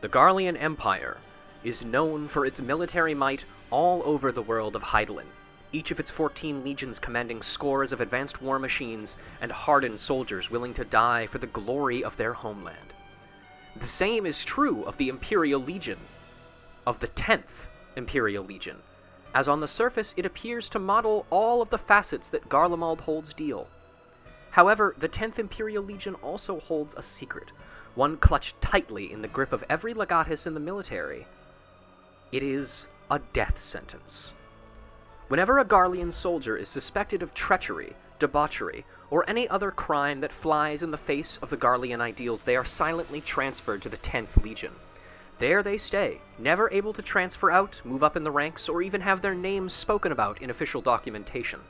The Garlean Empire is known for its military might all over the world of Hydaelyn, each of its 14 legions commanding scores of advanced war machines and hardened soldiers willing to die for the glory of their homeland. The same is true of the Imperial Legion, of the 10th Imperial Legion, as on the surface it appears to model all of the facets that Garlemald holds dear. However, the 10th Imperial Legion also holds a secret, one clutched tightly in the grip of every legatus in the military. It is a death sentence. Whenever a Garlean soldier is suspected of treachery, debauchery, or any other crime that flies in the face of the Garlean ideals, they are silently transferred to the 10th Legion. There they stay, never able to transfer out, move up in the ranks, or even have their names spoken about in official documentation.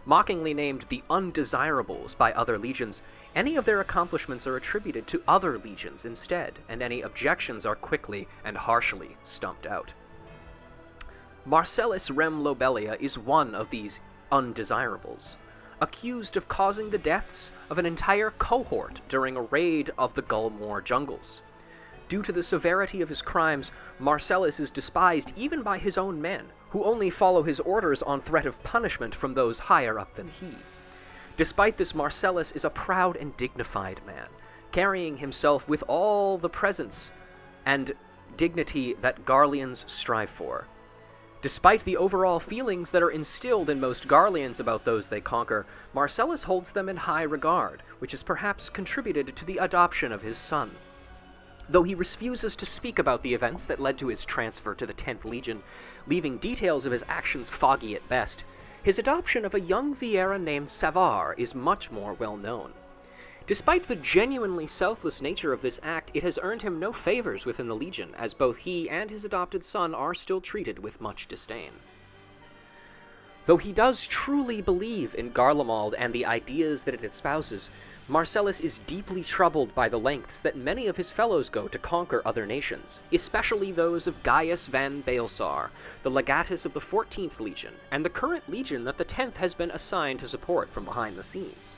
Mockingly named the Undesirables by other legions, any of their accomplishments are attributed to other legions instead, and any objections are quickly and harshly stumped out. Marcellus Rem Lobelia is one of these Undesirables, accused of causing the deaths of an entire cohort during a raid of the Gulmoor jungles. Due to the severity of his crimes, Marcellus is despised even by his own men, who only follow his orders on threat of punishment from those higher up than he. Despite this, Marcellus is a proud and dignified man, carrying himself with all the presence and dignity that Garleans strive for. Despite the overall feelings that are instilled in most Garleans about those they conquer, Marcellus holds them in high regard, which has perhaps contributed to the adoption of his son. Though he refuses to speak about the events that led to his transfer to the 10th Legion, leaving details of his actions foggy at best, his adoption of a young Vieira named Savar is much more well known. Despite the genuinely selfless nature of this act, it has earned him no favors within the Legion, as both he and his adopted son are still treated with much disdain. Though he does truly believe in Garlemald and the ideas that it espouses, Marcellus is deeply troubled by the lengths that many of his fellows go to conquer other nations, especially those of Gaius van Baelsar, the legatus of the 14th Legion, and the current legion that the 10th has been assigned to support from behind the scenes.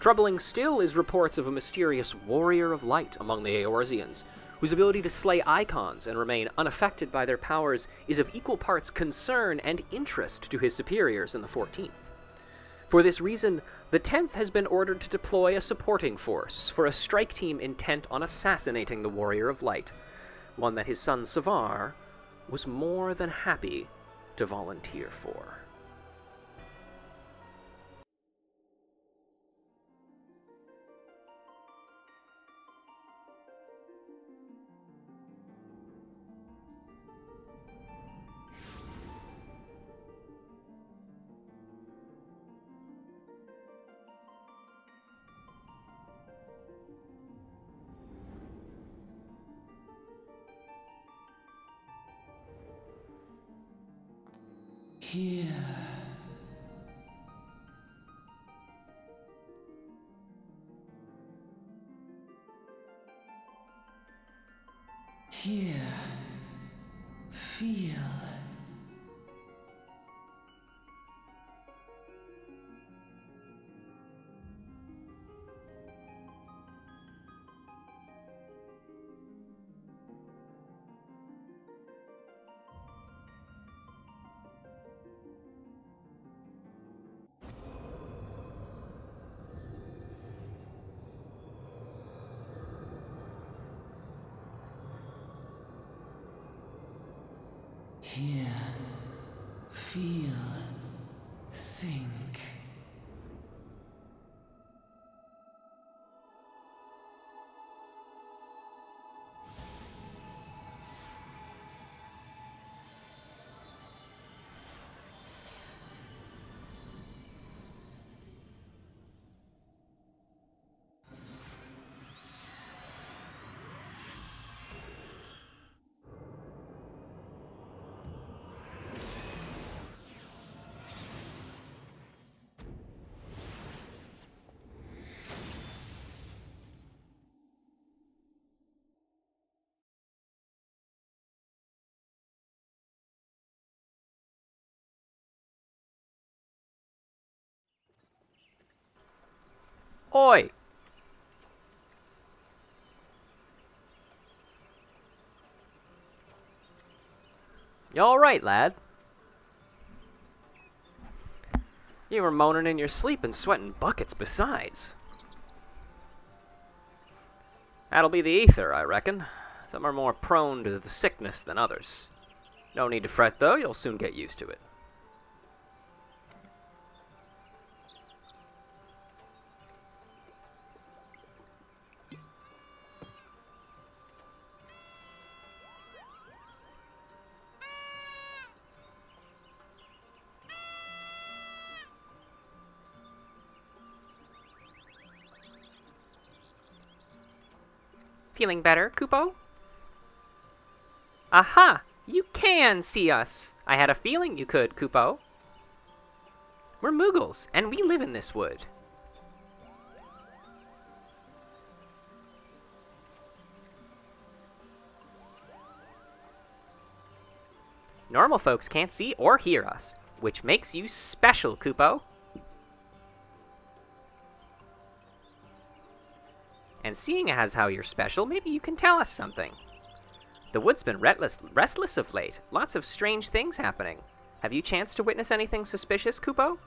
Troubling still is reports of a mysterious warrior of light among the Eorzeans, whose ability to slay icons and remain unaffected by their powers is of equal parts concern and interest to his superiors in the 14th. For this reason, the 10th has been ordered to deploy a supporting force for a strike team intent on assassinating the Warrior of Light, one that his son Savar was more than happy to volunteer for. Here. Here. Feel. Hear, feel, think. Oi! You alright, lad? You were moaning in your sleep and sweating buckets besides. That'll be the ether, I reckon. Some are more prone to the sickness than others. No need to fret, though. You'll soon get used to it. Feeling better, Kupo? Aha! You can see us! I had a feeling you could, Kupo. We're Moogles, and we live in this wood. Normal folks can't see or hear us, which makes you special, Kupo. And seeing as how you're special, maybe you can tell us something. The wood's been restless of late. Lots of strange things happening. Have you chanced to witness anything suspicious, Kupo?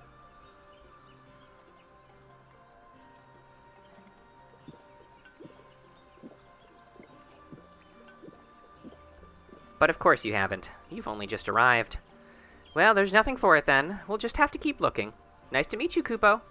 But of course you haven't. You've only just arrived. Well, there's nothing for it then. We'll just have to keep looking. Nice to meet you, Kupo.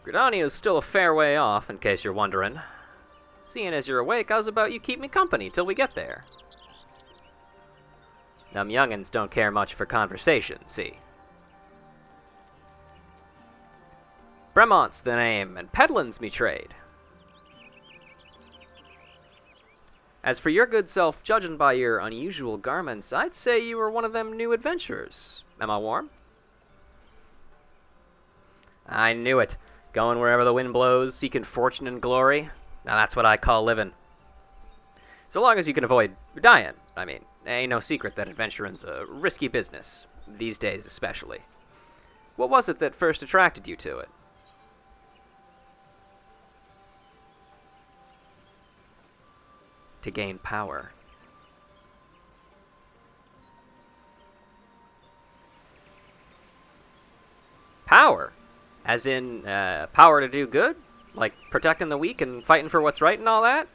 Gridania is still a fair way off, in case you're wondering. Seeing as you're awake, how's about you keep me company till we get there? Them young'uns don't care much for conversation, see? Bremont's the name, and peddlin's me trade. As for your good self, judging by your unusual garments, I'd say you were one of them new adventurers. Am I warm? I knew it. Going wherever the wind blows, seeking fortune and glory. Now that's what I call living. So long as you can avoid dying. I mean, ain't no secret that adventuring's a risky business. These days especially. What was it that first attracted you to it? To gain power. Power? As in, power to do good? Like protecting the weak and fighting for what's right and all that?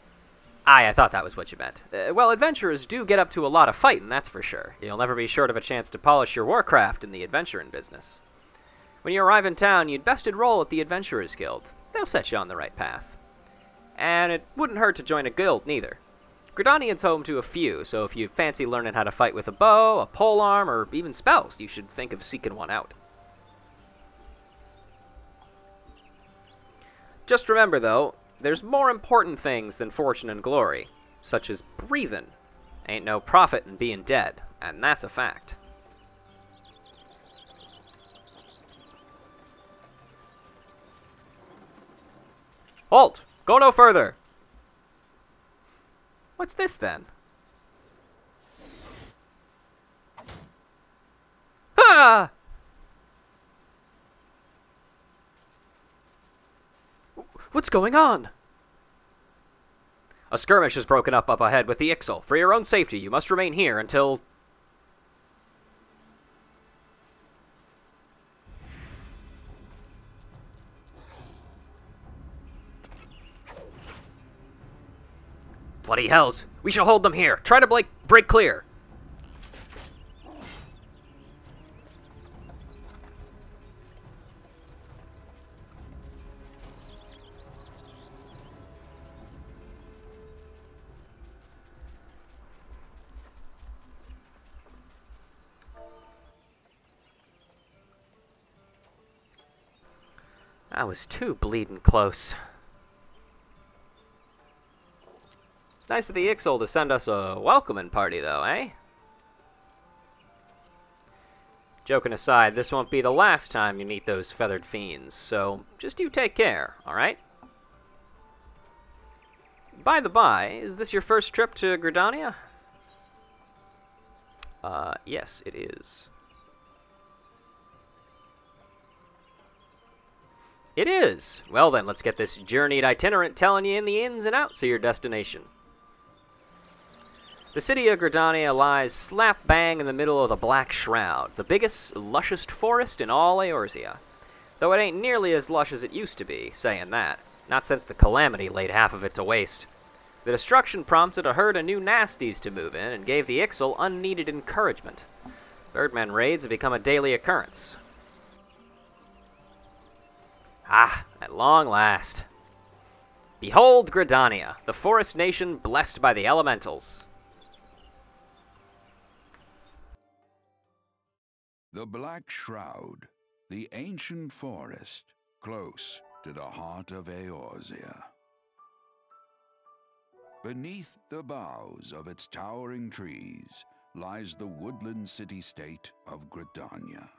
Aye, I thought that was what you meant. Well, adventurers do get up to a lot of fighting, that's for sure. You'll never be short of a chance to polish your warcraft in the adventuring business. When you arrive in town, you'd best enroll at the Adventurers Guild. They'll set you on the right path. And it wouldn't hurt to join a guild, neither. Gridania's home to a few, so if you fancy learning how to fight with a bow, a polearm, or even spells, you should think of seeking one out. Just remember, though, there's more important things than fortune and glory, such as breathing. Ain't no profit in being dead, and that's a fact. Halt! Go no further! What's this, then? Ah! What's going on? A skirmish has broken up ahead with the XIV. For your own safety, you must remain here until... Bloody hells! We shall hold them here. Try to break clear. I was too bleeding close. Nice of the Ixol to send us a welcoming party, though, eh? Joking aside, this won't be the last time you meet those feathered fiends, so just you take care, alright? By the by, is this your first trip to Gridania? Yes, it is. It is! Well then, let's get this journeyed itinerant telling you in the ins and outs of your destination. The city of Gridania lies slap bang in the middle of the Black Shroud, the biggest, lushest forest in all Eorzea. Though it ain't nearly as lush as it used to be, saying that. Not since the Calamity laid half of it to waste. The destruction prompted a herd of new nasties to move in and gave the Ixal unneeded encouragement. Birdmen raids have become a daily occurrence. Ah, at long last. Behold Gridania, the forest nation blessed by the elementals. The Black Shroud, the ancient forest, close to the heart of Eorzea. Beneath the boughs of its towering trees lies the woodland city-state of Gridania.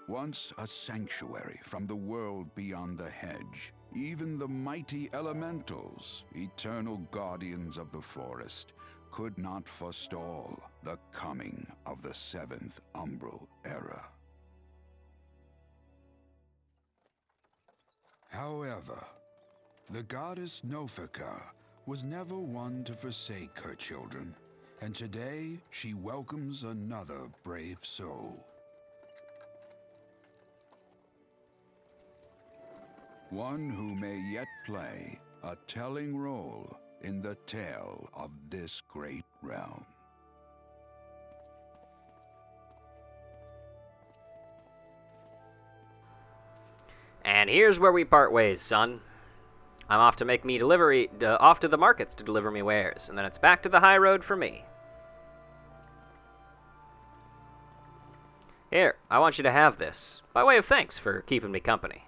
Once a sanctuary from the world beyond the hedge, even the mighty elementals, eternal guardians of the forest, could not forestall the coming of the seventh umbral era. However, the goddess Nofika was never one to forsake her children, and today she welcomes another brave soul. One who may yet play a telling role in the tale of this great realm. And here's where we part ways, son. I'm off to make me off to the markets to deliver me wares, and then it's back to the high road for me. Here, I want you to have this, by way of thanks for keeping me company.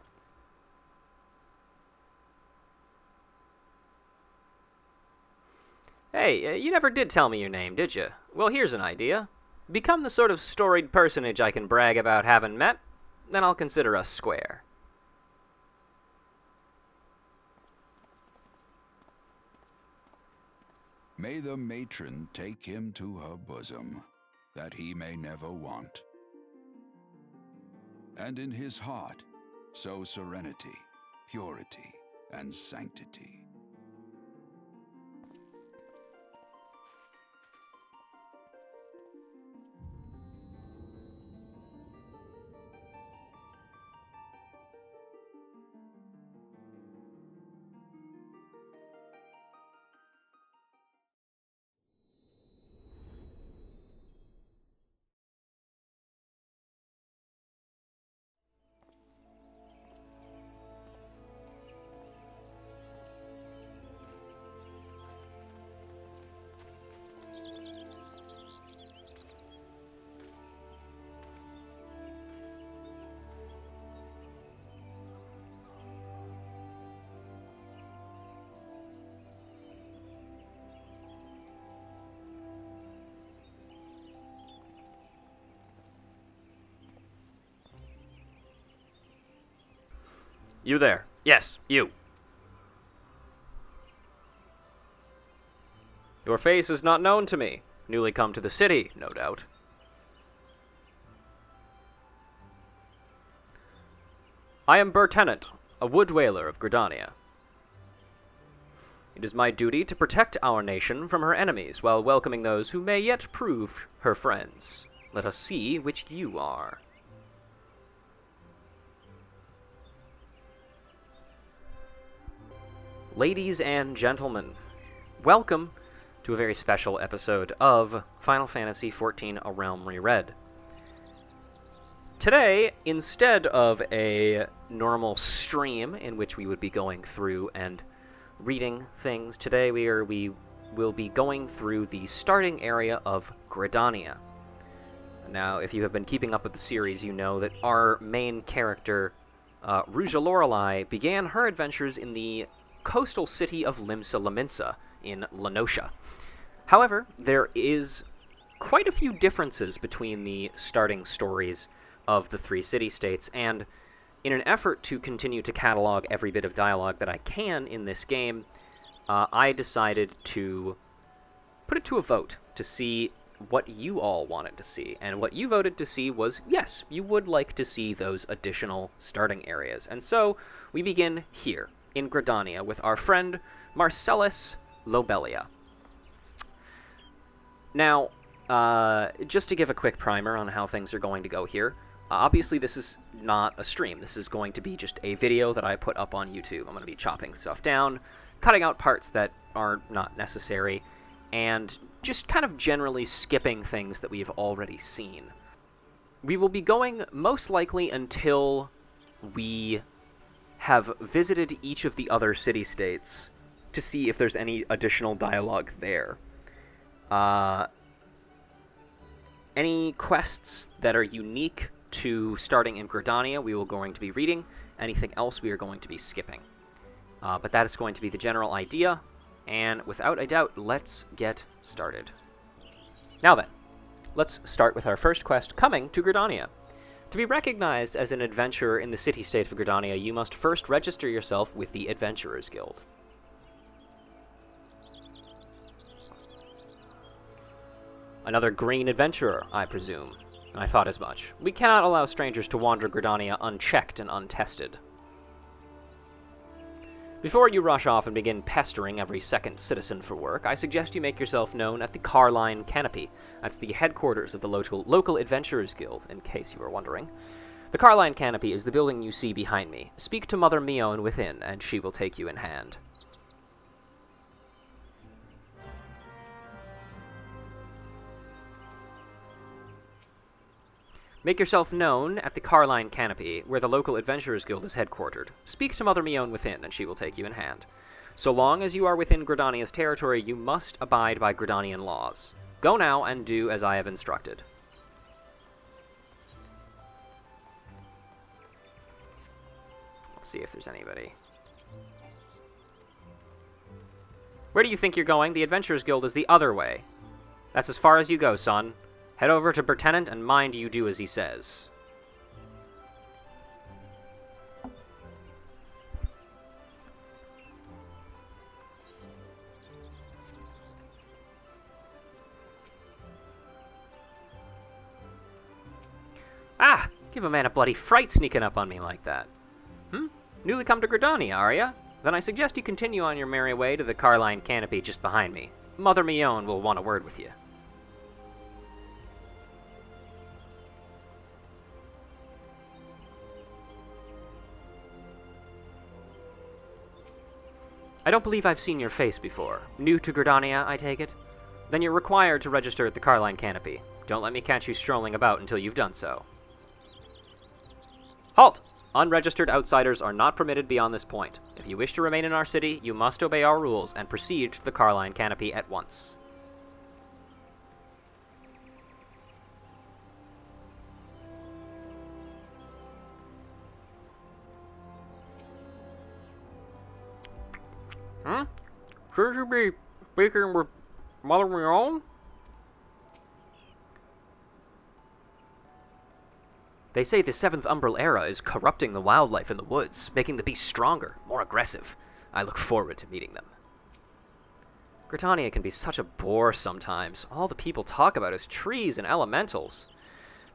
Hey, you never did tell me your name, did you? Well, here's an idea. Become the sort of storied personage I can brag about having met, then I'll consider us square. May the matron take him to her bosom, that he may never want. And in his heart, sow serenity, purity, and sanctity. You there. Yes, you. Your face is not known to me. Newly come to the city, no doubt. I am Burtenant, a wood whaler of Gridania. It is my duty to protect our nation from her enemies while welcoming those who may yet prove her friends. Let us see which you are. Ladies and gentlemen, welcome to a very special episode of Final Fantasy XIV: A Realm Reread. Today, instead of a normal stream in which we would be going through and reading things, today we will be going through the starting area of Gridania. Now, if you have been keeping up with the series, you know that our main character Ruja Lorelei began her adventures in the coastal city of Limsa Lominsa in Lenosha. However, there is quite a few differences between the starting stories of the three city-states, and in an effort to continue to catalog every bit of dialogue that I can in this game, I decided to put it to a vote to see what you all wanted to see. And what you voted to see was, yes, you would like to see those additional starting areas. And so we begin here, in Gridania, with our friend Marcellus Lobelia. Now, just to give a quick primer on how things are going to go here, obviously this is not a stream. This is going to be just a video that I put up on YouTube. I'm going to be chopping stuff down, cutting out parts that are not necessary, and just kind of generally skipping things that we've already seen. We will be going most likely until we have visited each of the other city-states to see if there's any additional dialogue there. Any quests that are unique to starting in Gridania we will going to be reading. Anything else we are going to be skipping. But that is going to be the general idea, and without a doubt, let's get started. Now then, let's start with our first quest, coming to Gridania. To be recognized as an adventurer in the city-state of Gridania, you must first register yourself with the Adventurers Guild. Another green adventurer, I presume. I thought as much. We cannot allow strangers to wander Gridania unchecked and untested. Before you rush off and begin pestering every second citizen for work, I suggest you make yourself known at the Carline Canopy. That's the headquarters of the local Adventurers Guild, in case you were wondering. The Carline Canopy is the building you see behind me. Speak to Mother Mion within, and she will take you in hand. Make yourself known at the Carline Canopy, where the local Adventurers Guild is headquartered. Speak to Mother Mion within, and she will take you in hand. So long as you are within Gridania's territory, you must abide by Gridanian laws. Go now and do as I have instructed. Let's see if there's anybody. Where do you think you're going? The Adventurers Guild is the other way. That's as far as you go, son. Head over to Bertenant and mind you do as he says. Ah! Give a man a bloody fright sneaking up on me like that. Newly come to Gridania, are ya? Then I suggest you continue on your merry way to the Carline Canopy just behind me. Mother Mion will want a word with you. I don't believe I've seen your face before. New to Gridania, I take it? Then you're required to register at the Carline Canopy. Don't let me catch you strolling about until you've done so. Halt! Unregistered outsiders are not permitted beyond this point. If you wish to remain in our city, you must obey our rules and proceed to the Carline Canopy at once. Should you be speaking with Mother Mion? They say the 7th Umbral Era is corrupting the wildlife in the woods, making the beasts stronger, more aggressive. I look forward to meeting them. Gridania can be such a bore sometimes. All the people talk about is trees and elementals.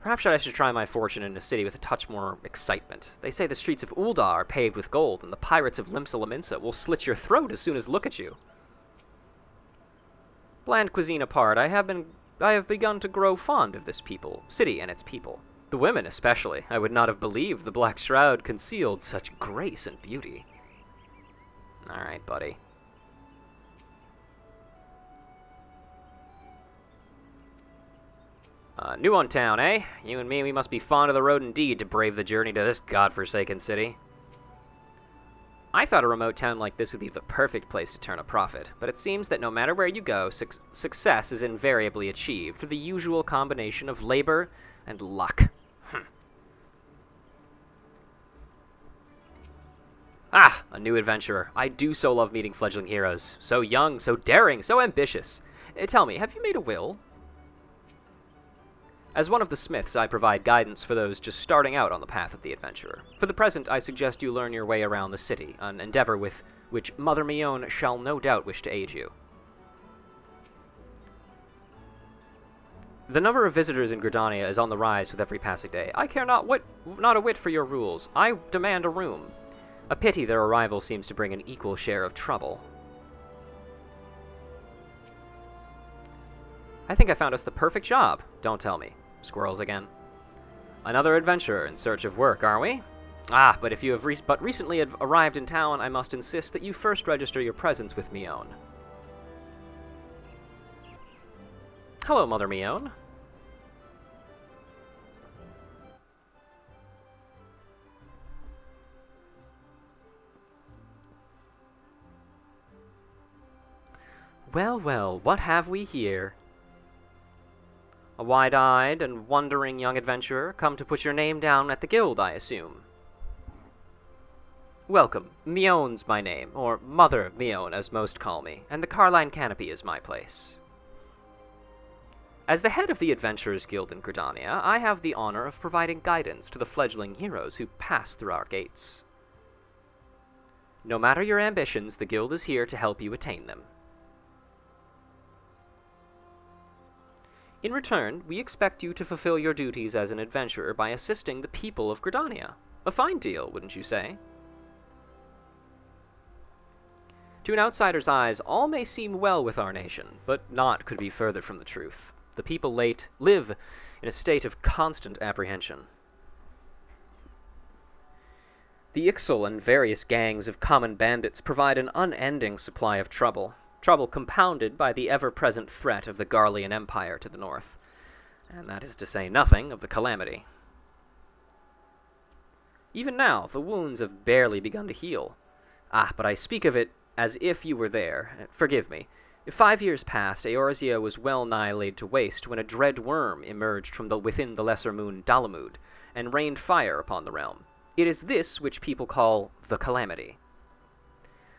Perhaps I should try my fortune in a city with a touch more excitement. They say the streets of Ul'dah are paved with gold, and the pirates of Limsa Lominsa will slit your throat as soon as look at you. Bland cuisine apart, I have begun to grow fond of this city and its people. The women especially. I would not have believed the Black Shroud concealed such grace and beauty. Alright, buddy. New on town, eh? You and me, we must be fond of the road indeed to brave the journey to this godforsaken city. I thought a remote town like this would be the perfect place to turn a profit, but it seems that no matter where you go, success is invariably achieved through the usual combination of labor and luck. Ah, a new adventurer. I do so love meeting fledgling heroes. So young, so daring, so ambitious. Tell me, have you made a will? As one of the smiths, I provide guidance for those just starting out on the path of the adventurer. For the present, I suggest you learn your way around the city, an endeavor with which Mother Mion shall no doubt wish to aid you. The number of visitors in Gridania is on the rise with every passing day. I care not a whit for your rules. I demand a room. A pity their arrival seems to bring an equal share of trouble. I think I found us the perfect job. Don't tell me. Squirrels again. Another adventurer in search of work, are we? Ah, but if you have recently arrived in town, I must insist that you first register your presence with Mion. Hello, Mother Mion. Well, well, what have we here? A wide-eyed and wondering young adventurer, come to put your name down at the guild, I assume. Welcome. Mion's my name, or Mother Mion as most call me, and the Carline Canopy is my place. As the head of the Adventurers Guild in Gridania, I have the honor of providing guidance to the fledgling heroes who pass through our gates. No matter your ambitions, the guild is here to help you attain them. In return, we expect you to fulfill your duties as an adventurer by assisting the people of Gridania. A fine deal, wouldn't you say? To an outsider's eyes, all may seem well with our nation, but naught could be further from the truth. The people live in a state of constant apprehension. The Ixal and various gangs of common bandits provide an unending supply of trouble compounded by the ever-present threat of the Garlean Empire to the north, and that is to say nothing of the calamity. Even now, the wounds have barely begun to heal. Ah, but I speak of it as if you were there. Forgive me. 5 years past, Eorzea was well-nigh laid to waste when a dread worm emerged from within the lesser moon Dalamud, and rained fire upon the realm. It is this which people call the Calamity.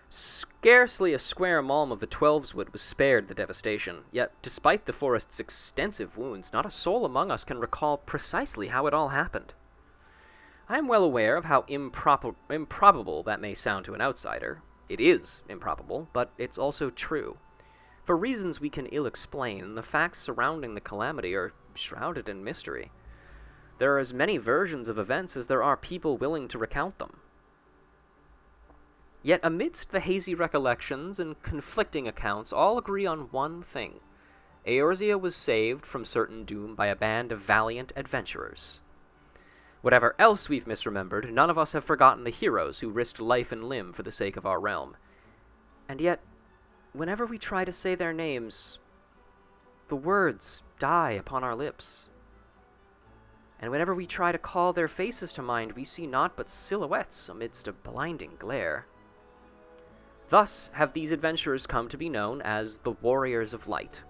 Scarcely a square malm of the Twelveswood was spared the devastation, yet despite the forest's extensive wounds, not a soul among us can recall precisely how it all happened. I am well aware of how improbable that may sound to an outsider. It is improbable, but it's also true. For reasons we can ill explain, the facts surrounding the calamity are shrouded in mystery. There are as many versions of events as there are people willing to recount them. Yet amidst the hazy recollections and conflicting accounts, all agree on one thing. Eorzea was saved from certain doom by a band of valiant adventurers. Whatever else we've misremembered, none of us have forgotten the heroes who risked life and limb for the sake of our realm. And yet, whenever we try to say their names, the words die upon our lips. And whenever we try to call their faces to mind, we see naught but silhouettes amidst a blinding glare. Thus have these adventurers come to be known as the Warriors of Light.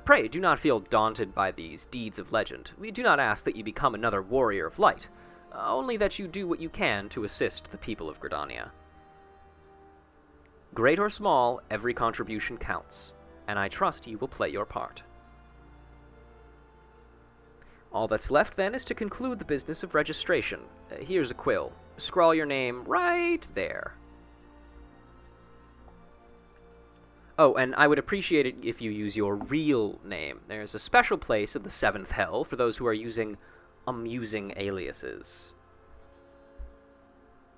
Pray, do not feel daunted by these deeds of legend. We do not ask that you become another Warrior of Light, only that you do what you can to assist the people of Gridania. Great or small, every contribution counts, and I trust you will play your part. All that's left, then, is to conclude the business of registration. Here's a quill. Scrawl your name right there. Oh, and I would appreciate it if you use your real name. There's a special place in the 7th Hell for those who are using amusing aliases.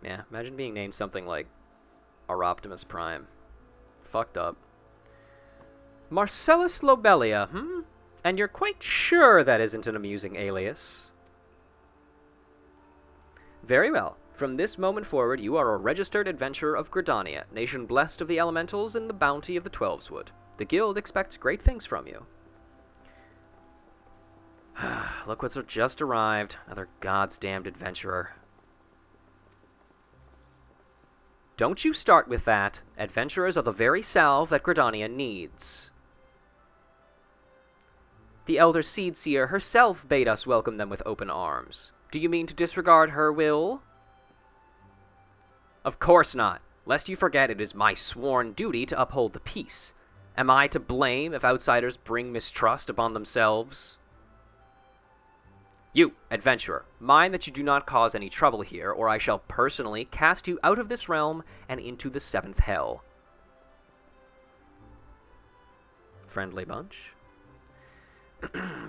Yeah, imagine being named something like our Optimus Prime. Fucked up. Marcellus Lobelia, And you're quite sure that isn't an amusing alias? Very well. From this moment forward, you are a registered adventurer of Gridania, nation blessed of the elementals and the bounty of the Twelveswood. The guild expects great things from you. Look what's just arrived. Another God's damned adventurer. Don't you start with that. Adventurers are the very salve that Gridania needs. The elder Seedseer herself bade us welcome them with open arms. Do you mean to disregard her will? Of course not. Lest you forget, it is my sworn duty to uphold the peace. Am I to blame if outsiders bring mistrust upon themselves? You, adventurer, mind that you do not cause any trouble here, or I shall personally cast you out of this realm and into the seventh hell. Friendly bunch.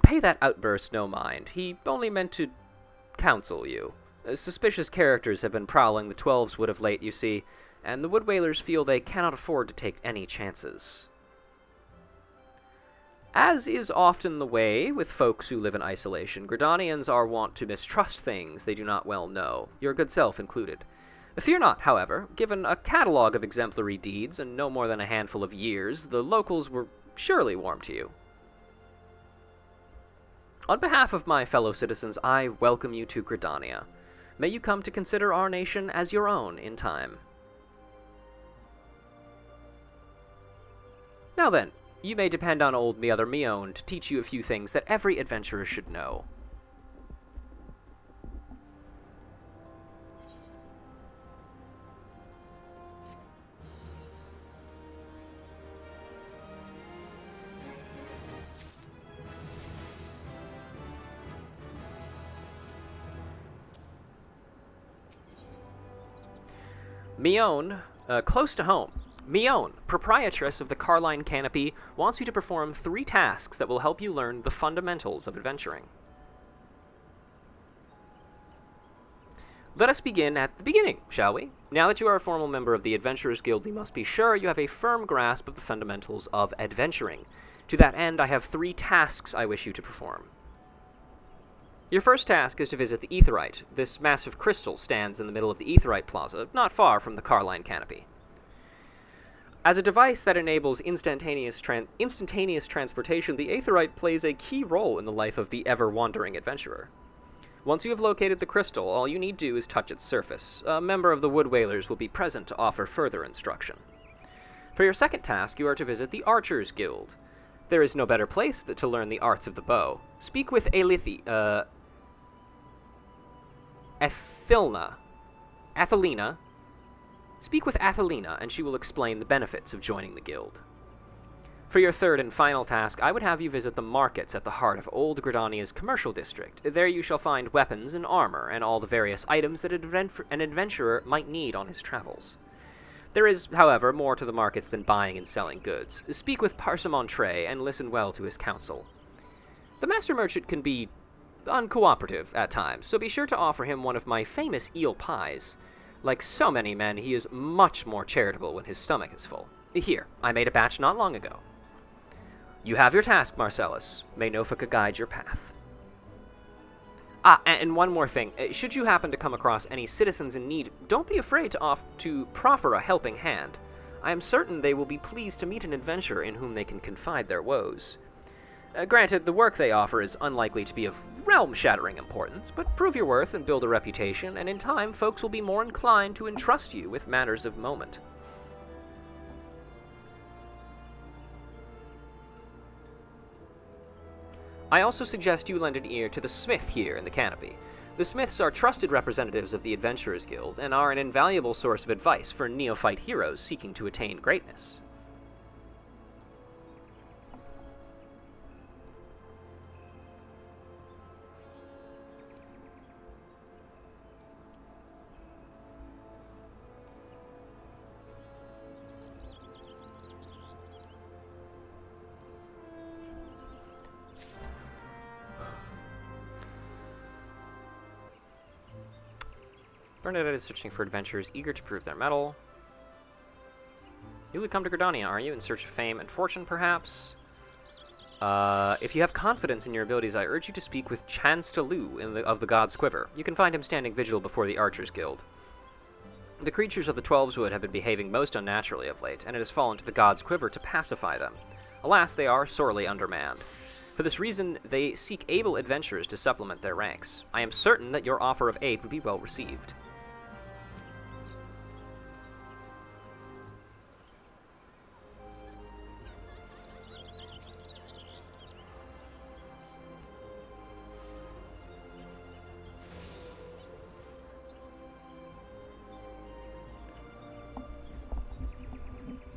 Pay that outburst no mind. He only meant to counsel you. Suspicious characters have been prowling the 12s wood of late, you see, and the Wood Whalers feel they cannot afford to take any chances. As is often the way with folks who live in isolation, Gridanians are wont to mistrust things they do not well know, your good self included. Fear not, however. Given a catalogue of exemplary deeds and no more than a handful of years, the locals were surely warm to you. On behalf of my fellow citizens, I welcome you to Gridania. May you come to consider our nation as your own in time. Now then, you may depend on old Mother Mion to teach you a few things that every adventurer should know. Mion, close to home. Mion, proprietress of the Carline Canopy, wants you to perform 3 tasks that will help you learn the fundamentals of adventuring. Let us begin at the beginning, shall we? Now that you are a formal member of the Adventurers Guild, we must be sure you have a firm grasp of the fundamentals of adventuring. To that end, I have 3 tasks I wish you to perform. Your first task is to visit the Aetheryte. This massive crystal stands in the middle of the Aetheryte Plaza, not far from the Carline Canopy. As a device that enables instantaneous transportation, the Aetheryte plays a key role in the life of the ever-wandering adventurer. Once you have located the crystal, all you need do is touch its surface. A member of the Wood Whalers will be present to offer further instruction. For your second task, you are to visit the Archers Guild. There is no better place to learn the arts of the bow. Speak with Athelina. Speak with Athelina, and she will explain the benefits of joining the guild. For your third and final task, I would have you visit the markets at the heart of Old Gridania's commercial district. There you shall find weapons and armor, and all the various items that an adventurer might need on his travels. There is, however, more to the markets than buying and selling goods. Speak with Parsemontre, and listen well to his counsel. The master merchant can be uncooperative at times, so be sure to offer him one of my famous eel pies. Like so many men, he is much more charitable when his stomach is full. Here, I made a batch not long ago. You have your task, Marcellus. May Nofika guide your path. And one more thing. Should you happen to come across any citizens in need, don't be afraid to proffer a helping hand. I am certain they will be pleased to meet an adventurer in whom they can confide their woes. Granted, the work they offer is unlikely to be of realm-shattering importance, but prove your worth and build a reputation, and in time, folks will be more inclined to entrust you with matters of moment. I also suggest you lend an ear to the smith here in the Canopy. The smiths are trusted representatives of the Adventurers Guild, and are an invaluable source of advice for neophyte heroes seeking to attain greatness. Bernadette is searching for adventurers eager to prove their mettle. You would come to Gridania, are you, in search of fame and fortune, perhaps? If you have confidence in your abilities, I urge you to speak with Chanstaloo of the God's Quiver. You can find him standing vigil before the Archers Guild. The creatures of the 12's Wood have been behaving most unnaturally of late, and it has fallen to the God's Quiver to pacify them. Alas, they are sorely undermanned. For this reason, they seek able adventurers to supplement their ranks. I am certain that your offer of aid would be well received.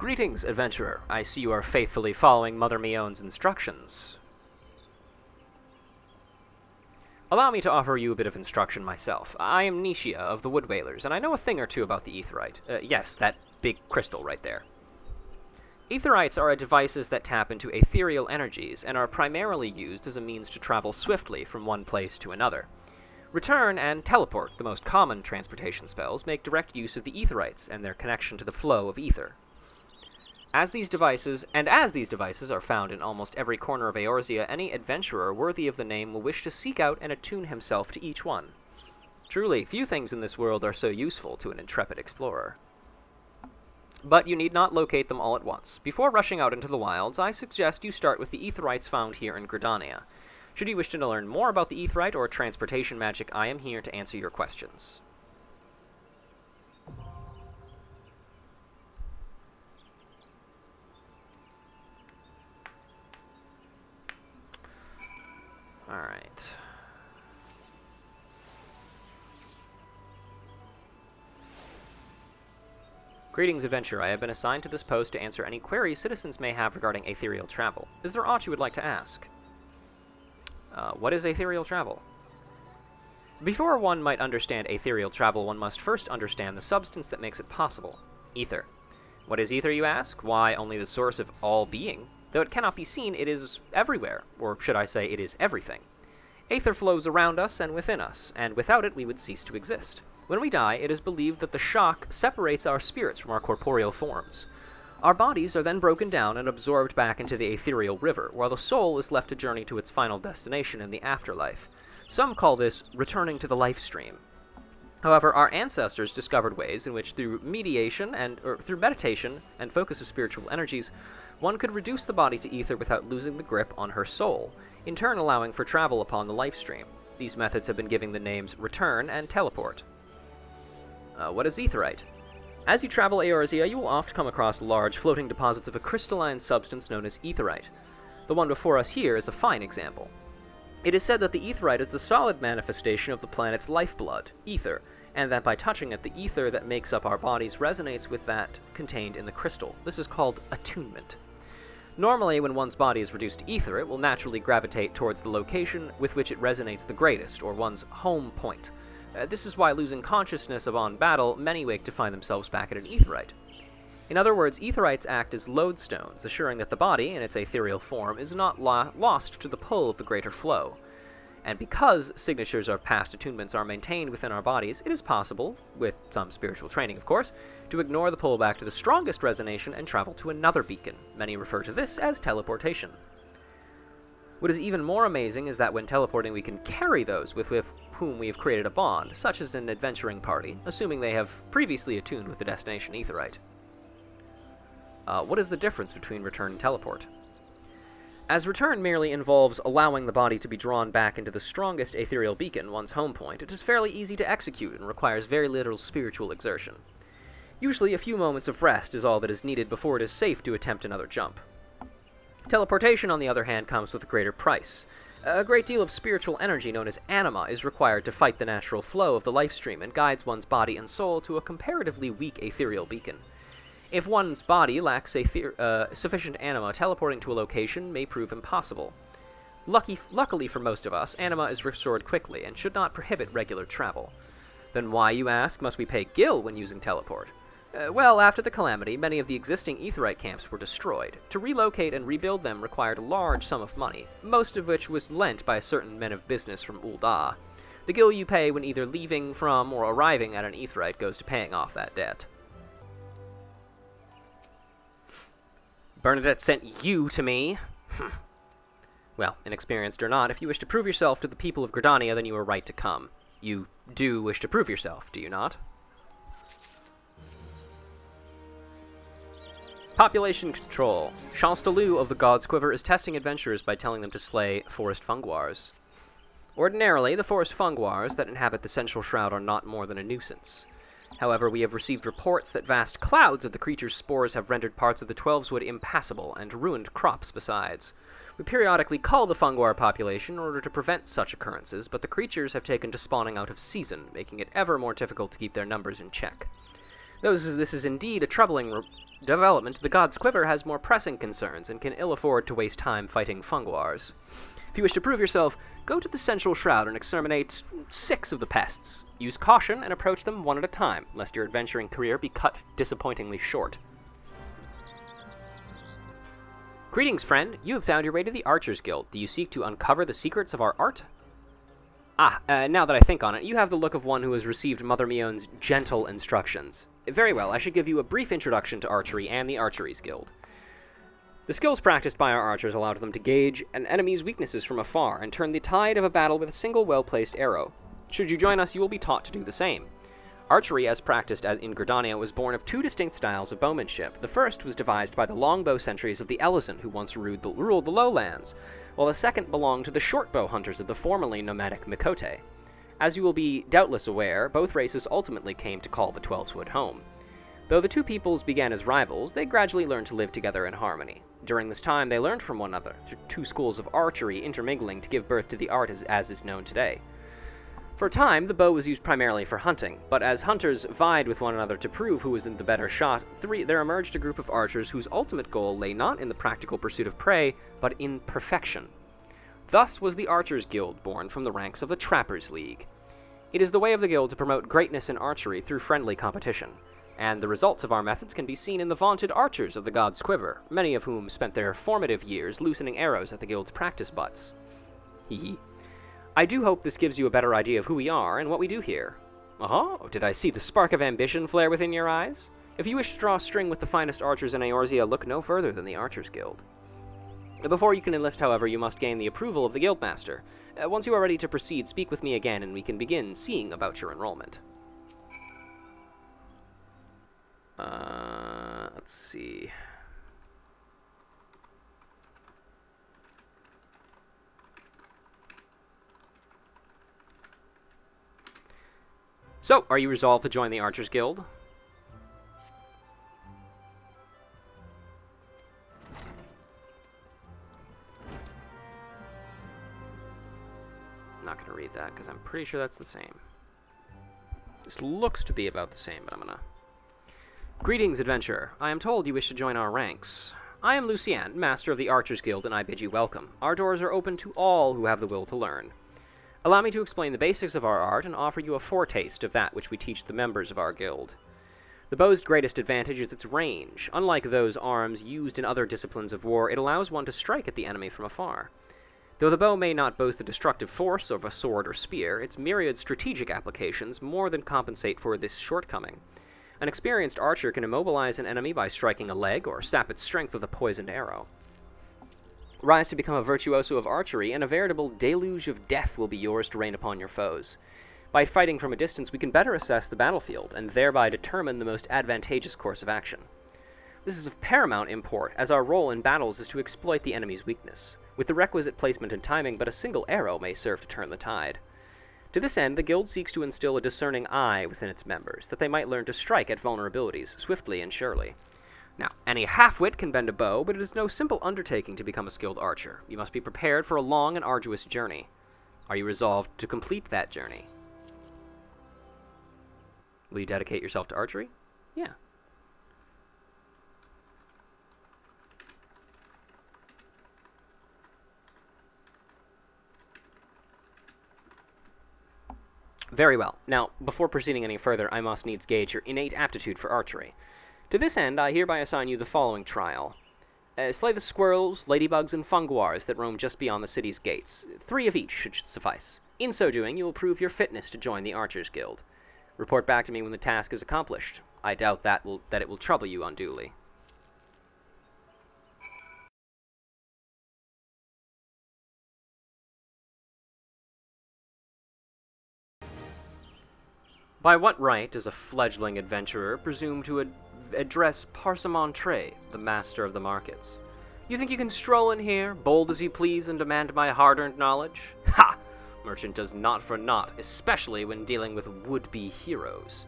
Greetings, adventurer. I see you are faithfully following Mother Mion's instructions. Allow me to offer you a bit of instruction myself. I am Nishia of the Wood Whalers, and I know a thing or two about the aetherite. Yes, that big crystal right there. Aetherites are devices that tap into ethereal energies and are primarily used as a means to travel swiftly from one place to another. Return and teleport, the most common transportation spells, make direct use of the aetherites and their connection to the flow of ether. As these devices are found in almost every corner of Eorzea, any adventurer worthy of the name will wish to seek out and attune himself to each one. Truly, few things in this world are so useful to an intrepid explorer. But you need not locate them all at once. Before rushing out into the wilds, I suggest you start with the aetherites found here in Gridania. Should you wish to learn more about the aetherite or transportation magic, I am here to answer your questions. Alright. Greetings, adventurer. I have been assigned to this post to answer any queries citizens may have regarding ethereal travel. Is there aught you would like to ask? What is ethereal travel? Before one might understand ethereal travel, one must first understand the substance that makes it possible. Ether. What is ether, you ask? Why, only the source of all being. Though it cannot be seen, it is everywhere, or should I say, it is everything. Aether flows around us and within us, and without it we would cease to exist. When we die, it is believed that the shock separates our spirits from our corporeal forms. Our bodies are then broken down and absorbed back into the ethereal river, while the soul is left to journey to its final destination in the afterlife. Some call this returning to the life stream. However, our ancestors discovered ways in which through meditation through meditation and focus of spiritual energies, one could reduce the body to ether without losing the grip on her soul, in turn allowing for travel upon the life stream. These methods have been given the names return and teleport. What is aetherite? As you travel Eorzea, you will oft come across large floating deposits of a crystalline substance known as aetherite. The one before us here is a fine example. It is said that the aetherite is the solid manifestation of the planet's lifeblood, ether, and that by touching it, the ether that makes up our bodies resonates with that contained in the crystal. This is called attunement. Normally, when one's body is reduced to ether, it will naturally gravitate towards the location with which it resonates the greatest, or one's home point. This is why, losing consciousness upon battle, many wake to find themselves back at an aetherite. In other words, aetherites act as lodestones, assuring that the body, in its ethereal form, is not lost to the pull of the greater flow. And because signatures of past attunements are maintained within our bodies, it is possible, with some spiritual training of course, to ignore the pull back to the strongest resonation and travel to another beacon. Many refer to this as teleportation. What is even more amazing is that when teleporting we can carry those with whom we have created a bond, such as an adventuring party, assuming they have previously attuned with the destination aetherite. What is the difference between return and teleport? As return merely involves allowing the body to be drawn back into the strongest ethereal beacon, one's home point, it is fairly easy to execute and requires very little spiritual exertion. Usually a few moments of rest is all that is needed before it is safe to attempt another jump. Teleportation, on the other hand, comes with a greater price. A great deal of spiritual energy known as anima is required to fight the natural flow of the life stream and guides one's body and soul to a comparatively weak ethereal beacon. If one's body lacks sufficient anima, teleporting to a location may prove impossible. Luckily for most of us, anima is restored quickly and should not prohibit regular travel. Then why, you ask, must we pay gil when using teleport? Well, after the Calamity, many of the existing aetherite camps were destroyed. To relocate and rebuild them required a large sum of money, most of which was lent by certain men of business from Ul'dah. The gil you pay when either leaving from or arriving at an aetherite goes to paying off that debt. Bernadette sent you to me? Well, inexperienced or not, if you wish to prove yourself to the people of Gridania, then you are right to come. You do wish to prove yourself, do you not? Population control. Chancellor of the God's Quiver is testing adventurers by telling them to slay forest funguars. Ordinarily, the forest funguars that inhabit the Central Shroud are not more than a nuisance. However, we have received reports that vast clouds of the creature's spores have rendered parts of the Twelveswood impassable, and ruined crops besides. We periodically cull the funguar population in order to prevent such occurrences, but the creatures have taken to spawning out of season, making it ever more difficult to keep their numbers in check. Though this is indeed a troubling development, the god's quiver has more pressing concerns and can ill afford to waste time fighting funguars. If you wish to prove yourself, go to the central shroud and exterminate 6 of the pests. Use caution and approach them one at a time, lest your adventuring career be cut disappointingly short. Greetings, friend. You have found your way to the Archers Guild. Do you seek to uncover the secrets of our art? Now that I think on it, you have the look of one who has received Mother Mion's gentle instructions. Very well, I should give you a brief introduction to archery and the Archeries Guild. The skills practiced by our archers allowed them to gauge an enemy's weaknesses from afar and turn the tide of a battle with a single well-placed arrow. Should you join us, you will be taught to do the same. Archery, as practiced in Gridania, was born of 2 distinct styles of bowmanship. The first was devised by the longbow sentries of the Ellison, who once ruled the lowlands, while the second belonged to the shortbow hunters of the formerly nomadic Mikote. As you will be doubtless aware, both races ultimately came to call the Twelveswood home. Though the 2 peoples began as rivals, they gradually learned to live together in harmony. During this time, they learned from one another, through 2 schools of archery intermingling to give birth to the art as is known today. For a time, the bow was used primarily for hunting, but as hunters vied with one another to prove who was the better shot, there emerged a group of archers whose ultimate goal lay not in the practical pursuit of prey, but in perfection. Thus was the Archers Guild born from the ranks of the Trappers League. It is the way of the guild to promote greatness in archery through friendly competition, and the results of our methods can be seen in the vaunted archers of the god's quiver, many of whom spent their formative years loosening arrows at the guild's practice butts. Hee. I do hope this gives you a better idea of who we are and what we do here. Oh, did I see the spark of ambition flare within your eyes? If you wish to draw a string with the finest archers in Eorzea, look no further than the Archers Guild. Before you can enlist, however, you must gain the approval of the Guildmaster. Once you are ready to proceed, speak with me again and we can begin seeing about your enrollment. Let's see. So, are you resolved to join the Archers Guild? I'm not going to read that, because I'm pretty sure that's the same. This looks to be about the same, but I'm gonna... Greetings, adventurer. I am told you wish to join our ranks. I am Lucienne, master of the Archers Guild, and I bid you welcome. Our doors are open to all who have the will to learn. Allow me to explain the basics of our art and offer you a foretaste of that which we teach the members of our guild. The bow's greatest advantage is its range. Unlike those arms used in other disciplines of war, it allows one to strike at the enemy from afar. Though the bow may not boast the destructive force of a sword or spear, its myriad strategic applications more than compensate for this shortcoming. An experienced archer can immobilize an enemy by striking a leg or sap its strength with a poisoned arrow. Rise to become a virtuoso of archery, and a veritable deluge of death will be yours to rain upon your foes. By fighting from a distance, we can better assess the battlefield, and thereby determine the most advantageous course of action. This is of paramount import, as our role in battles is to exploit the enemy's weakness. With the requisite placement and timing, but a single arrow may serve to turn the tide. To this end, the guild seeks to instill a discerning eye within its members, that they might learn to strike at vulnerabilities, swiftly and surely. Now, any half-wit can bend a bow, but it is no simple undertaking to become a skilled archer. You must be prepared for a long and arduous journey. Are you resolved to complete that journey? Will you dedicate yourself to archery? Yeah. Very well. Now, before proceeding any further, I must needs gauge your innate aptitude for archery. To this end, I hereby assign you the following trial. Slay the squirrels, ladybugs, and funguars that roam just beyond the city's gates. 3 of each should suffice. In so doing, you will prove your fitness to join the Archers Guild. Report back to me when the task is accomplished. I doubt that it will trouble you unduly. By what right does a fledgling adventurer presume to address Parsemontre, the master of the markets? You think you can stroll in here, bold as you please, and demand my hard-earned knowledge? Ha! Merchant does not for naught, especially when dealing with would-be heroes.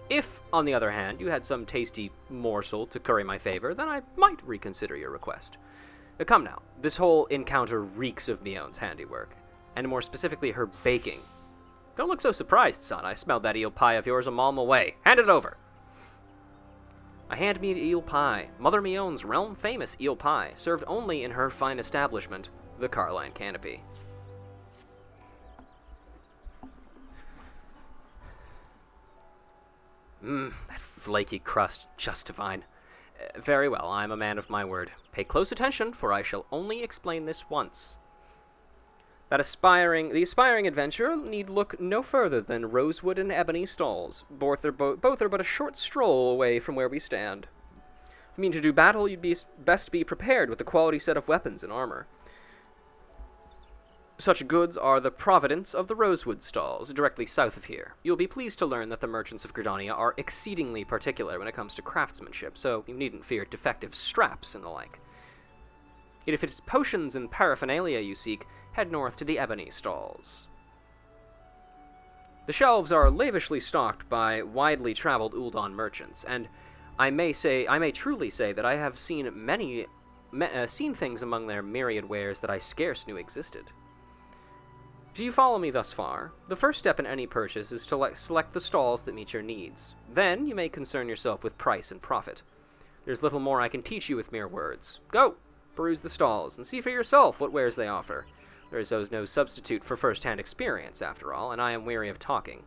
If, on the other hand, you had some tasty morsel to curry my favor, then I might reconsider your request. Come now, this whole encounter reeks of Mion's handiwork, and more specifically her baking. Don't look so surprised, son. I smelled that eel pie of yours a malm away. Hand it over! A hand-made eel pie, Mother Mion's realm-famous eel pie, served only in her fine establishment, the Carline Canopy. That flaky crust, just divine. Very well, I'm a man of my word. Pay close attention, for I shall only explain this once. The aspiring adventurer need look no further than Rosewood and Ebony stalls. Both are but a short stroll away from where we stand. If you mean to do battle, you'd best be prepared with a quality set of weapons and armor. Such goods are the providence of the Rosewood stalls, directly south of here. You'll be pleased to learn that the merchants of Gridania are exceedingly particular when it comes to craftsmanship, so you needn't fear defective straps and the like. Yet if it's potions and paraphernalia you seek, head north to the Ebony stalls. The shelves are lavishly stocked by widely traveled Uldon merchants, and I may truly say that I have seen seen things among their myriad wares that I scarce knew existed. Do you follow me thus far? The first step in any purchase is to select the stalls that meet your needs. Then you may concern yourself with price and profit. There's little more I can teach you with mere words. Go! Peruse the stalls, and see for yourself what wares they offer. There is no substitute for first-hand experience, after all, and I am weary of talking.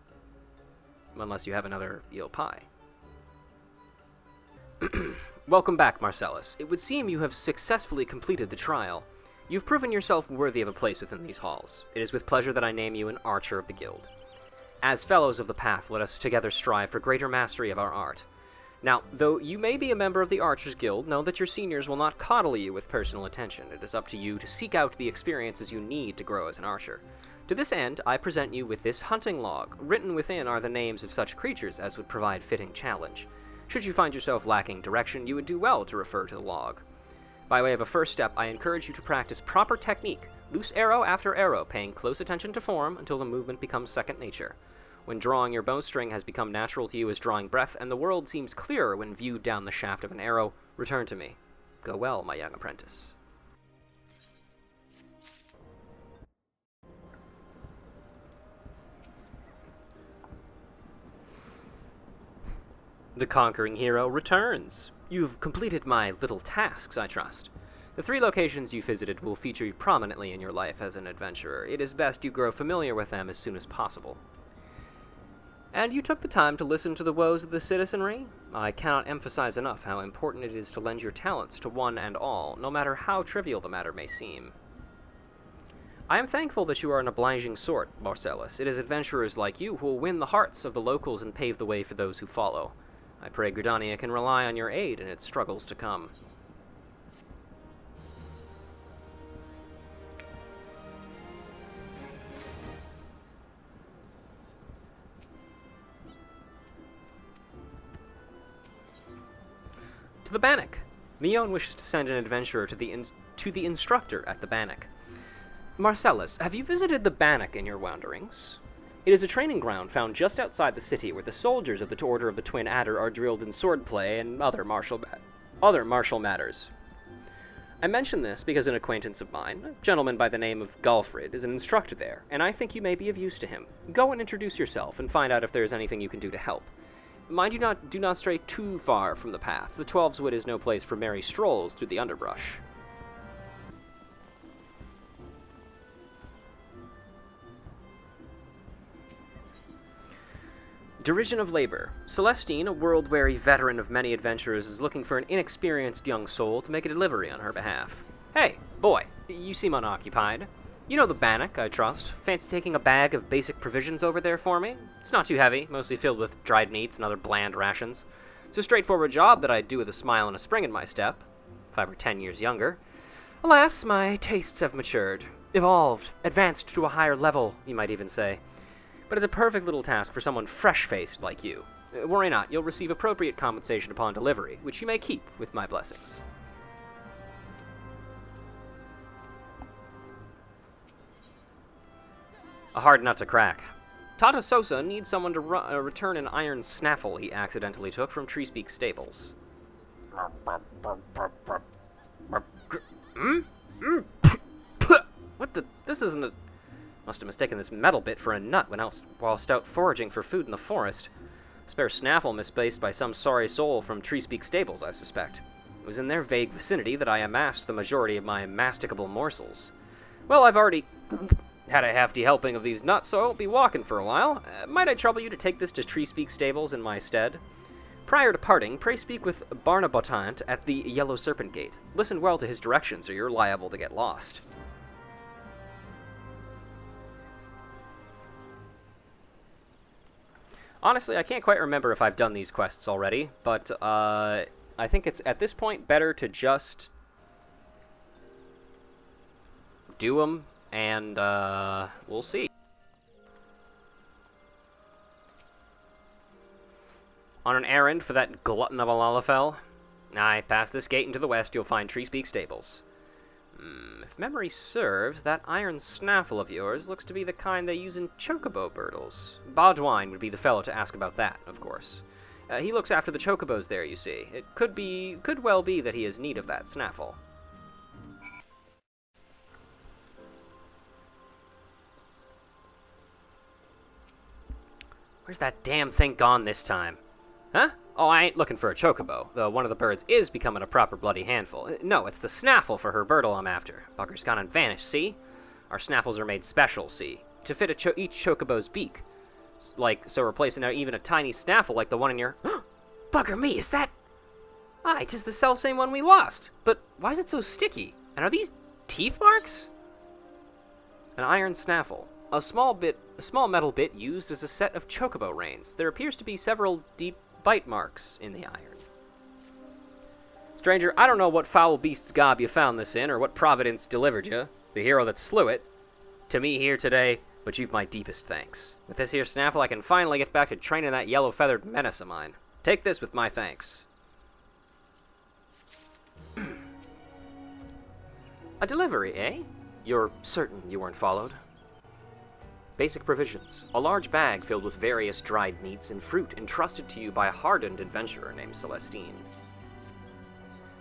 Unless you have another eel pie. Welcome back, Marcellus. It would seem you have successfully completed the trial. You've proven yourself worthy of a place within these halls. It is with pleasure that I name you an Archer of the Guild. As fellows of the Path, let us together strive for greater mastery of our art. Now, though you may be a member of the Archers Guild, know that your seniors will not coddle you with personal attention. It is up to you to seek out the experiences you need to grow as an archer. To this end, I present you with this hunting log. Written within are the names of such creatures as would provide fitting challenge. Should you find yourself lacking direction, you would do well to refer to the log. By way of a first step, I encourage you to practice proper technique, loose arrow after arrow, paying close attention to form until the movement becomes second nature. When drawing your bowstring has become natural to you as drawing breath, and the world seems clearer when viewed down the shaft of an arrow, return to me. Go well, my young apprentice. The conquering hero returns. You've completed my little tasks, I trust. The 3 locations you visited will feature prominently in your life as an adventurer. It is best you grow familiar with them as soon as possible. And you took the time to listen to the woes of the citizenry? I cannot emphasize enough how important it is to lend your talents to one and all, no matter how trivial the matter may seem. I am thankful that you are an obliging sort, Marcellus. It is adventurers like you who will win the hearts of the locals and pave the way for those who follow. I pray Gridania can rely on your aid in its struggles to come. To the Bannock. Mion wishes to send an adventurer to the instructor at the Bannock. Marcellus, have you visited the Bannock in your wanderings? It is a training ground found just outside the city where the soldiers of the Order of the Twin Adder are drilled in swordplay and other martial matters. I mention this because an acquaintance of mine, a gentleman by the name of Galfrid, is an instructor there, and I think you may be of use to him. Go and introduce yourself and find out if there is anything you can do to help. Mind you, do not stray too far from the path. The Twelves Wood is no place for merry strolls through the underbrush. Derision of labor. Celestine, a world-weary veteran of many adventures, is looking for an inexperienced young soul to make a delivery on her behalf. Hey, boy, you seem unoccupied. You know the Bannock, I trust. Fancy taking a bag of basic provisions over there for me? It's not too heavy, mostly filled with dried meats and other bland rations. It's a straightforward job that I'd do with a smile and a spring in my step, if I were 10 years younger. Alas, my tastes have matured, evolved, advanced to a higher level, you might even say. But it's a perfect little task for someone fresh-faced like you. Worry not, you'll receive appropriate compensation upon delivery, which you may keep with my blessings. A hard nut to crack. Tata Sosa needs someone to return an iron snaffle he accidentally took from Treespeak stables. What the? This isn't a... Must have mistaken this metal bit for a nut whilst out foraging for food in the forest. Spare snaffle misplaced by some sorry soul from Treespeak Stables, I suspect. It was in their vague vicinity that I amassed the majority of my masticable morsels. Well, I've already had a hefty helping of these nuts, so I won't be walking for a while. Might I trouble you to take this to Treespeak Stables in my stead? Prior to parting, pray speak with Barnabotant at the Yellow Serpent Gate. Listen well to his directions, or you're liable to get lost. Honestly, I can't quite remember if I've done these quests already, but I think it's, at this point, better to just do them, and we'll see. On an errand for that glutton of a Lalafell? Aye, past this gate and to the west you'll find Treespeak Stables. If memory serves, that iron snaffle of yours looks to be the kind they use in chocobo burdles. Baudouin would be the fellow to ask about that, of course. He looks after the chocobos there, you see. It could well be that he has need of that snaffle. Where's that damn thing gone this time? Huh? Oh, I ain't looking for a chocobo, though one of the birds is becoming a proper bloody handful. No, it's the snaffle for her birdle I'm after. Bugger's gone and vanished, see? Our snaffles are made special, see? To fit each chocobo's beak. So replacing even a tiny snaffle like the one in your... Bugger me, is that... Aye, 'tis the selfsame one we lost. But why is it so sticky? And are these teeth marks? An iron snaffle. A small metal bit used as a set of chocobo reins. There appears to be several deep bite marks in the iron. Stranger, I don't know what foul beast's gob you found this in, or what providence delivered you, the hero that slew it, to me here today, but you've my deepest thanks. With this here snaffle, I can finally get back to training that yellow-feathered menace of mine. Take this with my thanks. A delivery, eh? You're certain you weren't followed? Basic provisions. A large bag filled with various dried meats and fruit entrusted to you by a hardened adventurer named Celestine.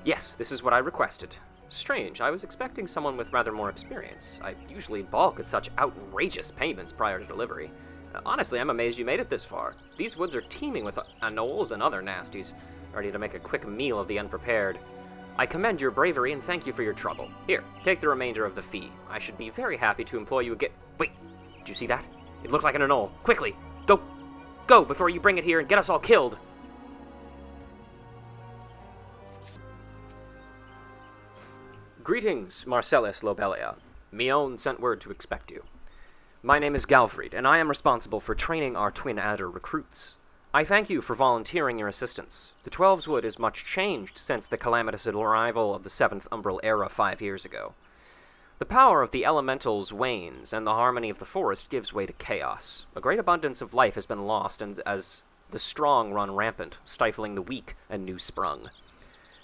Yes, this is what I requested. Strange, I was expecting someone with rather more experience. I usually balk at such outrageous payments prior to delivery. Honestly, I'm amazed you made it this far. These woods are teeming with anoles and other nasties, ready to make a quick meal of the unprepared. I commend your bravery and thank you for your trouble. Here, take the remainder of the fee. I should be very happy to employ you again. Wait! Did you see that? It looked like an anole. Quickly! Go before you bring it here and get us all killed! Greetings, Marcellus Lobelia. Mion sent word to expect you. My name is Galfried, and I am responsible for training our Twin Adder recruits. I thank you for volunteering your assistance. The Twelve's Wood is much changed since the calamitous arrival of the 7th Umbral Era 5 years ago. The power of the elementals wanes, and the harmony of the forest gives way to chaos. A great abundance of life has been lost, and as the strong run rampant, stifling the weak and new sprung.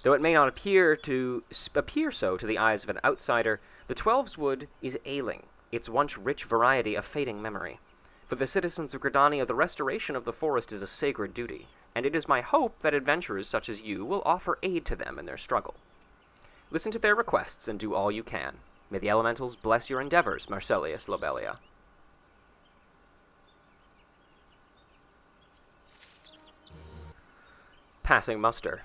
Though it may not appear so to the eyes of an outsider, the Twelve's Wood is ailing, its once rich variety a fading memory. For the citizens of Gridania, the restoration of the forest is a sacred duty, and it is my hope that adventurers such as you will offer aid to them in their struggle. Listen to their requests and do all you can. May the elementals bless your endeavors, Marcellius Lobelia. Passing muster.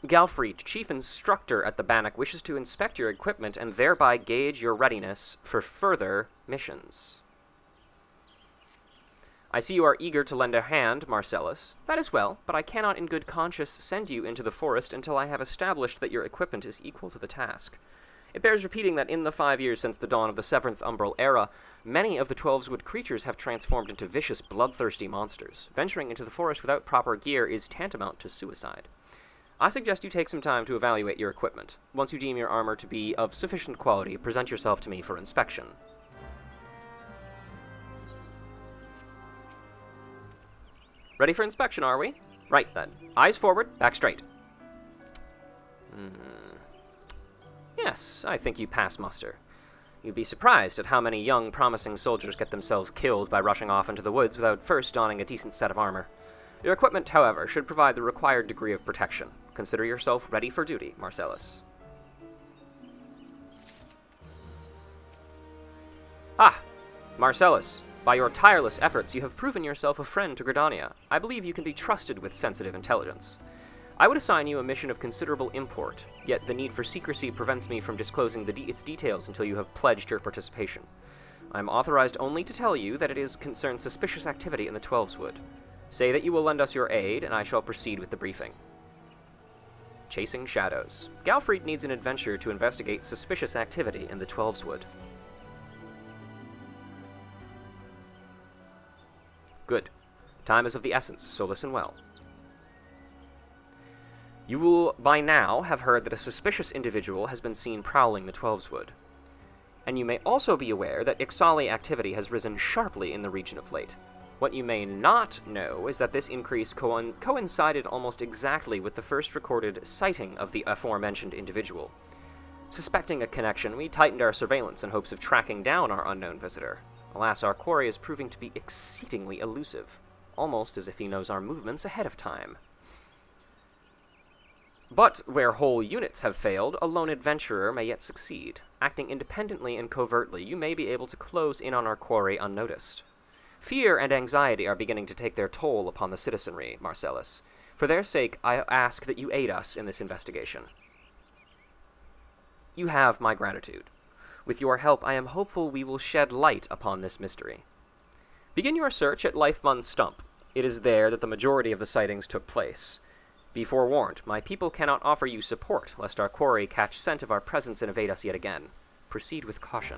Galfried, Chief Instructor at the Bannock, wishes to inspect your equipment and thereby gauge your readiness for further missions. I see you are eager to lend a hand, Marcellus. That is well, but I cannot in good conscience send you into the forest until I have established that your equipment is equal to the task. It bears repeating that in the 5 years since the dawn of the 7th Umbral Era, many of the Twelve's Wood creatures have transformed into vicious, bloodthirsty monsters. Venturing into the forest without proper gear is tantamount to suicide. I suggest you take some time to evaluate your equipment. Once you deem your armor to be of sufficient quality, present yourself to me for inspection. Ready for inspection, are we? Right, then. Eyes forward, back straight. Yes, I think you pass muster. You'd be surprised at how many young, promising soldiers get themselves killed by rushing off into the woods without first donning a decent set of armor. Your equipment, however, should provide the required degree of protection. Consider yourself ready for duty, Marcellus. Ah! Marcellus, By your tireless efforts, you have proven yourself a friend to Gridania. I believe you can be trusted with sensitive intelligence. I would assign you a mission of considerable import, yet the need for secrecy prevents me from disclosing its details until you have pledged your participation. I am authorized only to tell you that it concerns suspicious activity in the Twelveswood. Say that you will lend us your aid, and I shall proceed with the briefing. Chasing Shadows. Galfried needs an adventurer to investigate suspicious activity in the Twelveswood. Good. Time is of the essence, so listen well. You will by now have heard that a suspicious individual has been seen prowling the Twelveswood. And you may also be aware that XIV activity has risen sharply in the region of late. What you may not know is that this increase coincided almost exactly with the first recorded sighting of the aforementioned individual. Suspecting a connection, we tightened our surveillance in hopes of tracking down our unknown visitor. Alas, our quarry is proving to be exceedingly elusive, almost as if he knows our movements ahead of time. But where whole units have failed, a lone adventurer may yet succeed. Acting independently and covertly, you may be able to close in on our quarry unnoticed. Fear and anxiety are beginning to take their toll upon the citizenry, Marcellus. For their sake, I ask that you aid us in this investigation. You have my gratitude. With your help, I am hopeful we will shed light upon this mystery. Begin your search at Lifemun's Stump. It is there that the majority of the sightings took place. Be forewarned, my people cannot offer you support, lest our quarry catch scent of our presence and evade us yet again. Proceed with caution.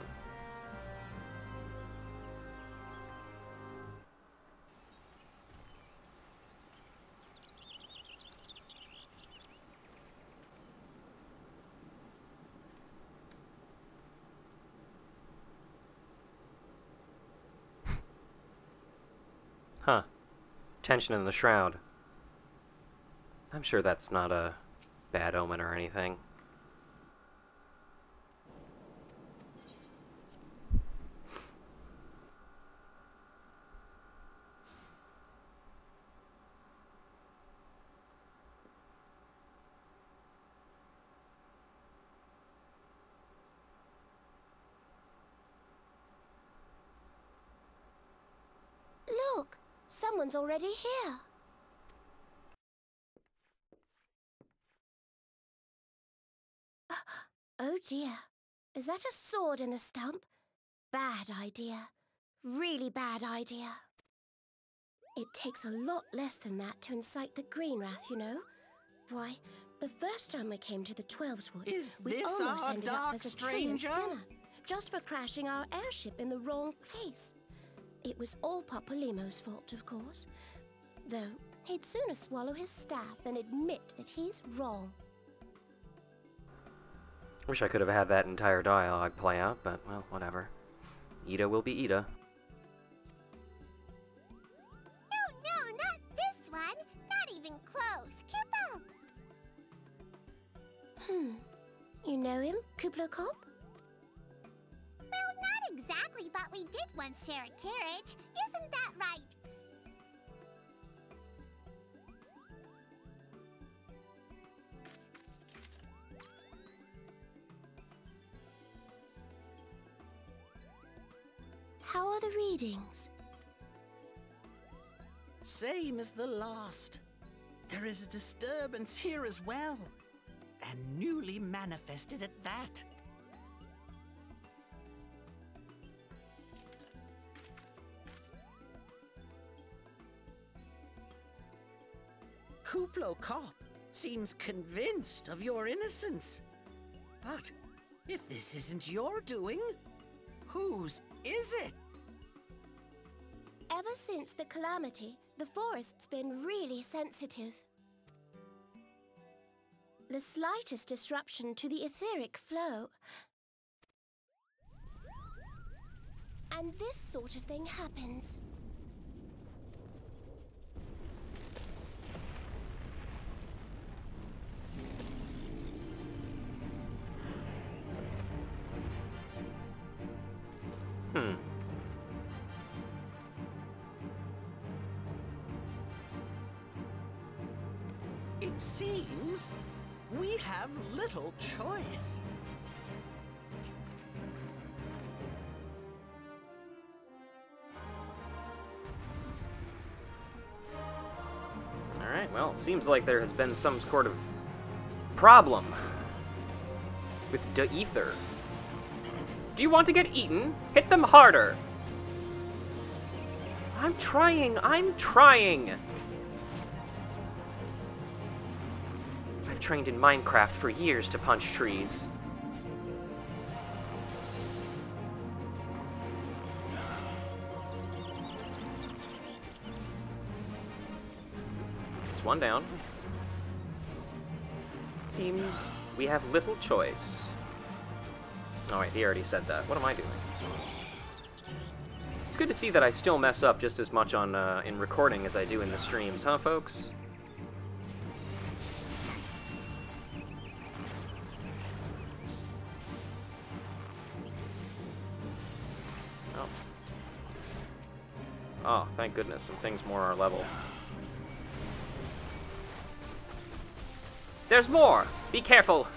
Huh. Tension in the shroud. I'm sure that's not a bad omen or anything. Look! Someone's already here. Oh dear. Is that a sword in the stump? Bad idea. Really bad idea. It takes a lot less than that to incite the green wrath, you know. Why, the first time we came to the Twelveswood, we almost ended up as a treant's dinner, just for crashing our airship in the wrong place. It was all Papalymo's fault, of course. Though, he'd sooner swallow his staff than admit that he's wrong. Wish I could have had that entire dialogue play out, but, well, whatever. Ida will be Ida. No, not this one. Not even close. Kupo! You know him, Kuplo Cop? Well, not exactly, but we did once share a carriage. Isn't that right? How are the readings? Same as the last. There is a disturbance here as well. And newly manifested at that. Kuplo Cop seems convinced of your innocence. But if this isn't your doing, whose is it? Ever since the calamity, the forest's been really sensitive. The slightest disruption to the etheric flow, and this sort of thing happens. It seems we have little choice. Seems like there has been some sort of problem with the ether. Do you want to get eaten? Hit them harder. I'm trying. I've trained in Minecraft for years to punch trees. It's one down. Seems we have little choice. Oh wait, he already said that. What am I doing? It's good to see that I still mess up just as much on in recording as I do in the streams, huh, folks? Oh. Oh, thank goodness, some things more are level. There's more! Be careful!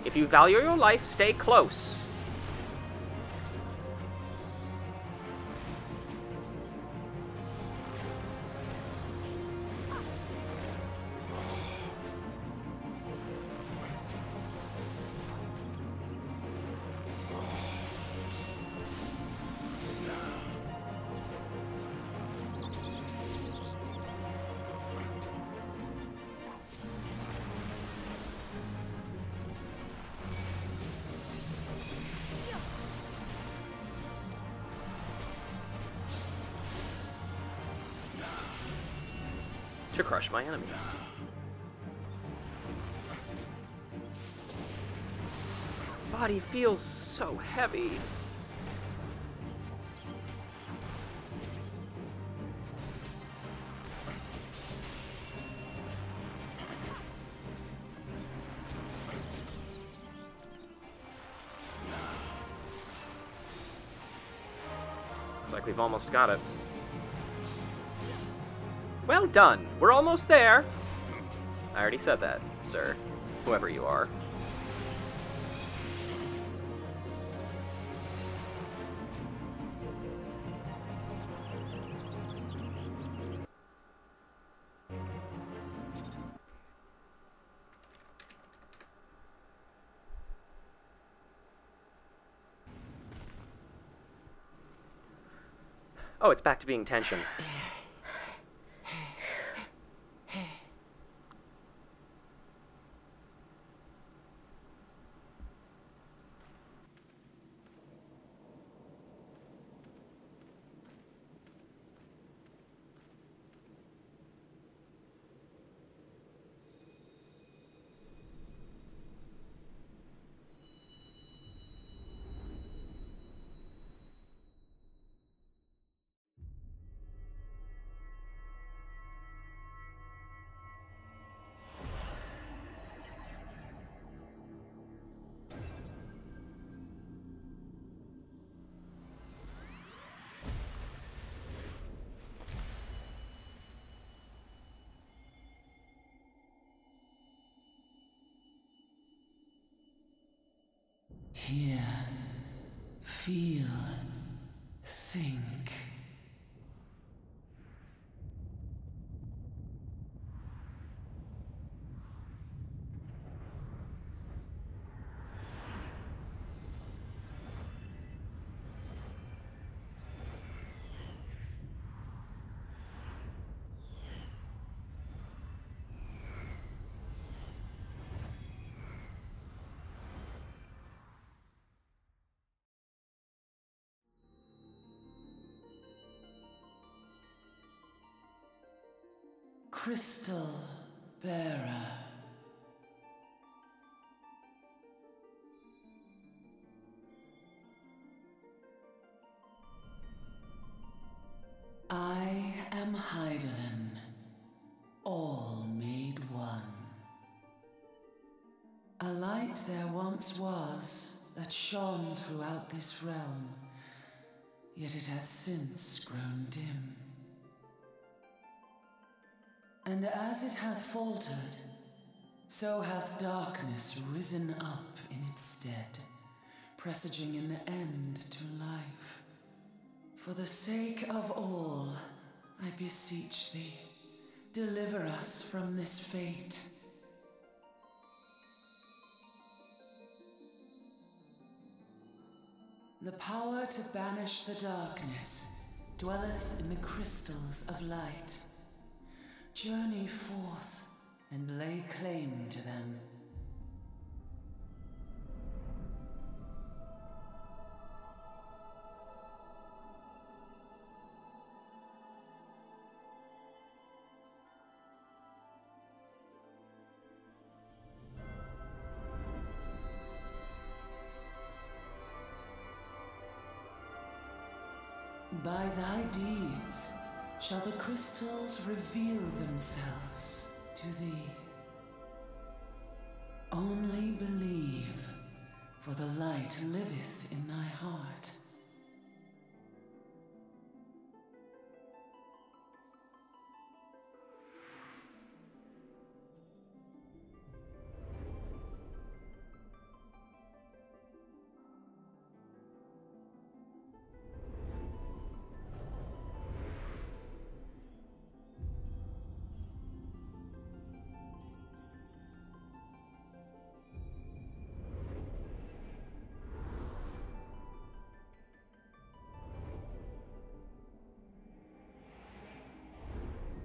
If you value your life, stay close. To crush my enemies. Body feels so heavy. Looks like we've almost got it. Well done. We're almost there. I already said that, sir. Whoever you are. Oh, it's back to being tension. Hear, feel, think. Crystal Bearer. I am Hydaelyn, all made one. A light there once was that shone throughout this realm, yet it hath since grown dim. And as it hath faltered, so hath darkness risen up in its stead, presaging an end to life. For the sake of all, I beseech thee, deliver us from this fate. The power to banish the darkness dwelleth in the crystals of light. Journey forth and lay claim to them. By thy deeds shall the crystals reveal themselves to thee. Only believe, for the light liveth in thy heart.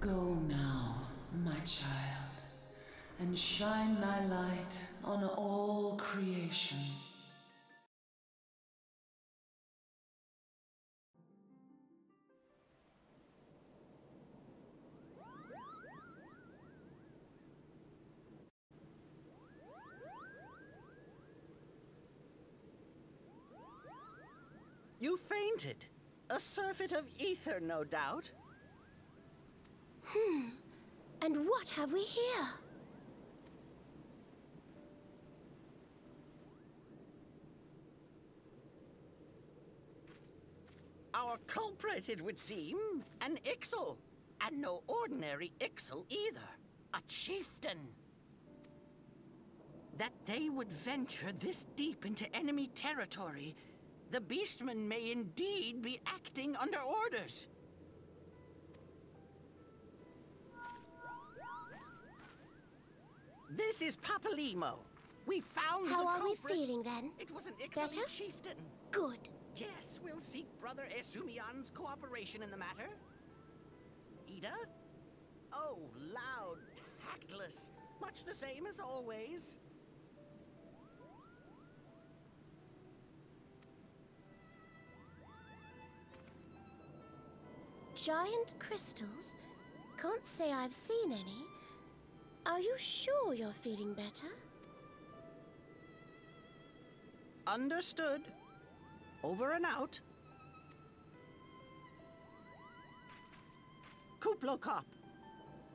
Go now, my child, and shine thy light on all creation. You fainted. A surfeit of ether, no doubt. And what have we here? Our culprit, it would seem, an Ixal. And no ordinary Ixal either. A chieftain. That they would venture this deep into enemy territory, the beastmen may indeed be acting under orders. This is Papalimo. We found How the are we culprit. feeling then? It was an Better? Ixalan chieftain. Good. Yes, we'll seek Brother Esumian's cooperation in the matter. Ida? Oh, loud, tactless. Much the same as always. Giant crystals? Can't say I've seen any. Are you sure you're feeling better? Understood. Over and out. Kuplokop,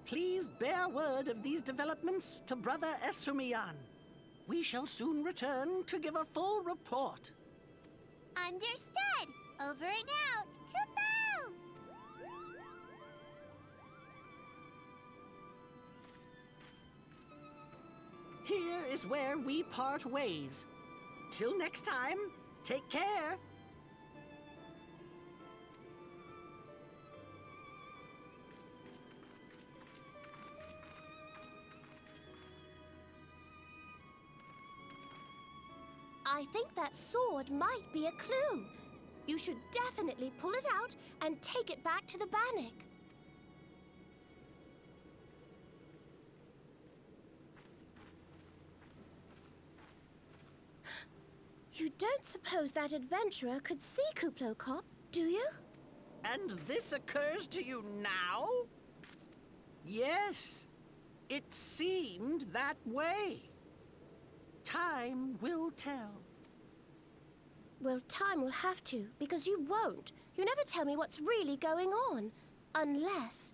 please bear word of these developments to Brother Esumian. We shall soon return to give a full report. Understood. Over and out. Kaboom! Here is where we part ways. Till next time, take care. I think that sword might be a clue. You should definitely pull it out and take it back to the Bannock. You don't suppose that adventurer could see Kuplokop, do you? And this occurs to you now? Yes, it seemed that way. Time will tell. Well, time will have to, because you won't. You never tell me what's really going on. Unless...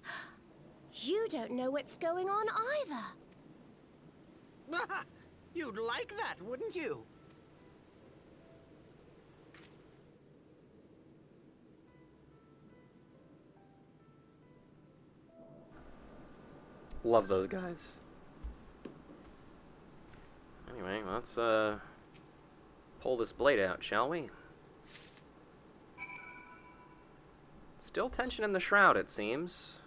you don't know what's going on either. You'd like that, wouldn't you? Love those guys. Anyway, let's pull this blade out, shall we? Let's Still tension in the shroud, it seems.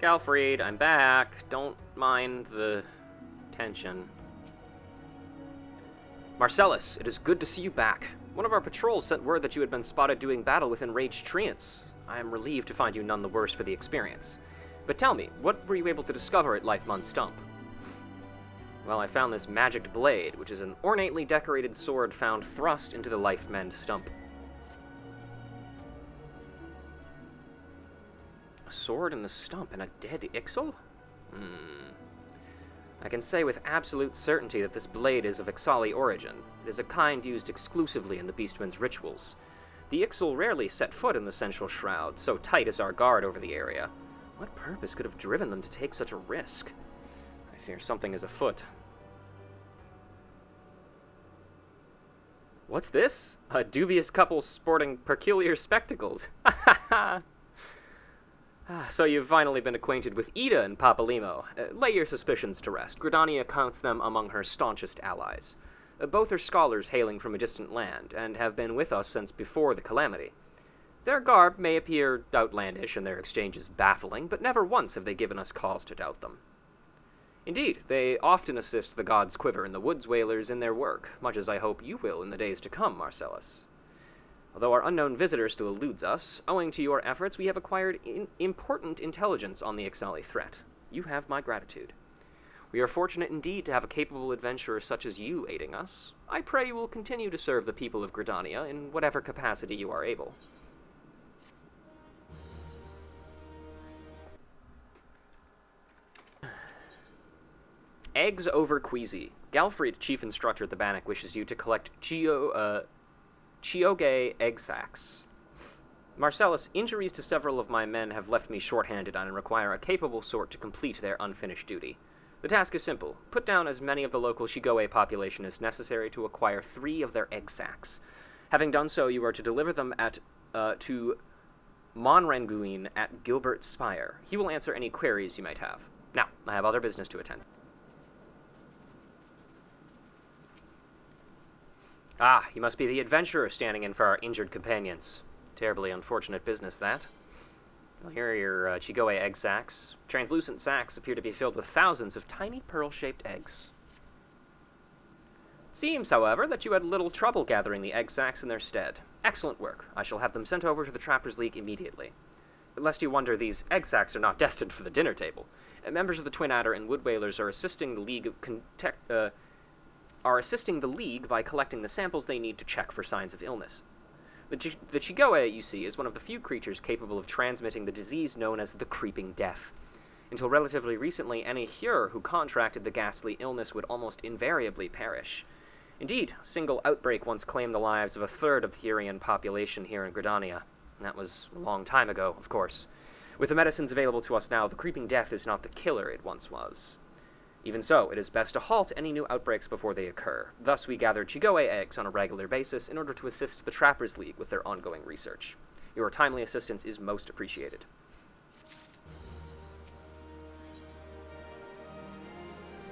Galfried, I'm back. Don't mind the tension. Marcellus, it is good to see you back. One of our patrols sent word that you had been spotted doing battle with enraged treants. I am relieved to find you none the worse for the experience. But tell me, what were you able to discover at Lifemun's Stump? Well, I found this magicked blade, which is an ornately decorated sword found thrust into the Lifemend stump. A sword in the stump and a dead Ixal? I can say with absolute certainty that this blade is of Ixali origin. It is a kind used exclusively in the Beastman's rituals. The Ixal rarely set foot in the central shroud, so tight is our guard over the area. What purpose could have driven them to take such a risk? I fear something is afoot. What's this? A dubious couple sporting peculiar spectacles. Ha ha ha! So you've finally been acquainted with Ida and Papalimo. Lay your suspicions to rest. Gridania counts them among her staunchest allies. Both are scholars hailing from a distant land, and have been with us since before the calamity. Their garb may appear outlandish and their exchanges baffling, but never once have they given us cause to doubt them. Indeed, they often assist the gods Quiver and the Woods Whalers in their work, much as I hope you will in the days to come, Marcellus. Although our unknown visitor still eludes us, owing to your efforts, we have acquired important intelligence on the Ixali threat. You have my gratitude. We are fortunate indeed to have a capable adventurer such as you aiding us. I pray you will continue to serve the people of Gridania in whatever capacity you are able. Eggs over Queasy. Galfried, chief instructor at the Bannock, wishes you to collect Chioge egg sacs. Marcellus, injuries to several of my men have left me short-handed and require a capable sort to complete their unfinished duty. The task is simple. Put down as many of the local Shigoe population as necessary to acquire 3 of their egg sacs. Having done so, you are to deliver them to Monranguin at Gilbert Spire. He will answer any queries you might have. Now, I have other business to attend. Ah, you must be the adventurer standing in for our injured companions. Terribly unfortunate business, that. Well, here are your Chigoe egg sacs. Translucent sacs appear to be filled with thousands of tiny pearl-shaped eggs. It seems, however, that you had little trouble gathering the egg sacs in their stead. Excellent work. I shall have them sent over to the Trappers' League immediately. But lest you wonder, these egg sacs are not destined for the dinner table. Members of the Twin Adder and Wood Whalers are assisting the League by collecting the samples they need to check for signs of illness. The Chigoe, you see, is one of the few creatures capable of transmitting the disease known as the Creeping Death. Until relatively recently, any Hyur who contracted the ghastly illness would almost invariably perish. Indeed, a single outbreak once claimed the lives of 1/3 of the Hyurian population here in Gridania. That was a long time ago, of course. With the medicines available to us now, the Creeping Death is not the killer it once was. Even so, it is best to halt any new outbreaks before they occur. Thus, we gather Chigoe eggs on a regular basis in order to assist the Trappers' League with their ongoing research. Your timely assistance is most appreciated.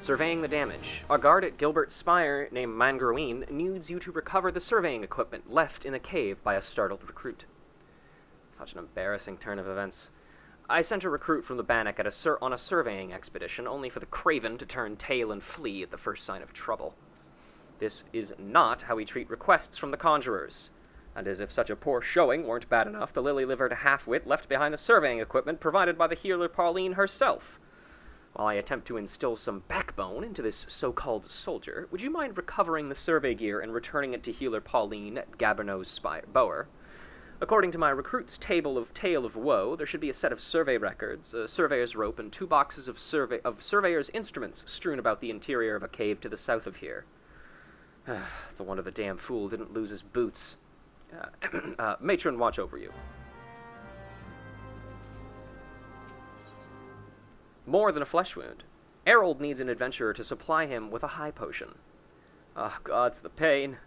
Surveying the damage. A guard at Gilbert Spire named Mangroin needs you to recover the surveying equipment left in a cave by a startled recruit. Such an embarrassing turn of events. I sent a recruit from the Bannock on a surveying expedition, only for the craven to turn tail and flee at the first sign of trouble. This is not how we treat requests from the conjurers. And as if such a poor showing weren't bad enough, the lily-livered half-wit left behind the surveying equipment provided by the healer Pauline herself. While I attempt to instill some backbone into this so-called soldier, would you mind recovering the survey gear and returning it to healer Pauline at Gabernow's Bower? According to my recruit's tale of woe, there should be a set of survey records, a surveyor's rope, and 2 boxes of surveyor's instruments strewn about the interior of a cave to the south of here. It's a wonder the damn fool didn't lose his boots. Matron, watch over you. More than a flesh wound. Errol needs an adventurer to supply him with a high potion. Oh, God's the pain.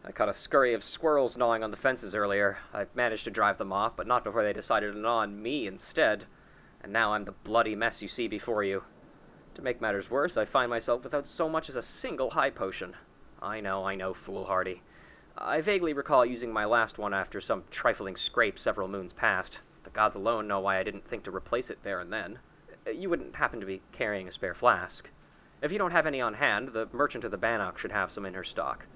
I caught a scurry of squirrels gnawing on the fences earlier. I managed to drive them off, but not before they decided to gnaw on me instead. And now I'm the bloody mess you see before you. To make matters worse, I find myself without so much as a single high potion. I know, foolhardy. I vaguely recall using my last one after some trifling scrape several moons past. The gods alone know why I didn't think to replace it there and then. You wouldn't happen to be carrying a spare flask. If you don't have any on hand, the merchant of the Bannock should have some in her stock.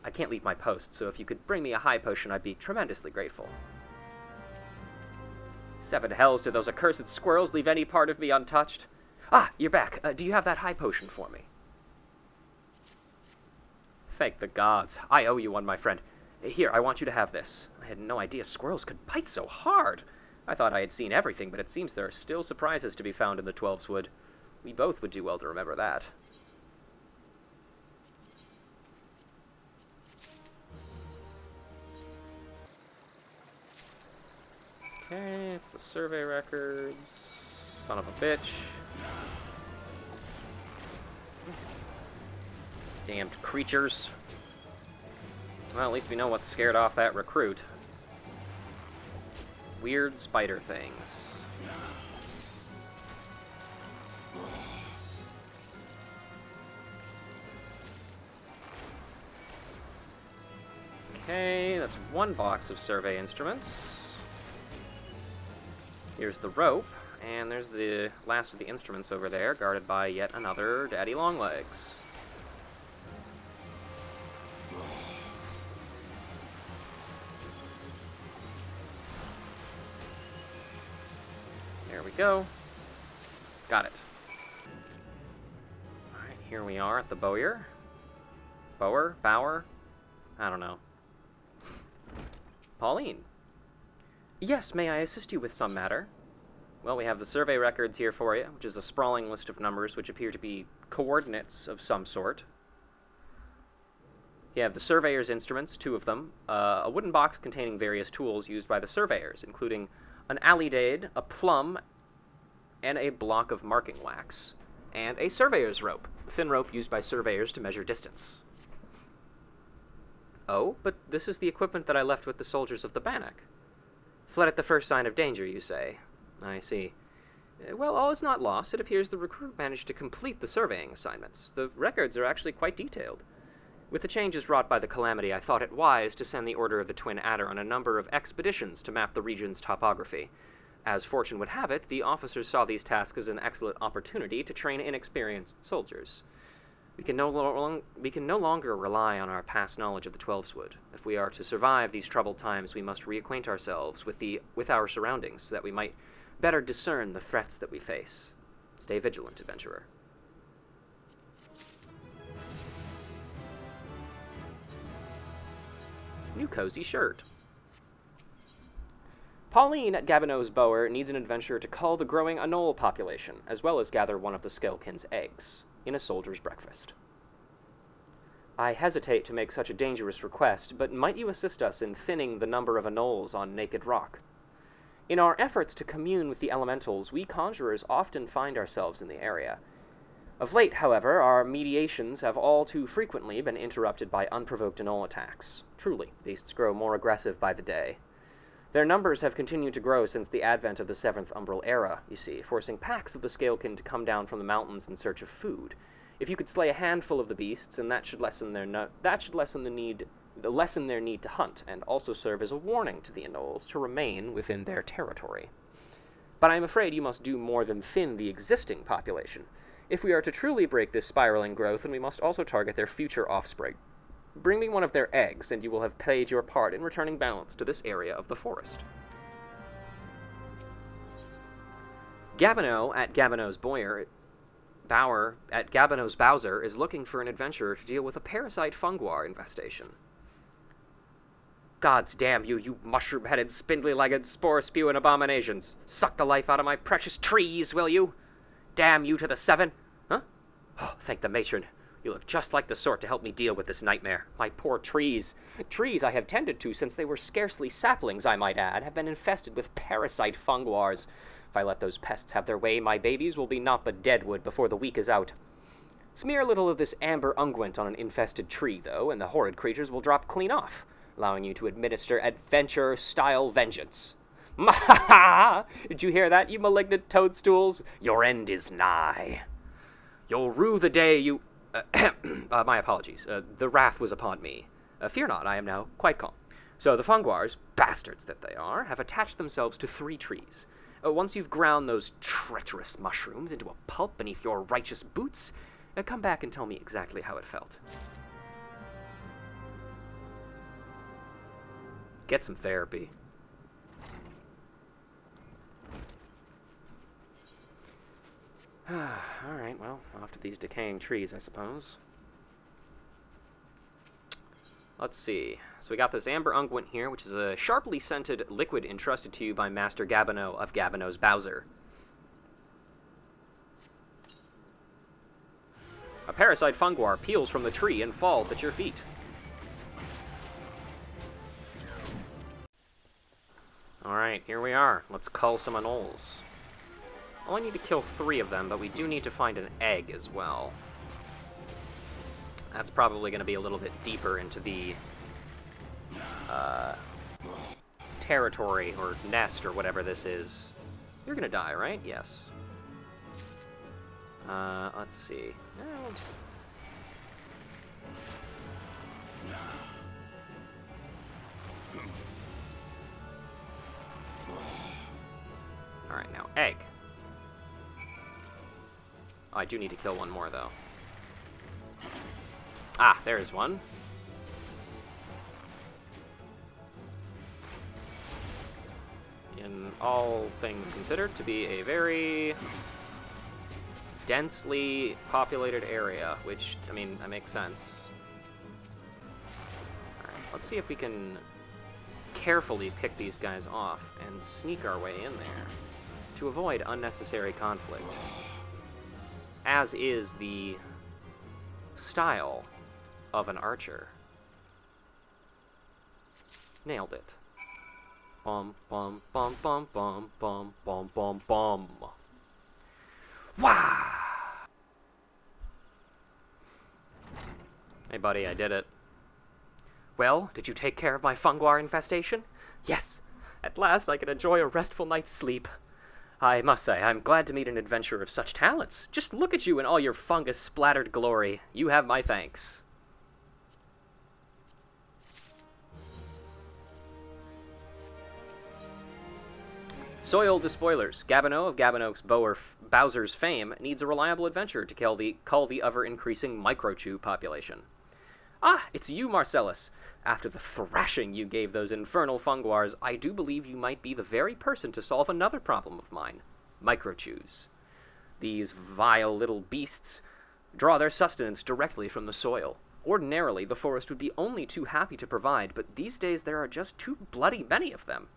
I can't leave my post, so if you could bring me a high potion, I'd be tremendously grateful. 7 hells, did those accursed squirrels leave any part of me untouched? Ah, you're back. Do you have that high potion for me? Thank the gods. I owe you one, my friend. Here, I want you to have this. I had no idea squirrels could bite so hard. I thought I had seen everything, but it seems there are still surprises to be found in the 12's Wood. We both would do well to remember that. Okay, it's the survey records. Son of a bitch. Damned creatures. Well, at least we know what scared off that recruit. Weird spider things. Okay, that's one box of survey instruments. Here's the rope, and there's the last of the instruments over there, guarded by yet another Daddy Longlegs. There we go. Got it. Alright, here we are at the Bowyer. Bower? I don't know. Pauline. Yes, may I assist you with some matter? Well, we have the survey records here for you, which is a sprawling list of numbers which appear to be coordinates of some sort. You have the surveyor's instruments, 2 of them, a wooden box containing various tools used by the surveyors, including an alidade, a plumb, and a block of marking wax, and a surveyor's rope, a thin rope used by surveyors to measure distance. Oh, but this is the equipment that I left with the soldiers of the Bannock. Fled at the first sign of danger, you say? I see. Well, all is not lost. It appears the recruit managed to complete the surveying assignments. The records are actually quite detailed. With the changes wrought by the calamity, I thought it wise to send the Order of the Twin Adder on a number of expeditions to map the region's topography. As fortune would have it, the officers saw these tasks as an excellent opportunity to train inexperienced soldiers. We can no longer rely on our past knowledge of the 12's Wood. If we are to survive these troubled times, we must reacquaint ourselves with our surroundings, so that we might better discern the threats that we face. Stay vigilant, adventurer. New cozy shirt. Pauline at Gabinot's Bower needs an adventurer to cull the growing anole population, as well as gather one of the Skelkin's eggs, in a soldier's breakfast. I hesitate to make such a dangerous request, but might you assist us in thinning the number of anoles on Naked Rock? In our efforts to commune with the elementals, we conjurers often find ourselves in the area. Of late, however, our mediations have all too frequently been interrupted by unprovoked anole attacks. Truly, beasts grow more aggressive by the day. Their numbers have continued to grow since the advent of the 7th Umbral Era, you see, forcing packs of the Scalekin to come down from the mountains in search of food. If you could slay a handful of the beasts, and that should lessen their need to hunt, and also serve as a warning to the anoles to remain within their territory. But I am afraid you must do more than thin the existing population. If we are to truly break this spiraling growth, then we must also target their future offspring. Bring me one of their eggs, and you will have played your part in returning balance to this area of the forest. Gabinot at Gabinot's Bower at Gabinot's Bowser is looking for an adventurer to deal with a parasite funguar infestation. Gods damn you, you mushroom-headed, spindly-legged, spore-spewing abominations! Suck the life out of my precious trees, will you? Damn you to the 7! Huh? Oh, thank the matron. You look just like the sort to help me deal with this nightmare. My poor trees. Trees I have tended to since they were scarcely saplings, I might add, have been infested with parasite funguars. If I let those pests have their way, my babies will be naught but deadwood before the week is out. Smear a little of this amber unguent on an infested tree, though, and the horrid creatures will drop clean off, allowing you to administer adventure-style vengeance. Mahaha! Did you hear that, you malignant toadstools? Your end is nigh. You'll rue the day you... my apologies. The wrath was upon me. Fear not, I am now quite calm. So the Funguars, bastards that they are, have attached themselves to 3 trees. Once you've ground those treacherous mushrooms into a pulp beneath your righteous boots, come back and tell me exactly how it felt. Get some therapy. Alright, well, off to these decaying trees, I suppose. Let's see. So we got this amber unguent here, which is a sharply scented liquid entrusted to you by Master Gabino of Gabino's Bowser. A parasite funguar peels from the tree and falls at your feet. Alright, here we are. Let's cull some anoles. Only need to kill 3 of them, but we do need to find an egg as well. That's probably going to be a little bit deeper into the territory, or nest, or whatever this is. You're going to die, right? Yes. Let's see. We'll just... Alright, now, egg. Oh, I do need to kill one more, though. Ah, there's one. In all things considered, to be a very densely populated area, which, I mean, that makes sense. Alright, let's see if we can carefully pick these guys off and sneak our way in there to avoid unnecessary conflict, as is the style of an archer. Nailed it. Bum, bum, bum, bum, bum, bum, bum, bum, bum. Wah! Hey, buddy, I did it. Well, did you take care of my funguar infestation? Yes. At last I can enjoy a restful night's sleep. I must say, I'm glad to meet an adventurer of such talents. Just look at you in all your fungus-splattered glory. You have my thanks. Soil Despoilers. Gabino of Gabino's Bowser's fame needs a reliable adventurer to cull the ever-increasing microchew population. Ah, it's you, Marcellus. After the thrashing you gave those infernal funguars, I do believe you might be the very person to solve another problem of mine. Microchews. These vile little beasts draw their sustenance directly from the soil. Ordinarily, the forest would be only too happy to provide, but these days there are just too bloody many of them.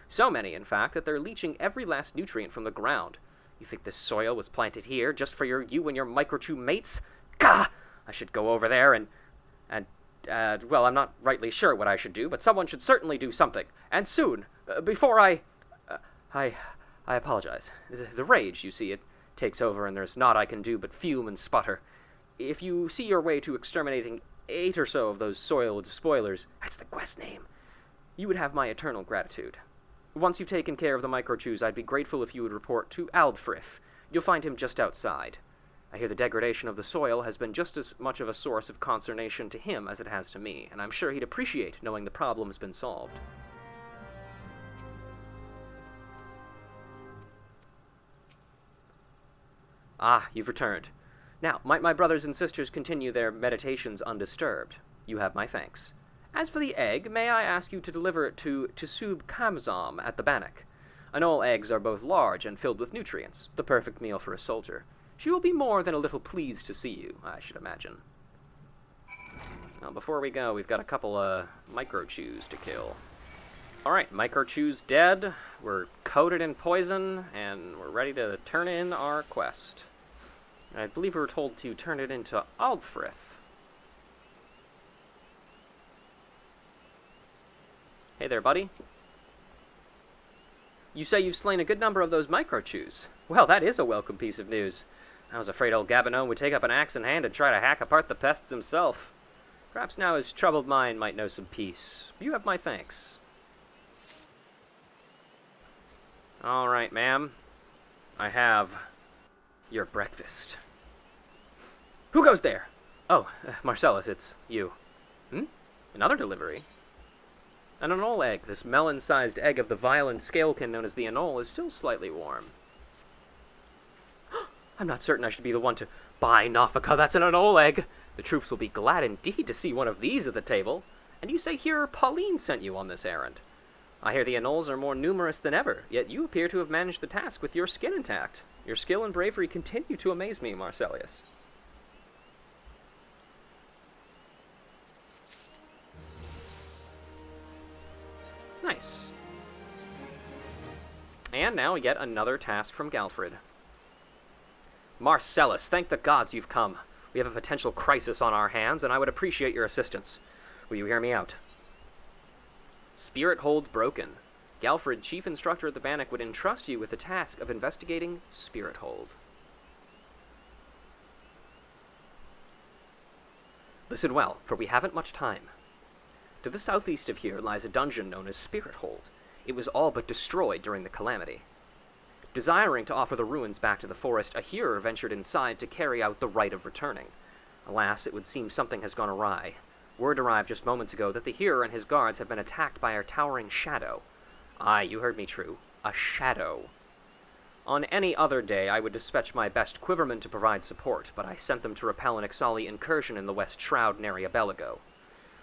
So many, in fact, that they're leaching every last nutrient from the ground. You think this soil was planted here just for you and your microchew mates? Gah! I should go over there and well, I'm not rightly sure what I should do, but someone should certainly do something. And soon, before I apologize. The rage, you see, it takes over and there's naught I can do but fume and sputter. If you see your way to exterminating 8 or so of those soil despoilers, that's the quest name, you would have my eternal gratitude. Once you've taken care of the microchews, I'd be grateful if you would report to Aldfrith. You'll find him just outside. I hear the degradation of the soil has been just as much of a source of consternation to him as it has to me, and I'm sure he'd appreciate knowing the problem has been solved. Ah, you've returned. Now, might my brothers and sisters continue their meditations undisturbed? You have my thanks. As for the egg, may I ask you to deliver it to Tisub Kamzam at the Bannock? Anole eggs are both large and filled with nutrients, the perfect meal for a soldier. She will be more than a little pleased to see you, I should imagine. Now, before we go, we've got a couple of microchews to kill. Alright, microchews dead, we're coated in poison, and we're ready to turn in our quest. I believe we were told to turn it into Aldfrith. Hey there, buddy. You say you've slain a good number of those microchews. Well, that is a welcome piece of news. I was afraid old Gabino would take up an axe in hand and try to hack apart the pests himself. Perhaps now his troubled mind might know some peace. You have my thanks. All right, ma'am. I have your breakfast. Who goes there? Oh, Marcellus, it's you. Hmm? Another delivery? An anole egg. This melon-sized egg of the violent scalekin known as the anole is still slightly warm. I'm not certain I should be the one to... By Nafika, that's an anole egg! The troops will be glad indeed to see one of these at the table. And you say here Pauline sent you on this errand. I hear the anoles are more numerous than ever, yet you appear to have managed the task with your skin intact. Your skill and bravery continue to amaze me, Marcellius. Nice. And now we get another task from Galfred. Marcellus, thank the gods you've come. We have a potential crisis on our hands, and I would appreciate your assistance. Will you hear me out? Spirit hold broken. Galfred, chief instructor at the Bannock, would entrust you with the task of investigating Spirit hold. Listen well, for we haven't much time. To the southeast of here lies a dungeon known as Spirit hold. It was all but destroyed during the calamity. Desiring to offer the ruins back to the forest, a hearer ventured inside to carry out the rite of returning. Alas, it would seem something has gone awry. Word arrived just moments ago that the hearer and his guards have been attacked by a towering shadow. Aye, you heard me true. A shadow. On any other day, I would dispatch my best quivermen to provide support, but I sent them to repel an Ixali incursion in the West Shroud and area Belago.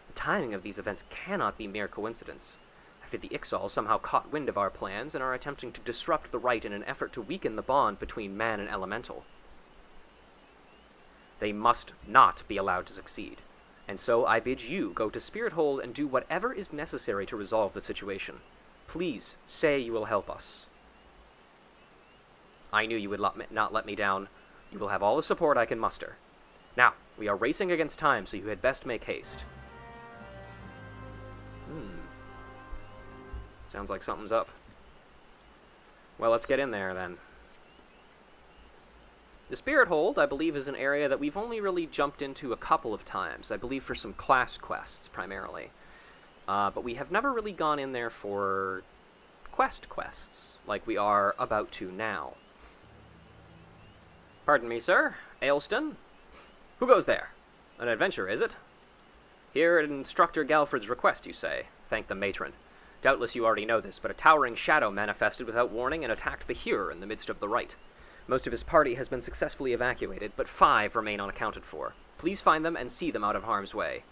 The timing of these events cannot be mere coincidence. I fear the Ixal somehow caught wind of our plans and are attempting to disrupt the rite in an effort to weaken the bond between man and elemental. They must not be allowed to succeed. And so I bid you go to Spirit Hold and do whatever is necessary to resolve the situation. Please, say you will help us. I knew you would not let me down. You will have all the support I can muster. Now, we are racing against time, so you had best make haste. Sounds like something's up. Well, let's get in there, then. The Spirit Hold, I believe, is an area that we've only really jumped into a couple of times. I believe for some class quests, primarily. But we have never really gone in there for quests, like we are about to now. Pardon me, sir. Ailston? Who goes there? An adventure, is it? Here at Instructor Galfred's request, you say. Thank the matron. Doubtless you already know this, but a towering shadow manifested without warning and attacked the hearer in the midst of the rite. Most of his party has been successfully evacuated, but 5 remain unaccounted for. Please find them and see them out of harm's way.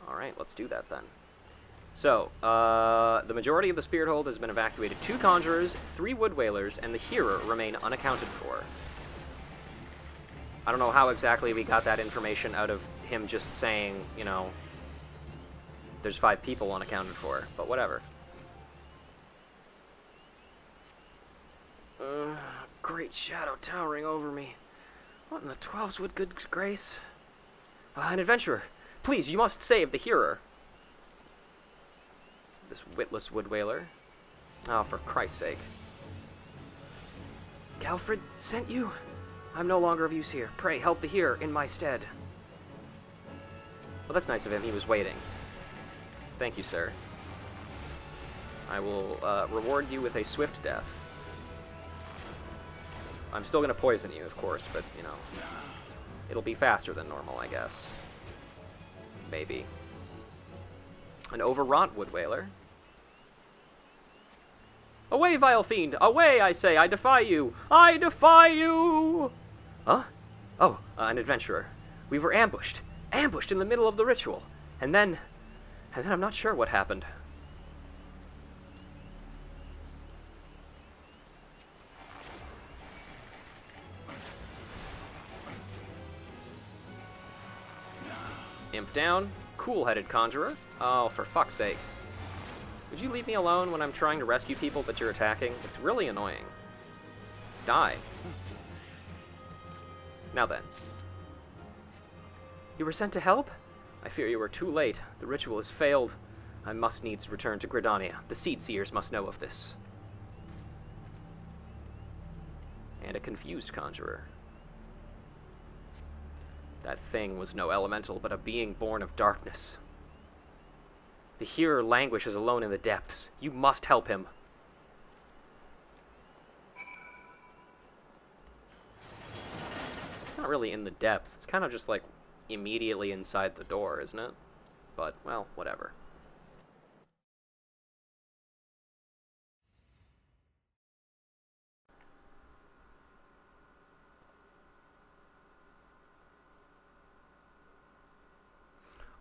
Alright, let's do that then. So, the majority of the Spirit Hold has been evacuated. 2 Conjurers, 3 Wood Whalers, and the Hearer remain unaccounted for. I don't know how exactly we got that information out of him just saying, you know, there's 5 people unaccounted for, but whatever. Great shadow towering over me. What in the 12's would good grace? An adventurer. Please, you must save the hearer. This witless Wood Whaler. Oh, for Christ's sake. Galfred sent you? I'm no longer of use here. Pray, help the hearer in my stead. Well, that's nice of him. He was waiting. Thank you, sir. I will reward you with a swift death. I'm still going to poison you, of course, but, you know, it'll be faster than normal, I guess. Maybe. An overwrought Wood Whaler. Away, vile fiend! Away, I say! I defy you! I defy you! Huh? Oh, an adventurer. We were ambushed. Ambushed in the middle of the ritual. And then I'm not sure what happened. Imp down. Cool-headed conjurer. Oh, for fuck's sake. Would you leave me alone when I'm trying to rescue people but you're attacking? It's really annoying. Die. Now then. You were sent to help? I fear you were too late. The ritual has failed. I must needs return to Gridania. The Seed Seers must know of this. And a confused conjurer. That thing was no elemental, but a being born of darkness. The hearer languishes alone in the depths. You must help him. really in the depths. It's kind of just, like, immediately inside the door, isn't it? But, well, whatever.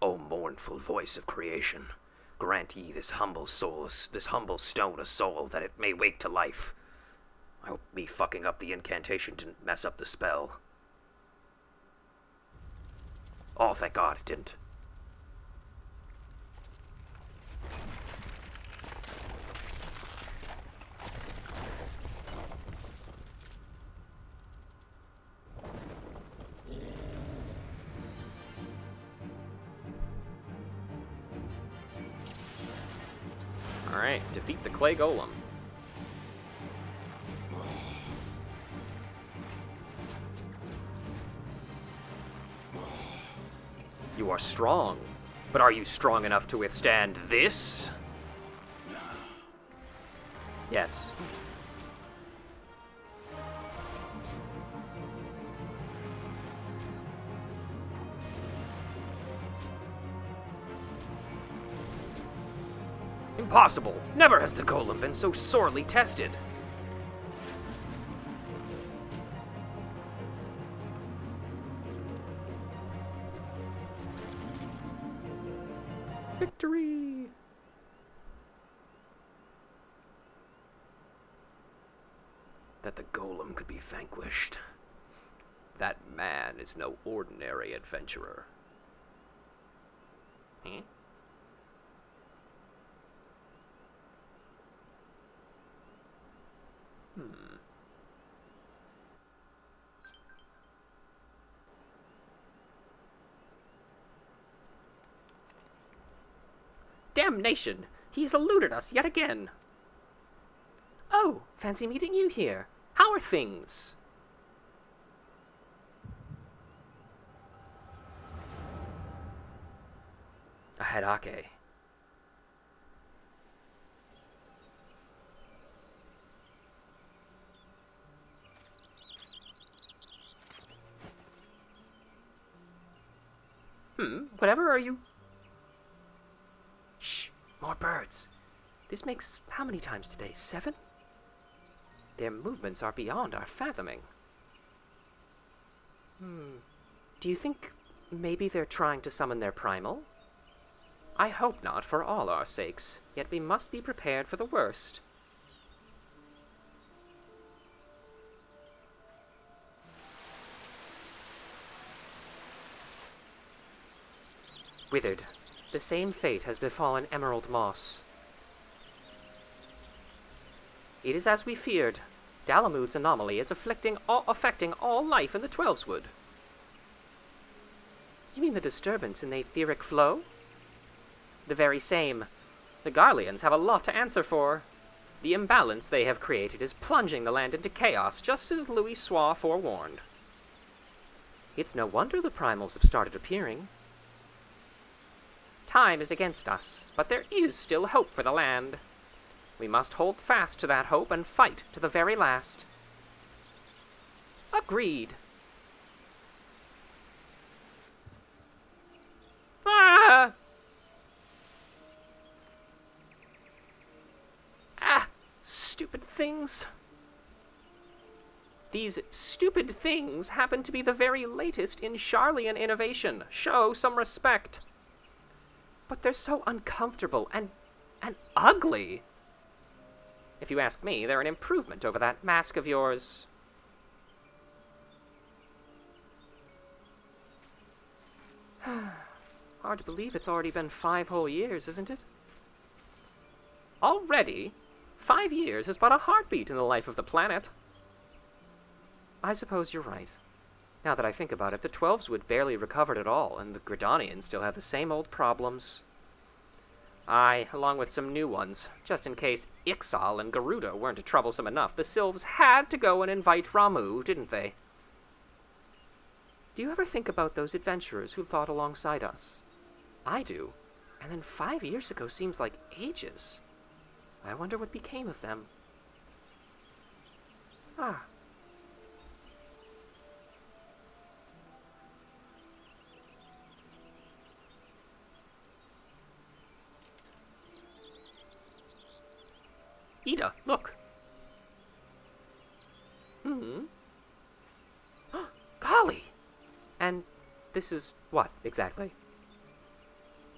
O mournful voice of creation, grant ye this humble stone a soul, that it may wake to life. I hope me fucking up the incantation didn't mess up the spell. Oh, thank God it didn't. Alright, defeat the clay golem. You are strong, but are you strong enough to withstand this? Yes. Impossible! Never has the golem been so sorely tested. Victory! That the golem could be vanquished. That man is no ordinary adventurer. Hmm? Damnation! He has eluded us yet again! Oh, fancy meeting you here. How are things? A Hadake. Whatever are you? Shh, more birds. This makes how many times today? 7? Their movements are beyond our fathoming. Do you think maybe they're trying to summon their primal? I hope not, for all our sakes, yet we must be prepared for the worst. Withered, the same fate has befallen Emerald Moss. It is as we feared. Dalamud's anomaly is affecting all life in the Twelveswood. You mean the disturbance in the etheric flow? The very same. The Garleans have a lot to answer for. The imbalance they have created is plunging the land into chaos, just as Louis Soir forewarned. It's no wonder the primals have started appearing. Time is against us, but there is still hope for the land. We must hold fast to that hope and fight to the very last. Agreed. Ah! Ah! Stupid things. These stupid things happen to be the very latest in Charlian innovation. Show some respect. But they're so uncomfortable and ugly. If you ask me, they're an improvement over that mask of yours. Hard to believe it's already been 5 whole years, isn't it? Already? 5 years is but a heartbeat in the life of the planet. I suppose you're right. Now that I think about it, the Twelveswood barely recovered at all, and the Gridanians still have the same old problems. Aye, along with some new ones. Just in case Ixal and Garuda weren't troublesome enough, the Sylves had to go and invite Ramu, didn't they? Do you ever think about those adventurers who fought alongside us? I do. And then 5 years ago seems like ages. I wonder what became of them. Ah. Ida, look. Golly! And this is what, exactly?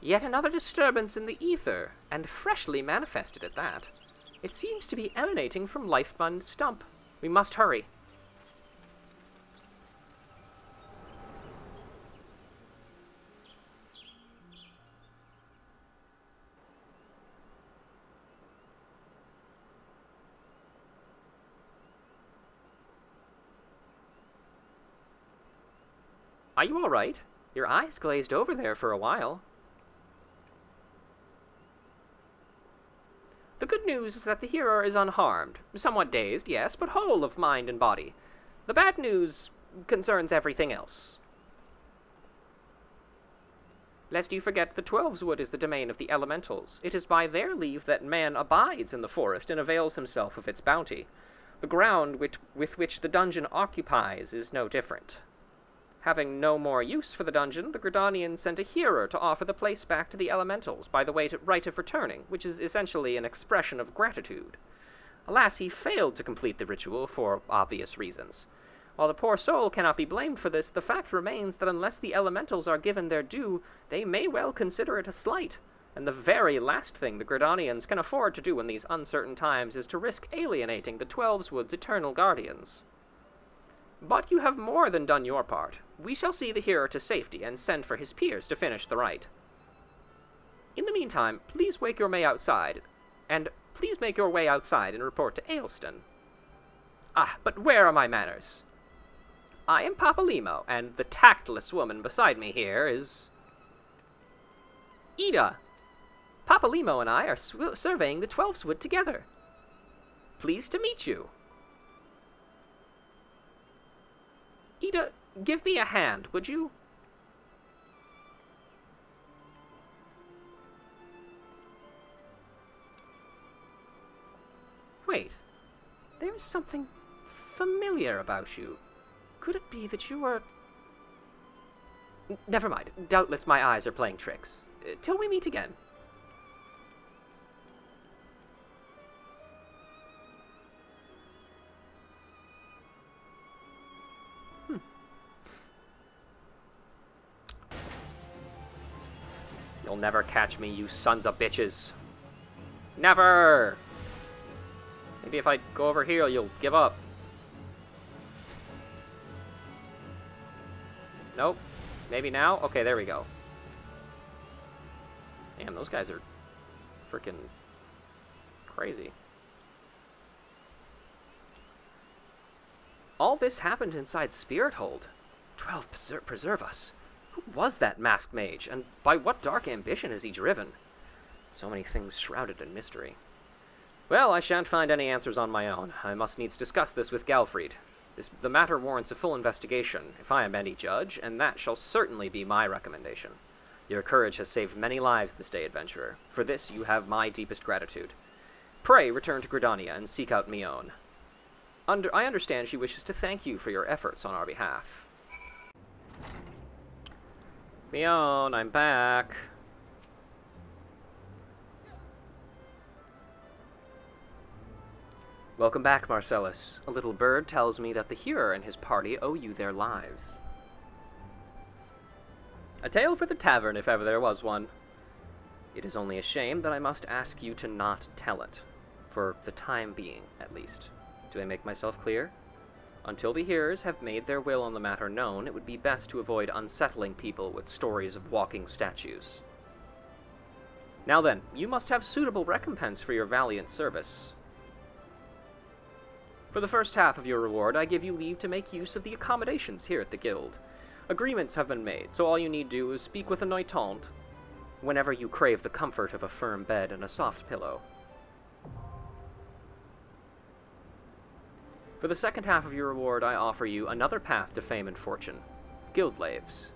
Yet another disturbance in the ether, and freshly manifested at that. It seems to be emanating from Lifebund's stump. We must hurry. Are you all right? Your eyes glazed over there for a while. The good news is that the hearer is unharmed. Somewhat dazed, yes, but whole of mind and body. The bad news concerns everything else. Lest you forget, the Twelveswood is the domain of the elementals. It is by their leave that man abides in the forest and avails himself of its bounty. The ground with which the dungeon occupies is no different. Having no more use for the dungeon, the Gridanians sent a hearer to offer the place back to the elementals by the rite of returning, which is essentially an expression of gratitude. Alas, he failed to complete the ritual for obvious reasons. While the poor soul cannot be blamed for this, the fact remains that unless the elementals are given their due, they may well consider it a slight, and the very last thing the Gridanians can afford to do in these uncertain times is to risk alienating the Twelveswood's eternal guardians. But you have more than done your part. We shall see the hearer to safety and send for his peers to finish the rite. In the meantime, please make your way outside and report to Ailston. Ah, but where are my manners? I am Papalimo, and the tactless woman beside me here is... Ida! Papalimo and I are surveying the Twelveswood together. Pleased to meet you. Ida, give me a hand, would you? Wait, there is something familiar about you. Could it be that you were... Never mind, doubtless my eyes are playing tricks. Till we meet again. You'll never catch me, you sons of bitches. Never! Maybe if I go over here, you'll give up. Nope. Maybe now? Okay, there we go. Damn, those guys are freaking crazy. All this happened inside Spirit Hold. 12 preserve us. Who was that masked mage, and by what dark ambition is he driven? So many things shrouded in mystery. Well, I shan't find any answers on my own. I must needs discuss this with Galfried. The matter warrants a full investigation, if I am any judge, and that shall certainly be my recommendation. Your courage has saved many lives this day, adventurer. For this you have my deepest gratitude. Pray return to Gridania and seek out Mion. I understand she wishes to thank you for your efforts on our behalf. Mion, I'm back. Welcome back, Marcellus. A little bird tells me that the hearer and his party owe you their lives. A tale for the tavern, if ever there was one. It is only a shame that I must ask you to not tell it. For the time being, at least. Do I make myself clear? Until the hearers have made their will on the matter known, it would be best to avoid unsettling people with stories of walking statues. Now then, you must have suitable recompense for your valiant service. For the first half of your reward, I give you leave to make use of the accommodations here at the Guild. Agreements have been made, so all you need do is speak with a Noitant whenever you crave the comfort of a firm bed and a soft pillow. For the second half of your reward, I offer you another path to fame and fortune. Guild Laves.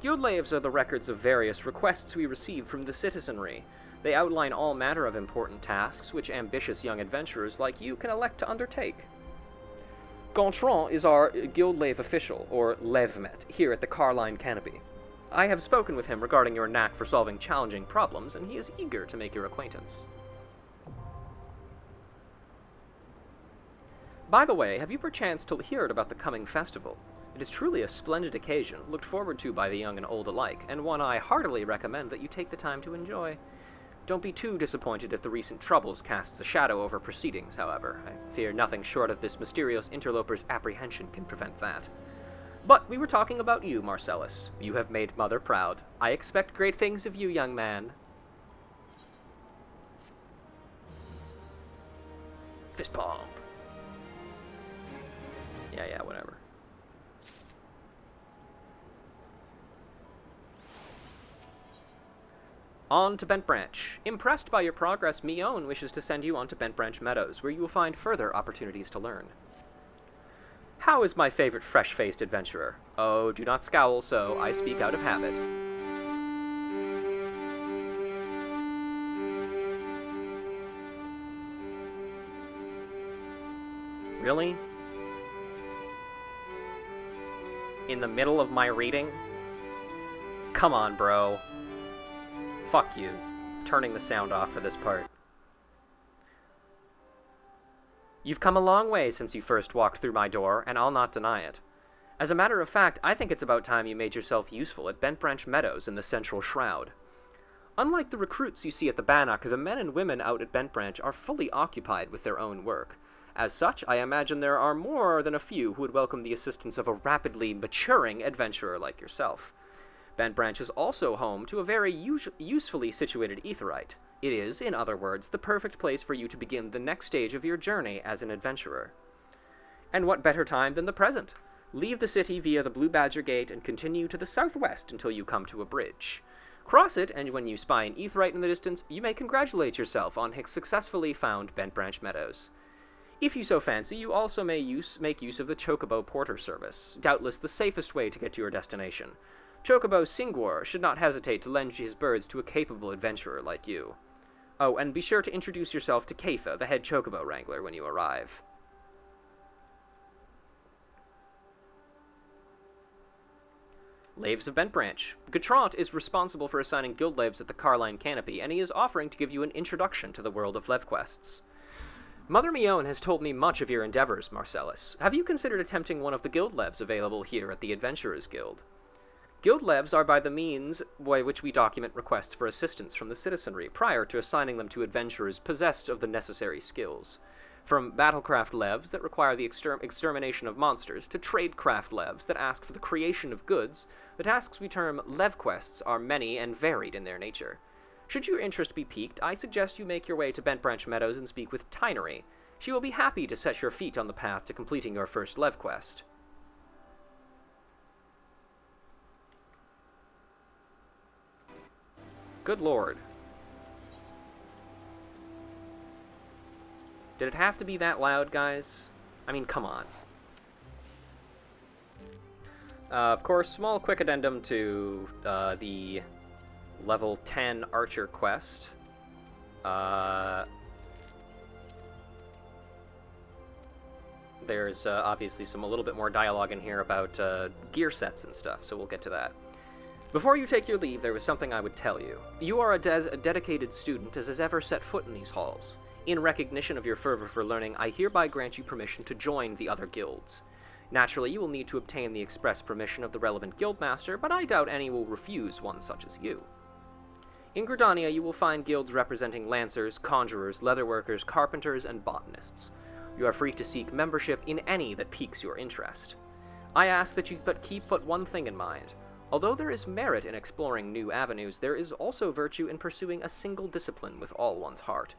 Guild Laves are the records of various requests we receive from the citizenry. They outline all manner of important tasks which ambitious young adventurers like you can elect to undertake. Gontran is our Guild Lave official, or Levmet, here at the Carline Canopy. I have spoken with him regarding your knack for solving challenging problems, and he is eager to make your acquaintance. By the way, have you perchance to heard about the coming festival? It is truly a splendid occasion, looked forward to by the young and old alike, and one I heartily recommend that you take the time to enjoy. Don't be too disappointed if the recent troubles casts a shadow over proceedings, however. I fear nothing short of this mysterious interloper's apprehension can prevent that. But we were talking about you, Marcellus. You have made Mother proud. I expect great things of you, young man. Fist pump. Yeah, whatever. On to Bent Branch. Impressed by your progress, Mion wishes to send you on to Bent Branch Meadows, where you will find further opportunities to learn. How is my favorite fresh-faced adventurer? Oh, do not scowl so, I speak out of habit. Really? In the middle of my reading? Come on, bro. Fuck you. Turning the sound off for this part. You've come a long way since you first walked through my door, and I'll not deny it. As a matter of fact, I think it's about time you made yourself useful at Bent Branch Meadows in the Central Shroud. Unlike the recruits you see at the Bannock, the men and women out at Bent Branch are fully occupied with their own work. As such, I imagine there are more than a few who would welcome the assistance of a rapidly maturing adventurer like yourself. Bent Branch is also home to a very usefully situated aetheryte. It is, in other words, the perfect place for you to begin the next stage of your journey as an adventurer. And what better time than the present? Leave the city via the Blue Badger Gate and continue to the southwest until you come to a bridge. Cross it, and when you spy an aetheryte in the distance, you may congratulate yourself on having successfully found Bent Branch Meadows. If you so fancy, you also may make use of the Chocobo Porter service, doubtless the safest way to get to your destination. Chocobo Singwar should not hesitate to lend his birds to a capable adventurer like you. Oh, and be sure to introduce yourself to Katha, the head Chocobo Wrangler, when you arrive. Laves of Bent Branch. Gatrant is responsible for assigning guild laves at the Carline Canopy, and he is offering to give you an introduction to the world of lev quests. Mother Mion has told me much of your endeavors, Marcellus. Have you considered attempting one of the guild levs available here at the Adventurers Guild? Guild levs are by the means by which we document requests for assistance from the citizenry prior to assigning them to adventurers possessed of the necessary skills. From battlecraft levs that require the extermination of monsters to tradecraft levs that ask for the creation of goods, the tasks we term lev quests are many and varied in their nature. Should your interest be piqued, I suggest you make your way to Bent Branch Meadows and speak with Tynery. She will be happy to set your feet on the path to completing your first lev quest. Good lord. Did it have to be that loud, guys? I mean, come on. Of course, small quick addendum to the level 10 Archer quest. There's obviously a little bit more dialogue in here about gear sets and stuff, so we'll get to that. Before you take your leave, there was something I would tell you. You are a dedicated student as has ever set foot in these halls. In recognition of your fervor for learning, I hereby grant you permission to join the other guilds. Naturally, you will need to obtain the express permission of the relevant guildmaster, but I doubt any will refuse one such as you. In Gridania, you will find guilds representing lancers, conjurers, leatherworkers, carpenters, and botanists. You are free to seek membership in any that piques your interest. I ask that you keep but one thing in mind. Although there is merit in exploring new avenues, there is also virtue in pursuing a single discipline with all one's heart.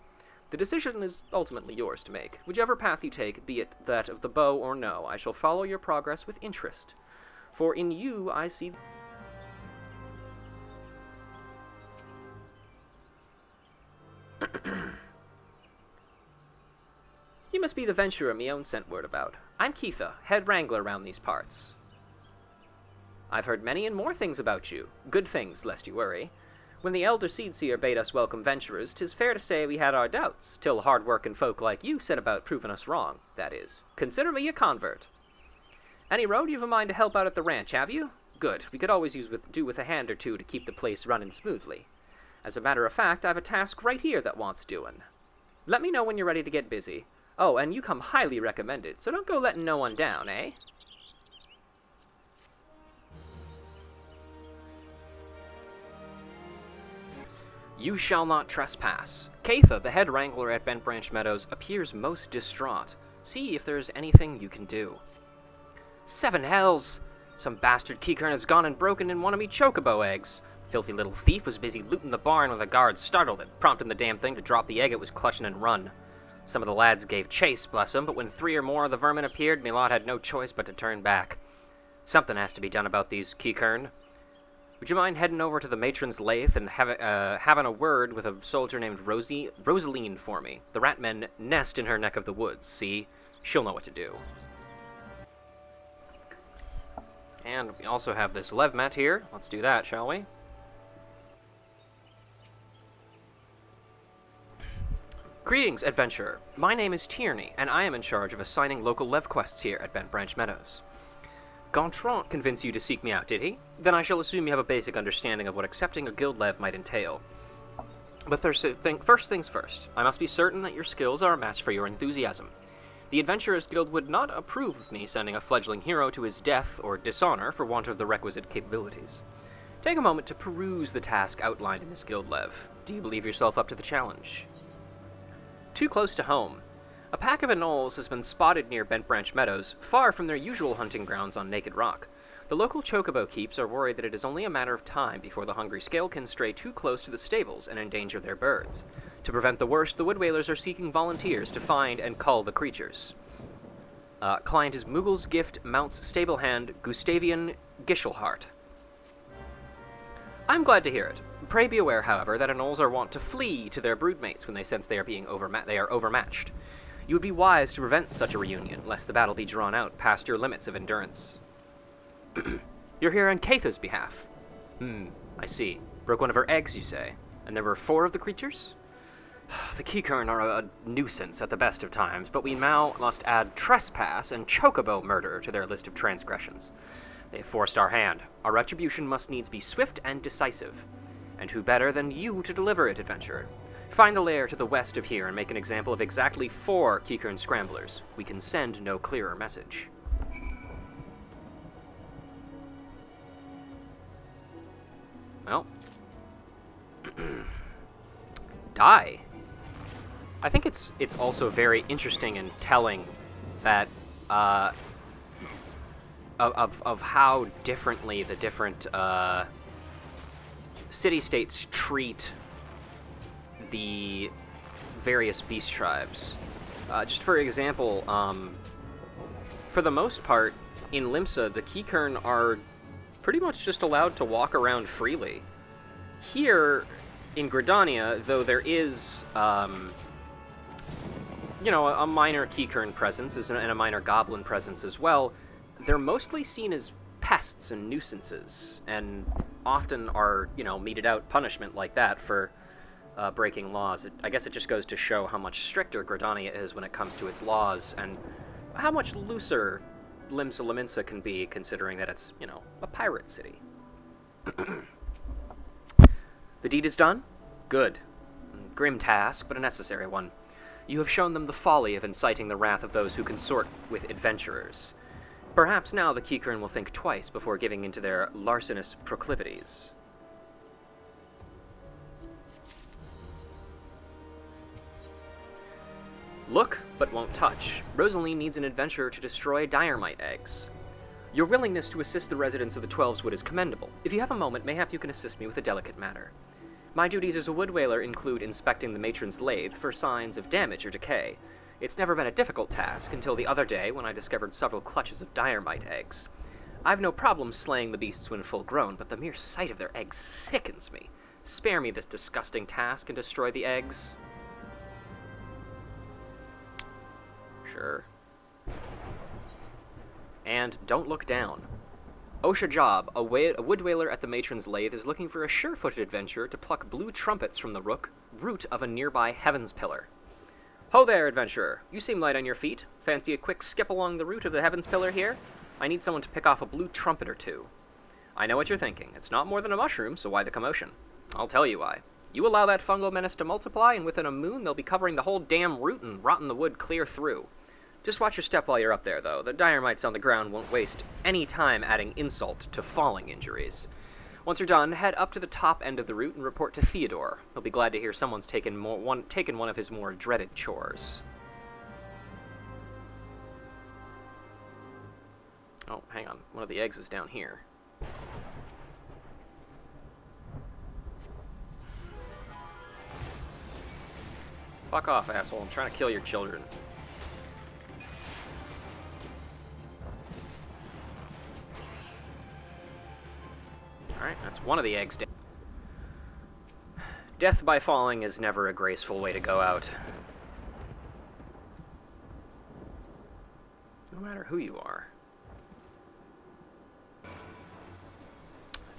The decision is ultimately yours to make. Whichever path you take, be it that of the bow or no, I shall follow your progress with interest. For in you I see... You must be the venturer Mion sent word about. I'm Keitha, head wrangler round these parts. I've heard many and more things about you. Good things, lest you worry. When the elder Seedseer bade us welcome venturers, 'tis fair to say we had our doubts, till hard-working folk like you set about proving us wrong, that is. Consider me a convert. Any road you've a mind to help out at the ranch, have you? Good, we could always do with a hand or two to keep the place running smoothly. As a matter of fact, I've a task right here that wants doing. Let me know when you're ready to get busy. Oh, and you come highly recommended, so don't go letting no one down, eh? You shall not trespass. Katha, the head wrangler at Bent Branch Meadows, appears most distraught. See if there's anything you can do. 7 hells! Some bastard Keycurn has gone and broken in one of me chocobo eggs. Filthy little thief was busy looting the barn when the guards startled it, prompting the damn thing to drop the egg it was clutching and run. Some of the lads gave chase, bless 'em, but when 3 or more of the vermin appeared, me lot had no choice but to turn back. Something has to be done about these Keycurn. Would you mind heading over to the matron's lathe and having a word with a soldier named Rosaline for me? The ratmen nest in her neck of the woods, see? She'll know what to do. And we also have this Levmet here. Let's do that, shall we? Greetings, adventurer. My name is Tierney, and I am in charge of assigning local Lev quests here at Bent Branch Meadows. Gontran convinced you to seek me out, did he? Then I shall assume you have a basic understanding of what accepting a guild lev might entail. But first things first, I must be certain that your skills are a match for your enthusiasm. The Adventurers Guild would not approve of me sending a fledgling hero to his death or dishonor for want of the requisite capabilities. Take a moment to peruse the task outlined in this guild lev. Do you believe yourself up to the challenge? Too close to home. A pack of anoles has been spotted near Bent Branch Meadows, far from their usual hunting grounds on Naked Rock. The local chocobo keeps are worried that it is only a matter of time before the hungry scalekins stray too close to the stables and endanger their birds. To prevent the worst, the Wood Whalers are seeking volunteers to find and cull the creatures. Client is Muggle's Gift Mounts stablehand Gustavian Gishelhart. I'm glad to hear it. Pray be aware, however, that anoles are wont to flee to their broodmates when they sense they are overmatched. You would be wise to prevent such a reunion, lest the battle be drawn out past your limits of endurance. You're here on Katha's behalf. I see. Broke one of her eggs, you say? And there were 4 of the creatures? The Keycurn are a nuisance at the best of times, but we now must add trespass and chocobo murder to their list of transgressions. They have forced our hand. Our retribution must needs be swift and decisive. And who better than you to deliver it, adventurer? Find the lair to the west of here and make an example of exactly 4 Keycurn scramblers. We can send no clearer message. Well. Die. I think it's also very interesting and telling that of how differently the different city-states treat the various beast tribes. Just for example, for the most part, in Limsa, the Keycurn are pretty much just allowed to walk around freely. Here, in Gridania, though there is, you know, a minor Keycurn presence and a minor goblin presence as well, they're mostly seen as pests and nuisances, and often are, you know, meted out punishment like that for breaking laws. I guess it just goes to show how much stricter Gridania is when it comes to its laws, and how much looser Limsa Lominsa can be, considering that it's, you know, a pirate city. The deed is done? Good. Grim task, but a necessary one. You have shown them the folly of inciting the wrath of those who consort with adventurers. Perhaps now the Keycurn will think twice before giving in to their larcenous proclivities. Look, but won't touch. Rosaline needs an adventurer to destroy diorite eggs. Your willingness to assist the residents of the Twelveswood is commendable. If you have a moment, mayhap you can assist me with a delicate matter. My duties as a wood whaler include inspecting the matron's lathe for signs of damage or decay. It's never been a difficult task until the other day when I discovered several clutches of diorite eggs. I've no problem slaying the beasts when full grown, but the mere sight of their eggs sickens me. Spare me this disgusting task and destroy the eggs. Sure. And don't look down. Osha Job, a wood whaler at the matron's lathe, is looking for a sure-footed adventurer to pluck blue trumpets from the root of a nearby heavens pillar. Ho there, adventurer! You seem light on your feet. Fancy a quick skip along the root of the heavens pillar here? I need someone to pick off a blue trumpet or 2. I know what you're thinking. It's not more than a mushroom, so why the commotion? I'll tell you why. You allow that fungal menace to multiply, and within a moon they'll be covering the whole damn route and rotting the wood clear through. Just watch your step while you're up there, though. The dire mites on the ground won't waste any time adding insult to falling injuries. Once you're done, head up to the top end of the route and report to Theodore. He'll be glad to hear someone's taken one of his more dreaded chores. Oh, hang on. One of the eggs is down here. Fuck off, asshole. I'm trying to kill your children. Alright, that's one of the eggs down. Death by falling is never a graceful way to go out. No matter who you are.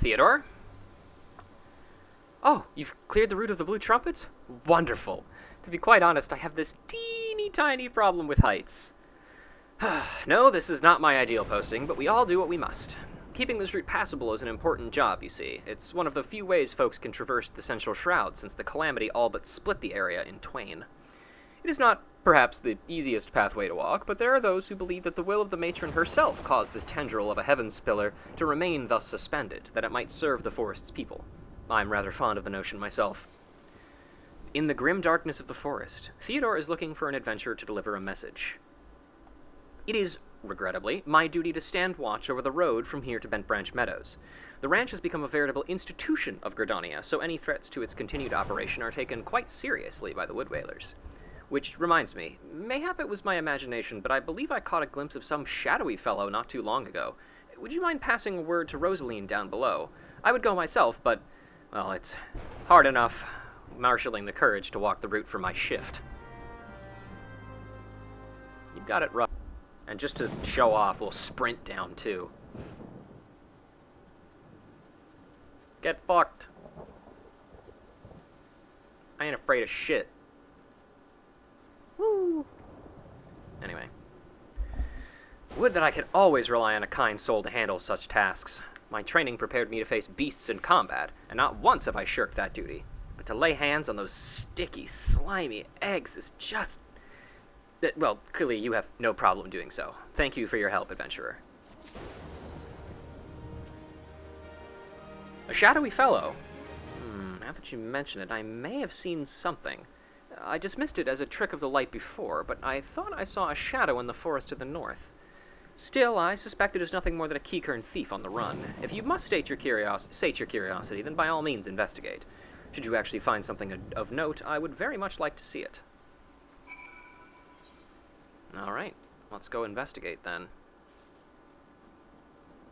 Theodore? Oh, you've cleared the route of the blue trumpets? Wonderful. To be quite honest, I have this teeny tiny problem with heights. No, this is not my ideal posting, but we all do what we must. Keeping this route passable is an important job, you see. It's one of the few ways folks can traverse the Central Shroud, since the Calamity all but split the area in twain. It is not, perhaps, the easiest pathway to walk, but there are those who believe that the will of the matron herself caused this tendril of a heaven spiller to remain thus suspended, that it might serve the forest's people. I'm rather fond of the notion myself. In the grim darkness of the forest, Theodore is looking for an adventurer to deliver a message. It is, regrettably, my duty to stand watch over the road from here to Bent Branch Meadows. The ranch has become a veritable institution of Gridania, so any threats to its continued operation are taken quite seriously by the Wood Whalers. Which reminds me, mayhap it was my imagination, but I believe I caught a glimpse of some shadowy fellow not too long ago. Would you mind passing a word to Rosaline down below? I would go myself, but, well, it's hard enough marshalling the courage to walk the route for my shift. You've got it rough. And just to show off, we'll sprint down, too. Get fucked. I ain't afraid of shit. Woo! Anyway. Would that I could always rely on a kind soul to handle such tasks. My training prepared me to face beasts in combat, and not once have I shirked that duty. But to lay hands on those sticky, slimy eggs is just... Well, clearly you have no problem doing so. Thank you for your help, adventurer. A shadowy fellow? Now that you mention it, I may have seen something. I dismissed it as a trick of the light before, but I thought I saw a shadow in the forest to the north. Still, I suspect it is nothing more than a Keycurn thief on the run. If you must sate your curiosity, then by all means investigate. Should you actually find something of note, I would very much like to see it. Alright, let's go investigate then.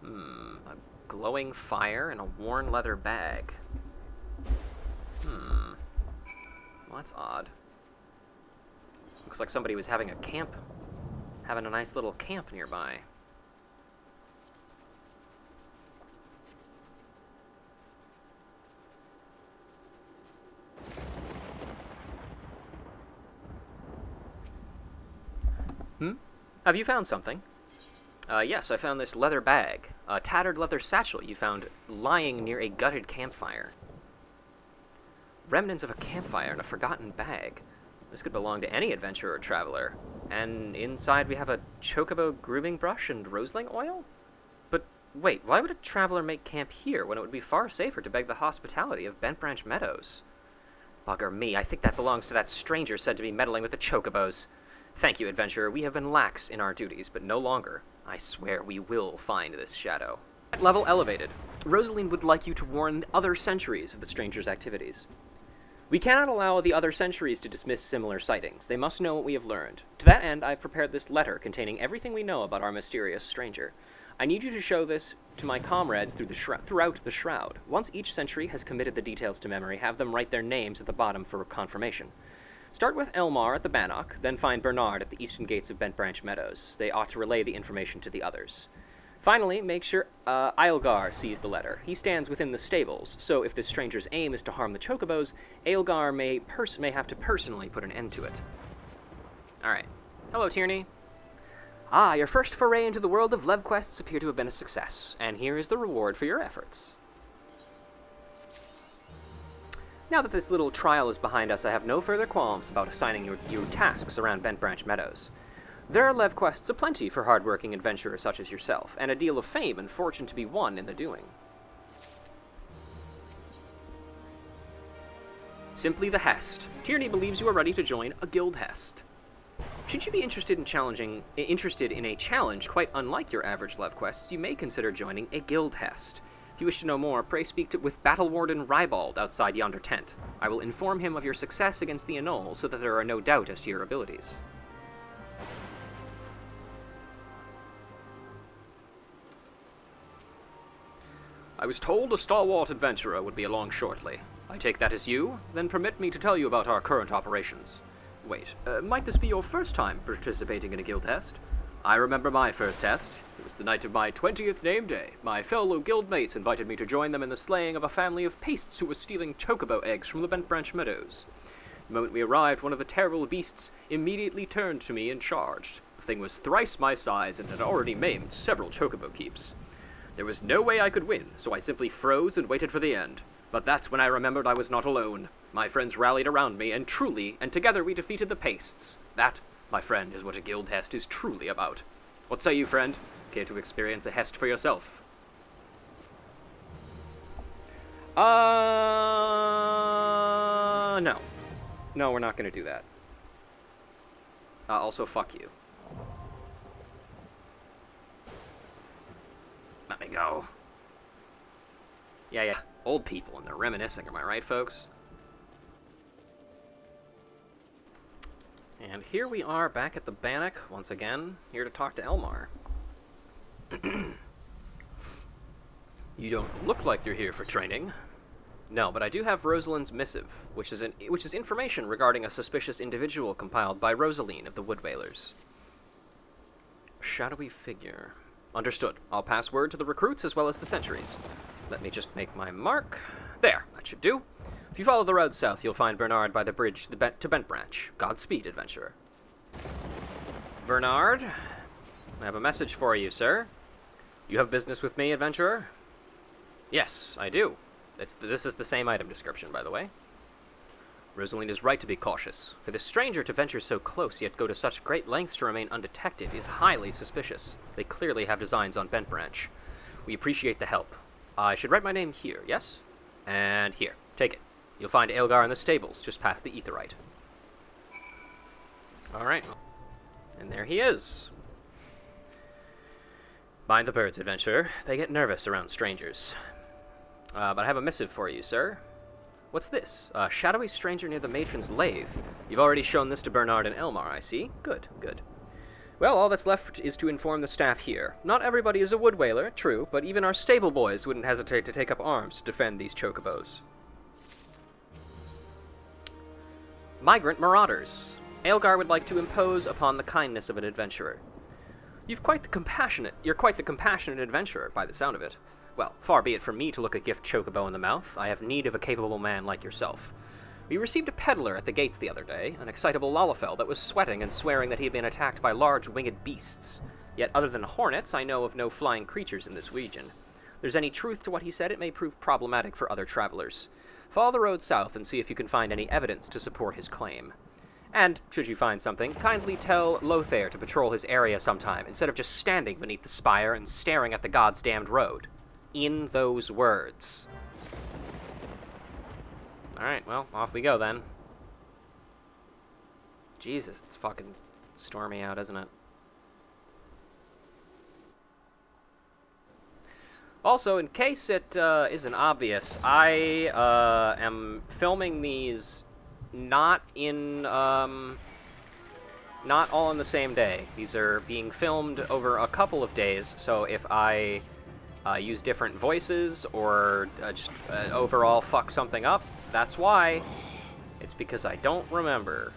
A glowing fire and a worn leather bag. Well, that's odd. Looks like somebody was having a nice little camp nearby. Have you found something? Yes, I found this leather bag. A tattered leather satchel you found lying near a gutted campfire. Remnants of a campfire in a forgotten bag. This could belong to any adventurer or traveler. And inside we have a chocobo grooming brush and roseling oil? But wait, why would a traveler make camp here when it would be far safer to beg the hospitality of Bent Branch Meadows? Bugger me, I think that belongs to that stranger said to be meddling with the chocobos. Thank you, adventurer. We have been lax in our duties, but no longer. I swear we will find this shadow. At level elevated, Rosaline would like you to warn other centuries of the stranger's activities. We cannot allow the other centuries to dismiss similar sightings. They must know what we have learned. To that end, I've prepared this letter containing everything we know about our mysterious stranger. I need you to show this to my comrades throughout the Shroud. Once each century has committed the details to memory, have them write their names at the bottom for confirmation. Start with Elmar at the Bannock, then find Bernard at the eastern gates of Bent Branch Meadows. They ought to relay the information to the others. Finally, make sure Eilgar sees the letter. He stands within the stables, so if this stranger's aim is to harm the chocobos, Eilgar may have to personally put an end to it. Alright. Hello, Tierney. Ah, your first foray into the world of Lev quests appear to have been a success, and here is the reward for your efforts. Now that this little trial is behind us, I have no further qualms about assigning you tasks around Bent Branch Meadows. There are lev quests aplenty for hard-working adventurers such as yourself, and a deal of fame and fortune to be won in the doing. Simply the Hest. Tierney believes you are ready to join a guild Hest. Should you be interested in a challenge quite unlike your average lev quests, you may consider joining a guild Hest. If you wish to know more, pray speak with Battle Warden Rybald outside yonder tent. I will inform him of your success against the Anoles so that there are no doubt as to your abilities. I was told a stalwart adventurer would be along shortly. I take that as you? Then permit me to tell you about our current operations. Wait, might this be your first time participating in a guild Hest? I remember my first Hest. It was the night of my 20th name day. My fellow guildmates invited me to join them in the slaying of a family of pastes who was stealing chocobo eggs from the Bent Branch Meadows. The moment we arrived, one of the terrible beasts immediately turned to me and charged. The thing was thrice my size and had already maimed several chocobo keeps. There was no way I could win, so I simply froze and waited for the end. But that's when I remembered I was not alone. My friends rallied around me, and together we defeated the pastes. That, my friend, is what a guild Hest is truly about. What say you, friend? Care to experience a Hest for yourself? No. No, we're not gonna do that. Also, fuck you. Let me go. Yeah. Old people and they're reminiscing, am I right, folks? And here we are back at the Bannock, once again, here to talk to Elmar. You don't look like you're here for training. No, but I do have Rosalind's missive, which is information regarding a suspicious individual compiled by Rosaline of the Wood Whalers. Shadowy figure. Understood. I'll pass word to the recruits as well as the sentries. Let me just make my mark. There, that should do. If you follow the road south, you'll find Bernard by the bridge to Bent Branch. Godspeed, adventurer. Bernard, I have a message for you, sir. You have business with me, adventurer? Yes, I do. This is the same item description, by the way. Rosaline is right to be cautious. For this stranger to venture so close, yet go to such great lengths to remain undetected, is highly suspicious. They clearly have designs on Bent Branch. We appreciate the help. I should write my name here, yes? And here, take it. You'll find Aelgar in the stables, just past the Aetheryte. Alright. And there he is. Mind the birds, adventurer. They get nervous around strangers. But I have a missive for you, sir. What's this? A shadowy stranger near the matron's lathe. You've already shown this to Bernard and Elmar, I see. Good. Well, all that's left is to inform the staff here. Not everybody is a wood whaler, true, but even our stable boys wouldn't hesitate to take up arms to defend these chocobos. Migrant marauders. Aelgar would like to impose upon the kindness of an adventurer. You're quite the compassionate adventurer, by the sound of it. Well, far be it from me to look a gift chocobo in the mouth. I have need of a capable man like yourself. We received a peddler at the gates the other day, an excitable Lalafell that was sweating and swearing that he had been attacked by large winged beasts. Yet other than hornets, I know of no flying creatures in this region. If there's any truth to what he said, it may prove problematic for other travelers. Follow the road south and see if you can find any evidence to support his claim. And, should you find something, kindly tell Lothair to patrol his area sometime, instead of just standing beneath the spire and staring at the god's damned road. In those words. Alright, well, off we go then. Jesus, it's fucking stormy out, isn't it? Also, in case it isn't obvious, I am filming these not all in the same day. These are being filmed over a couple of days, so if I use different voices or just overall fuck something up, that's why. It's because I don't remember.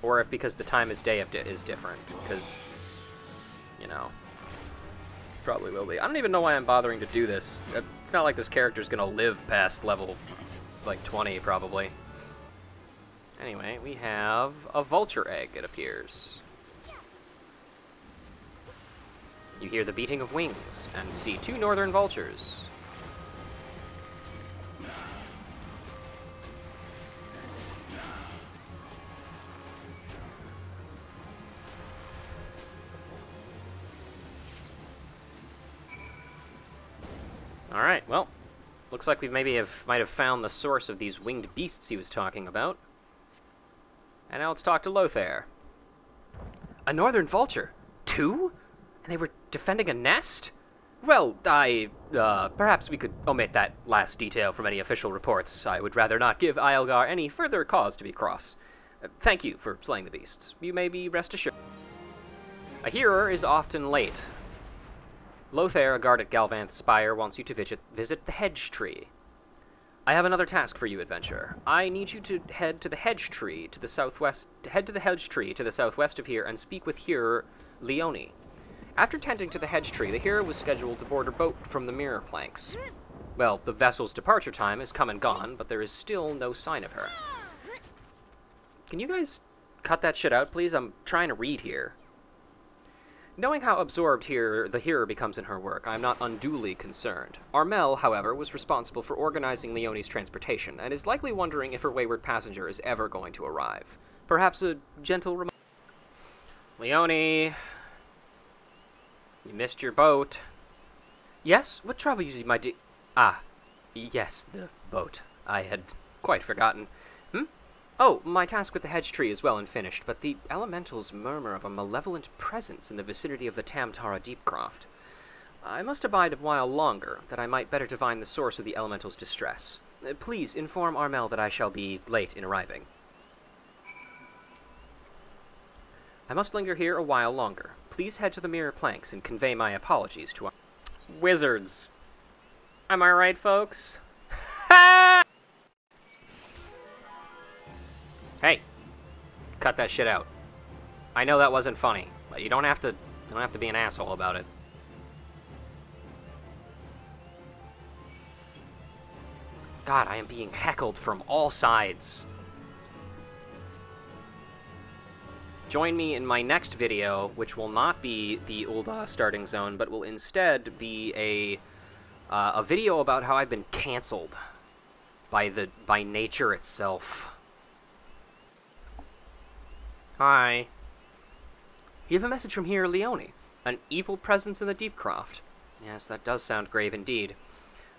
Or if because the time is different, because, you know, probably will be. I don't even know why I'm bothering to do this. It's not like this character's gonna live past level, like, 20, probably. Anyway, we have a vulture egg, it appears. You hear the beating of wings, and see 2 northern vultures. Alright, well, looks like we might have found the source of these winged beasts he was talking about. And now let's talk to Lothair. A northern vulture? 2? And they were defending a nest? Well, perhaps we could omit that last detail from any official reports. I would rather not give Eilgar any further cause to be cross. Thank you for slaying the beasts. You may be rest assured. A hearer is often late. Lothair, a guard at Galvanth's spire, wants you to visit the hedge tree. I have another task for you, adventurer. I need you to head to the hedge tree to the southwest. Head to the hedge tree to the southwest of here and speak with hearer Leone. After tending to the hedge tree, the hearer was scheduled to board a boat from the mirror planks. Well, the vessel's departure time has come and gone, but there is still no sign of her. Can you guys cut that shit out, please? I'm trying to read here. Knowing how absorbed the hearer becomes in her work, I am not unduly concerned. Armel, however, was responsible for organizing Leone's transportation, and is likely wondering if her wayward passenger is ever going to arrive. Perhaps a gentle reminder. Leone, you missed your boat. Yes? What trouble you, my dear? Ah, yes, the boat. I had quite forgotten. Oh, my task with the hedge tree is well and finished, but the elementals murmur of a malevolent presence in the vicinity of the Tamtara Deepcroft. I must abide a while longer, that I might better divine the source of the elemental's distress. Please inform Armel that I shall be late in arriving. I must linger here a while longer. Please head to the mirror planks and convey my apologies to our wizards. Am I right, folks? Ha! Hey, cut that shit out. I know that wasn't funny, but you don't have to be an asshole about it. God, I am being heckled from all sides. Join me in my next video, which will not be the Ul'dah starting zone, but will instead be a video about how I've been cancelled by nature itself. Hi. You have a message from here, Leone. An evil presence in the Deepcroft. Yes, that does sound grave indeed.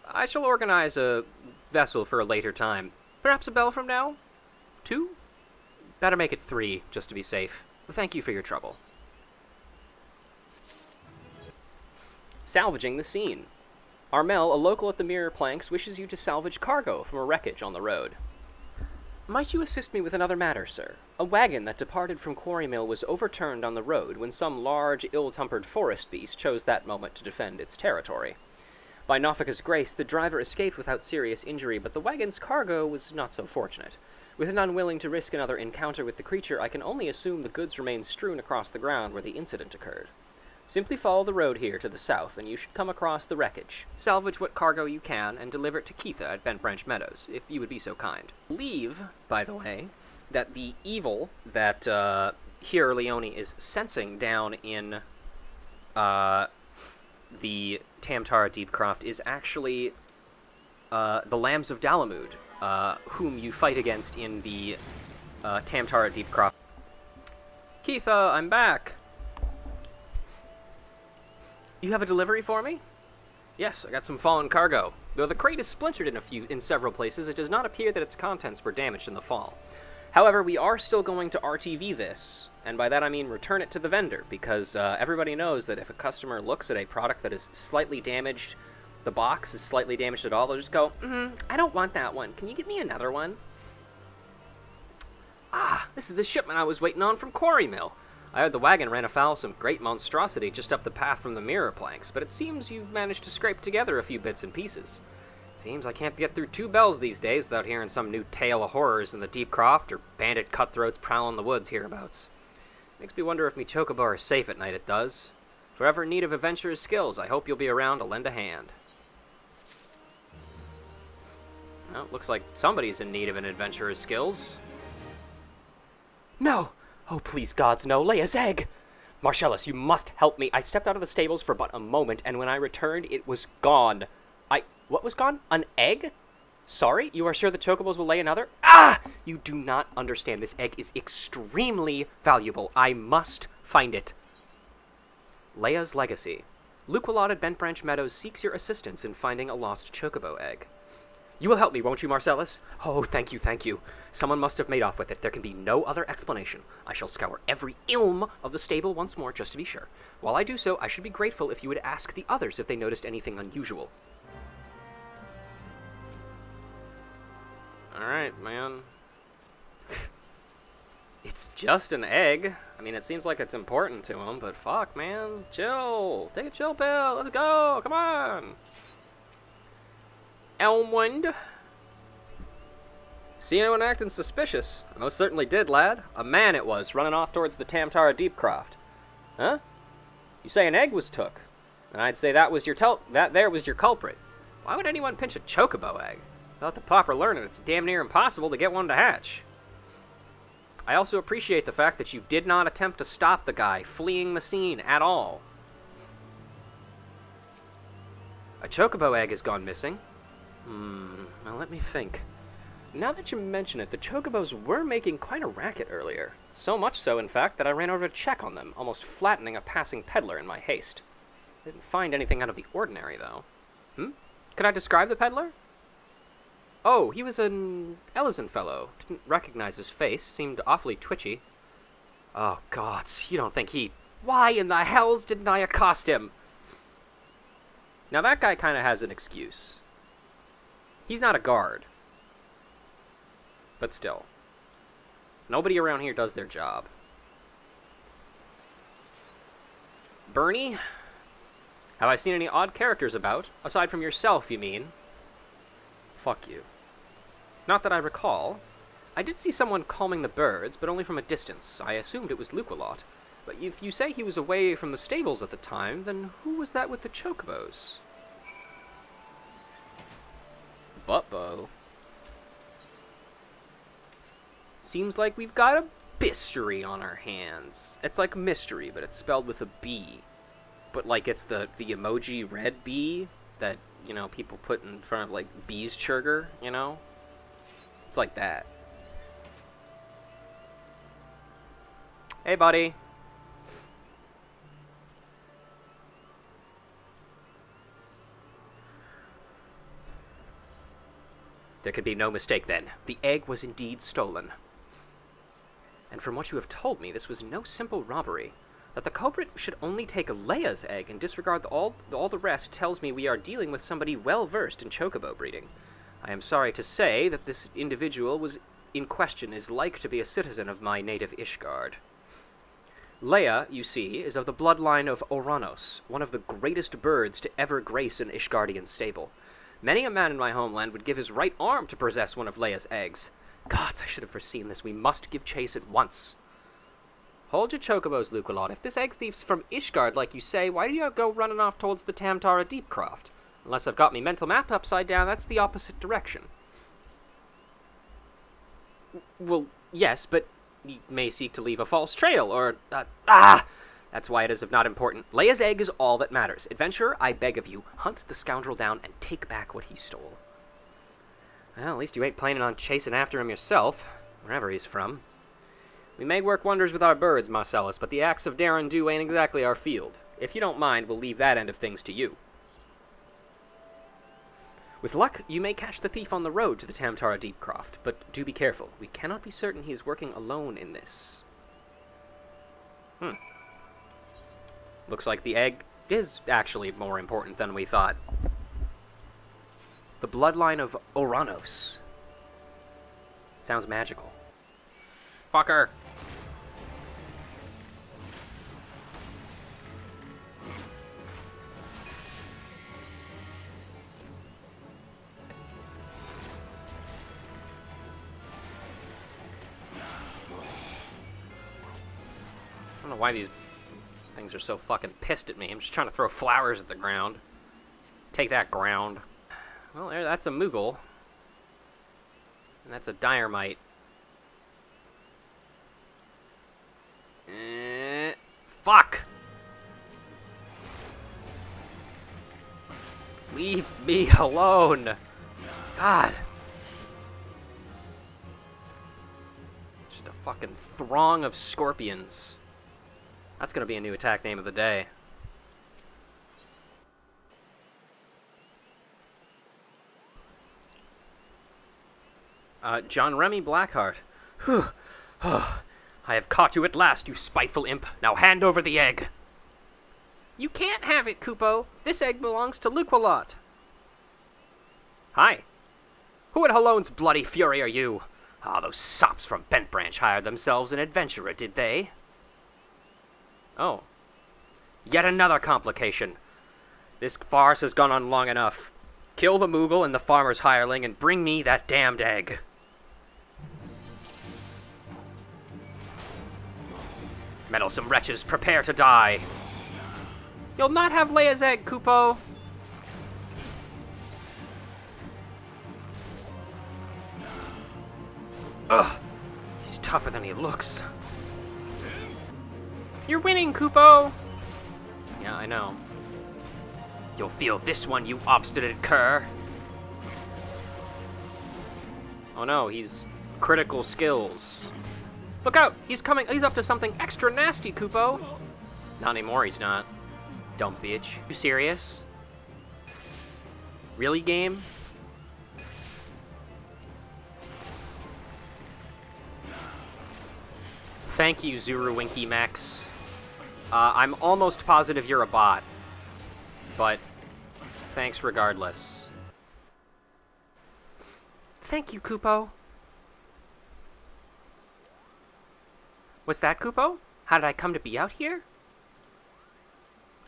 I shall organize a vessel for a later time. Perhaps a bell from now? 2? Better make it 3, just to be safe. Thank you for your trouble. Salvaging the scene. Armel, a local at the mirror planks, wishes you to salvage cargo from a wreckage on the road. Might you assist me with another matter, sir? A wagon that departed from Quarry Mill was overturned on the road when some large, ill-tempered forest beast chose that moment to defend its territory. By Nofika's grace, the driver escaped without serious injury, but the wagon's cargo was not so fortunate. With an unwilling to risk another encounter with the creature, I can only assume the goods remain strewn across the ground where the incident occurred. Simply follow the road here to the south, and you should come across the wreckage. Salvage what cargo you can, and deliver it to Keitha at Bent Branch Meadows, if you would be so kind. Believe, by the way, that the evil that here Leone is sensing down in the Tamtara Deepcroft is actually the Lambs of Dalamud, whom you fight against in the Tamtara Deepcroft. Keitha, I'm back! You have a delivery for me? Yes, I got some fallen cargo. Though the crate is splintered in several places, it does not appear that its contents were damaged in the fall. However, we are still going to RTV this, and by that I mean return it to the vendor, because everybody knows that if a customer looks at a product that is slightly damaged, the box is slightly damaged at all, they'll just go, I don't want that one. Can you get me another one? Ah, this is the shipment I was waiting on from Quarry Mill. I heard the wagon ran afoul of some great monstrosity just up the path from the mirror planks, but it seems you've managed to scrape together a few bits and pieces. Seems I can't get through 2 bells these days without hearing some new tale of horrors in the Deepcroft or bandit cutthroats prowling the woods hereabouts. Makes me wonder if me chocobo are safe at night, it does. Forever in need of adventurer's skills, I hope you'll be around to lend a hand. Well, looks like somebody's in need of an adventurer's skills. No! Oh, please, gods, no. Leia's egg! Marcellus, you must help me. I stepped out of the stables for but a moment, and when I returned, it was gone. What was gone? An egg? Sorry? You are sure the chocobos will lay another? Ah! You do not understand. This egg is extremely valuable. I must find it. Leia's legacy. Luqualot at Bent Branch Meadows seeks your assistance in finding a lost chocobo egg. You will help me, won't you, Marcellus? Oh, thank you, thank you. Someone must have made off with it. There can be no other explanation. I shall scour every ilm of the stable once more, just to be sure. While I do so, I should be grateful if you would ask the others if they noticed anything unusual. Alright, man. It's just an egg. I mean, it seems like it's important to him, but fuck, man. Chill. Take a chill pill. Let's go. Come on. Elmwind. See anyone acting suspicious? I most certainly did, lad. A man it was, running off towards the Tamtara Deepcroft. Huh? You say an egg was took, and I'd say that was your that there was your culprit. Why would anyone pinch a chocobo egg? Without the proper learning, it's damn near impossible to get one to hatch. I also appreciate the fact that you did not attempt to stop the guy fleeing the scene at all. A chocobo egg has gone missing. Now let me think. Now that you mention it, the chocobos were making quite a racket earlier. So much so, in fact, that I ran over to check on them, almost flattening a passing peddler in my haste. Didn't find anything out of the ordinary, though. Could I describe the peddler? Oh, he was an Ellison fellow. Didn't recognize his face. Seemed awfully twitchy. Oh, gods, you don't think he... Why in the hells didn't I accost him? Now that guy kind of has an excuse. He's not a guard. But still. Nobody around here does their job. Bernie? Have I seen any odd characters about? Aside from yourself, you mean? Fuck you. Not that I recall. I did see someone calming the birds, but only from a distance. I assumed it was Luqualot. But if you say he was away from the stables at the time, then who was that with the chocobos? Buttbo. Seems like we've got a mystery on our hands. It's like mystery, but it's spelled with a B. But like it's the emoji red B that, you know, people put in front of like bees churger, you know? It's like that. Hey, buddy. There could be no mistake then. The egg was indeed stolen. And from what you have told me, this was no simple robbery. That the culprit should only take Leia's egg and disregard all the rest tells me we are dealing with somebody well-versed in chocobo breeding. I am sorry to say that this individual in question is like to be a citizen of my native Ishgard. Leia, you see, is of the bloodline of Oranos, one of the greatest birds to ever grace an Ishgardian stable. Many a man in my homeland would give his right arm to possess one of Leia's eggs. Gods, I should have foreseen this. We must give chase at once. Hold your chocobos, Luqualot. If this egg thief's from Ishgard, like you say, why do you go running off towards the Tamtara Deepcroft? Unless I've got me mental map upside down, that's the opposite direction. Well, yes, but he may seek to leave a false trail, or... That's why it is of not important. Leia's egg is all that matters. Adventurer, I beg of you, hunt the scoundrel down and take back what he stole. Well, at least you ain't planning on chasing after him yourself, wherever he's from. We may work wonders with our birds, Marcellus, but the acts of dare and do ain't exactly our field. If you don't mind, we'll leave that end of things to you. With luck, you may catch the thief on the road to the Tamtara Deepcroft, but do be careful. We cannot be certain he is working alone in this. Looks like the egg is actually more important than we thought. The bloodline of Oranos. Sounds magical. Fucker! I don't know why these things are so fucking pissed at me. I'm just trying to throw flowers at the ground. Take that, ground. Well, there, that's a Moogle. And that's a Diormite. Fuck! Leave me alone! God! Just a fucking throng of scorpions. That's gonna be a new attack name of the day. John Remy Blackheart. Whew. I have caught you at last, you spiteful imp. Now hand over the egg. You can't have it, Kupo. This egg belongs to Luqualot. Hi. Who in Halone's bloody fury are you? Ah, those sops from Bent Branch hired themselves an adventurer, did they? Oh. Yet another complication. This farce has gone on long enough. Kill the Moogle and the farmer's hireling and bring me that damned egg. Meddlesome wretches, prepare to die. You'll not have Leia's egg, Kupo. Ugh. He's tougher than he looks. You're winning, Kupo. Yeah, I know. You'll feel this one, you obstinate cur. Oh no, he's critical skills. Look out! He's coming. He's up to something extra nasty, Kupo. Not anymore, he's not. Dumb bitch. You serious? Really, game? Thank you, Zuruwinky Max. I'm almost positive you're a bot. But, thanks regardless. Thank you, Kupo. What's that, Kupo? How did I come to be out here?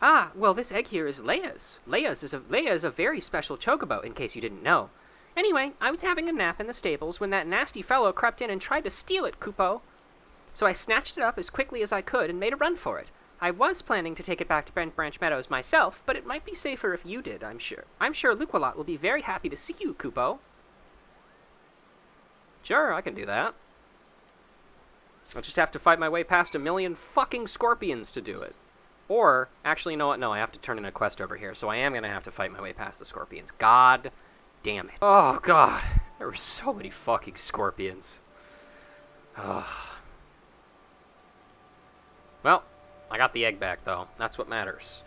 Ah, well, this egg here is Leia's. Leia is a very special chocobo, in case you didn't know. Anyway, I was having a nap in the stables when that nasty fellow crept in and tried to steal it, Kupo. So I snatched it up as quickly as I could and made a run for it. I was planning to take it back to Bent Branch Meadows myself, but it might be safer if you did, I'm sure. I'm sure Luqualot will be very happy to see you, Kupo. Sure, I can do that. I'll just have to fight my way past a million fucking scorpions to do it. Or, actually, you know what? No, I have to turn in a quest over here, so I am going to have to fight my way past the scorpions. God damn it. Oh, God. There were so many fucking scorpions. Ugh. Well, I got the egg back, though. That's what matters.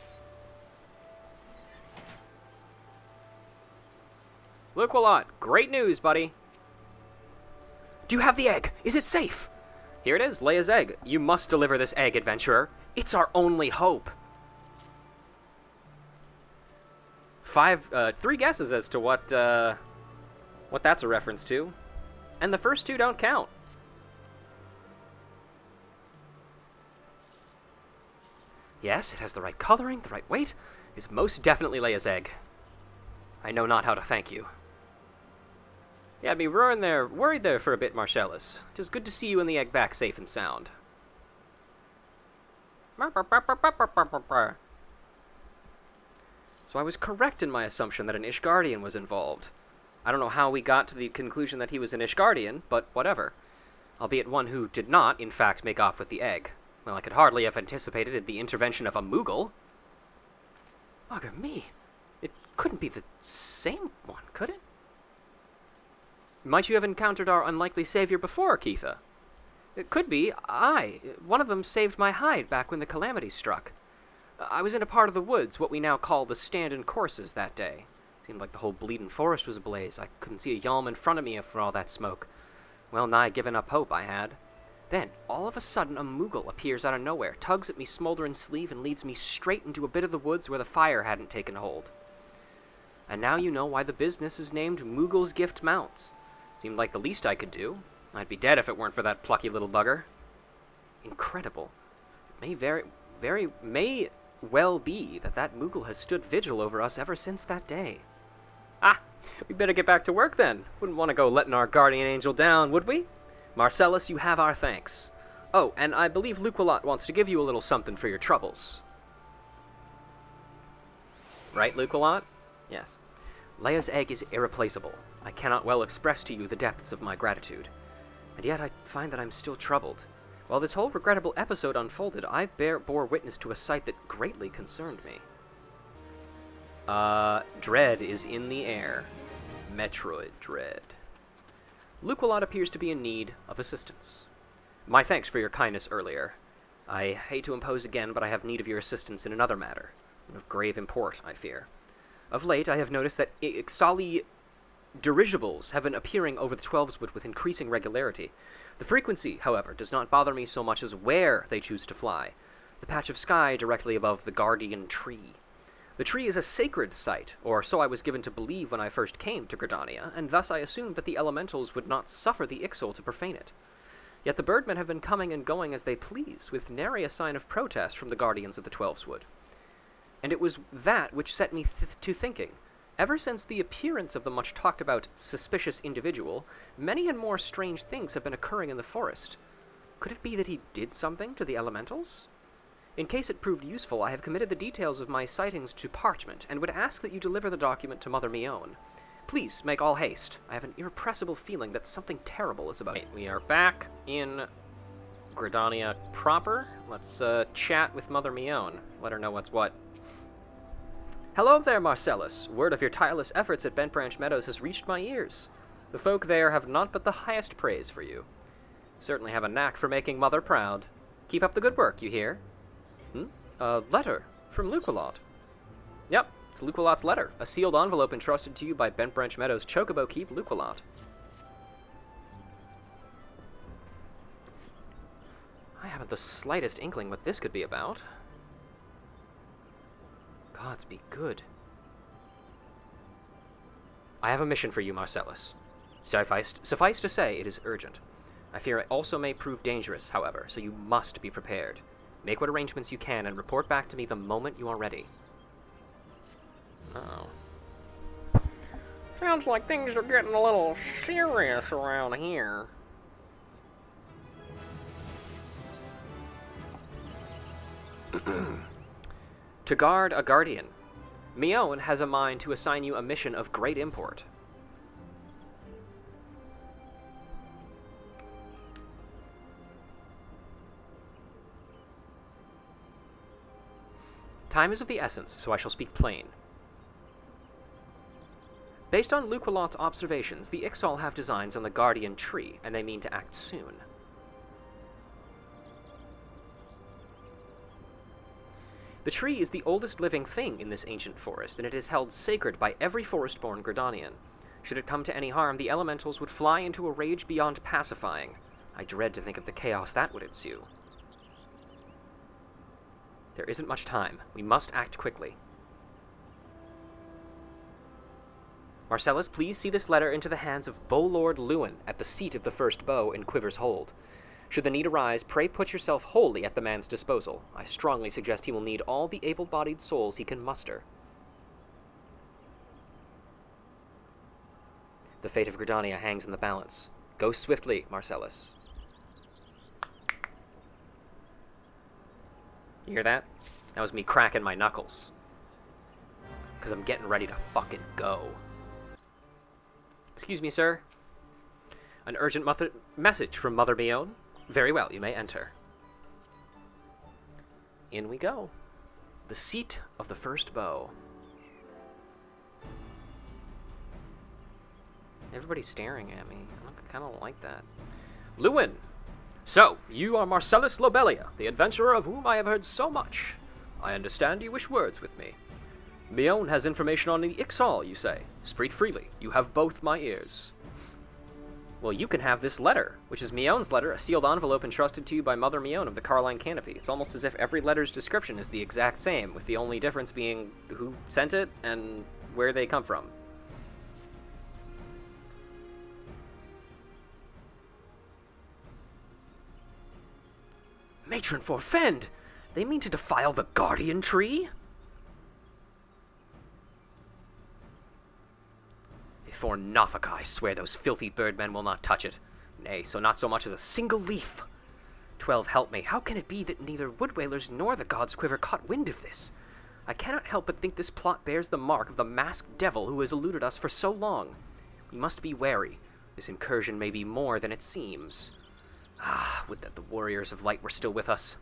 Luqualot, great news, buddy. Do you have the egg? Is it safe? Here it is, Leia's egg. You must deliver this egg, adventurer. It's our only hope. 3 guesses as to what that's a reference to. And the first 2 don't count. Yes, it has the right coloring, the right weight. It's most definitely Leia's egg. I know not how to thank you. Yeah, I'd be worried there for a bit, Marcellus. It is good to see you and the egg back safe and sound. So I was correct in my assumption that an Ishgardian was involved. I don't know how we got to the conclusion that he was an Ishgardian, but whatever. Albeit one who did not, in fact, make off with the egg. Well, I could hardly have anticipated the intervention of a Moogle. Bugger me. It couldn't be the same one, could it? Might you have encountered our unlikely savior before, Keitha? It could be. Aye. One of them saved my hide back when the calamity struck. I was in a part of the woods, what we now call the stand-in courses, that day. Seemed like the whole bleeding forest was ablaze. I couldn't see a yalm in front of me for all that smoke. Well nigh given up hope, I had. Then, all of a sudden, a Moogle appears out of nowhere, tugs at me smoldering sleeve, and leads me straight into a bit of the woods where the fire hadn't taken hold. And now you know why the business is named Moogle's Gift Mounts. Seemed like the least I could do. I'd be dead if it weren't for that plucky little bugger. Incredible. It may well be that Moogle has stood vigil over us ever since that day. Ah, we better get back to work then. Wouldn't want to go letting our guardian angel down, would we? Marcellus, you have our thanks. Oh, and I believe Luqualot wants to give you a little something for your troubles. Right, Luqualot? Yes. Leia's egg is irreplaceable. I cannot well express to you the depths of my gratitude. And yet I find that I'm still troubled. While this whole regrettable episode unfolded, I bore witness to a sight that greatly concerned me. Dread is in the air. Metroid Dread. Luqualot appears to be in need of assistance. My thanks for your kindness earlier. I hate to impose again, but I have need of your assistance in another matter. Of grave import, I fear. Of late, I have noticed that XIV dirigibles have been appearing over the Twelveswood with increasing regularity. The frequency, however, does not bother me so much as where they choose to fly, the patch of sky directly above the Guardian Tree. The tree is a sacred site, or so I was given to believe when I first came to Gridania, and thus I assumed that the elementals would not suffer the Ixal to profane it. Yet the birdmen have been coming and going as they please, with nary a sign of protest from the guardians of the Twelveswood. And it was that which set me to thinking. Ever since the appearance of the much-talked-about suspicious individual, many and more strange things have been occurring in the forest. Could it be that he did something to the elementals? In case it proved useful, I have committed the details of my sightings to parchment, and would ask that you deliver the document to Mother Mion. Please, make all haste. I have an irrepressible feeling that something terrible is about. We are back in Gridania proper. Let's chat with Mother Mion. Let her know what's what. Hello there, Marcellus. Word of your tireless efforts at Bent Branch Meadows has reached my ears. The folk there have naught but the highest praise for you. Certainly have a knack for making Mother proud. Keep up the good work, you hear? A letter from Luquelot. Yep, it's Luquelot's letter. A sealed envelope entrusted to you by Bent Branch Meadows Chocobo Keep, Luquelot. I haven't the slightest inkling what this could be about. Gods be good. I have a mission for you, Marcellus. Suffice to say, it is urgent. I fear it also may prove dangerous, however, so you must be prepared. Make what arrangements you can and report back to me the moment you are ready. Uh-oh. Sounds like things are getting a little serious around here. To guard a guardian. Mion has a mind to assign you a mission of great import. Time is of the essence, so I shall speak plain. Based on Luquelot's observations, the Ixal have designs on the Guardian Tree, and they mean to act soon. The tree is the oldest living thing in this ancient forest, and it is held sacred by every forest-born Gridanian. Should it come to any harm, the elementals would fly into a rage beyond pacifying. I dread to think of the chaos that would ensue. There isn't much time. We must act quickly. Marcellus, please see this letter into the hands of Bow Lord Lewin at the seat of the first bow in Quiver's Hold. Should the need arise, pray put yourself wholly at the man's disposal. I strongly suggest he will need all the able-bodied souls he can muster. The fate of Gridania hangs in the balance. Go swiftly, Marcellus. You hear that? That was me cracking my knuckles. Because I'm getting ready to fucking go. Excuse me, sir. An urgent message from Mother Mion. Very well, you may enter. In we go. The seat of the first bow. Everybody's staring at me. I kind of don't like that. Lewin! So, you are Marcellus Lobelia, the adventurer of whom I have heard so much. I understand you wish words with me. Mion has information on the Ixal, you say. Speak freely. You have both my ears. Well, you can have this letter, which is Mion's letter, a sealed envelope entrusted to you by Mother Mion of the Carline Canopy. It's almost as if every letter's description is the exact same, with the only difference being who sent it and where they come from. Matron forfend! They mean to defile the Guardian Tree? Before Nafaka, I swear those filthy birdmen will not touch it. Nay, so not so much as a single leaf. 12, help me. How can it be that neither Woodwhalers nor the God's Quiver caught wind of this? I cannot help but think this plot bears the mark of the masked devil who has eluded us for so long. We must be wary. This incursion may be more than it seems. Ah, would that the warriors of light were still with us.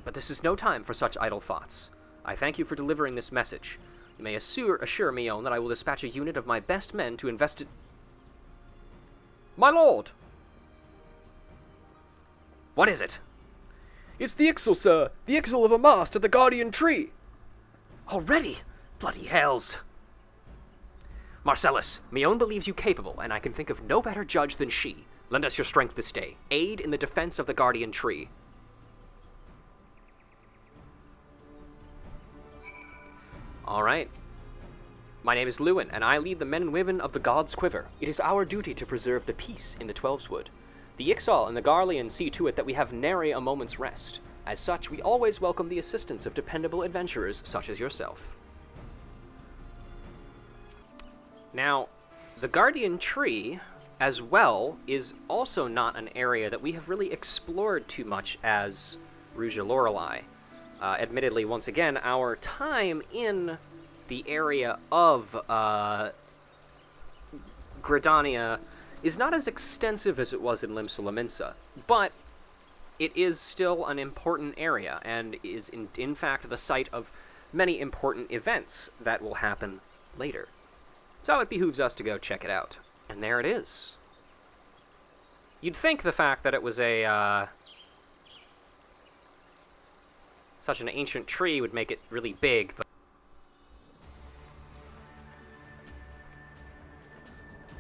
But this is no time for such idle thoughts. I thank you for delivering this message. You may assure Mion that I will dispatch a unit of my best men to investigate... My lord! What is it? It's the Ixal, sir. The Ixal of a mast at the Guardian Tree. Already? Bloody hells. Marcellus, Mione believes you capable, and I can think of no better judge than she. Lend us your strength this day. Aid in the defense of the Guardian Tree. Alright. My name is Lewin, and I lead the men and women of the God's Quiver. It is our duty to preserve the peace in the Twelveswood. The Ixal and the Garlean see to it that we have nary a moment's rest. As such, we always welcome the assistance of dependable adventurers such as yourself. Now, the Guardian Tree, as well, is also not an area that we have really explored too much as Rouge Lorelei. Admittedly, once again, our time in the area of Gridania is not as extensive as it was in Limsa, but it is still an important area, and is in fact the site of many important events that will happen later. So it behooves us to go check it out. And there it is. You'd think the fact that it was a, such an ancient tree would make it really big, but...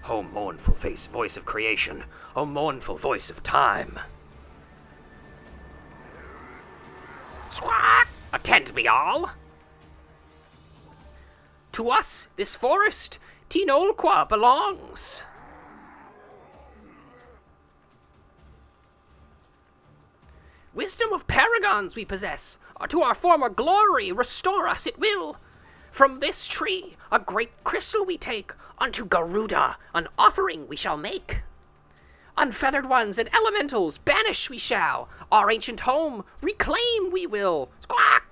Oh, mournful voice of creation. Oh, mournful voice of time. Squawk! Attend me all! To us, this forest, Tinolqua belongs. Wisdom of paragons we possess. To our former glory, restore us it will. From this tree, a great crystal we take, unto Garuda, an offering we shall make. Unfeathered ones and elementals banish we shall, our ancient home reclaim we will. Squawk!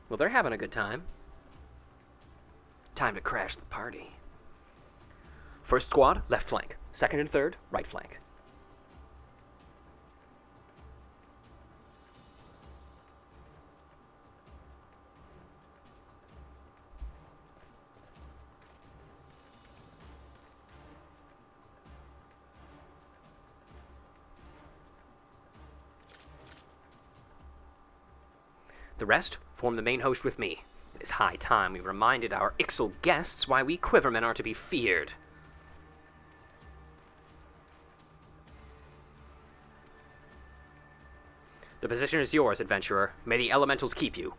Well, they're having a good time. Time to crash the party. First squad, left flank. Second and third, right flank. The rest form the main host with me. It is high time we reminded our Ixal guests why we Quivermen are to be feared. The position is yours, adventurer. May the elementals keep you.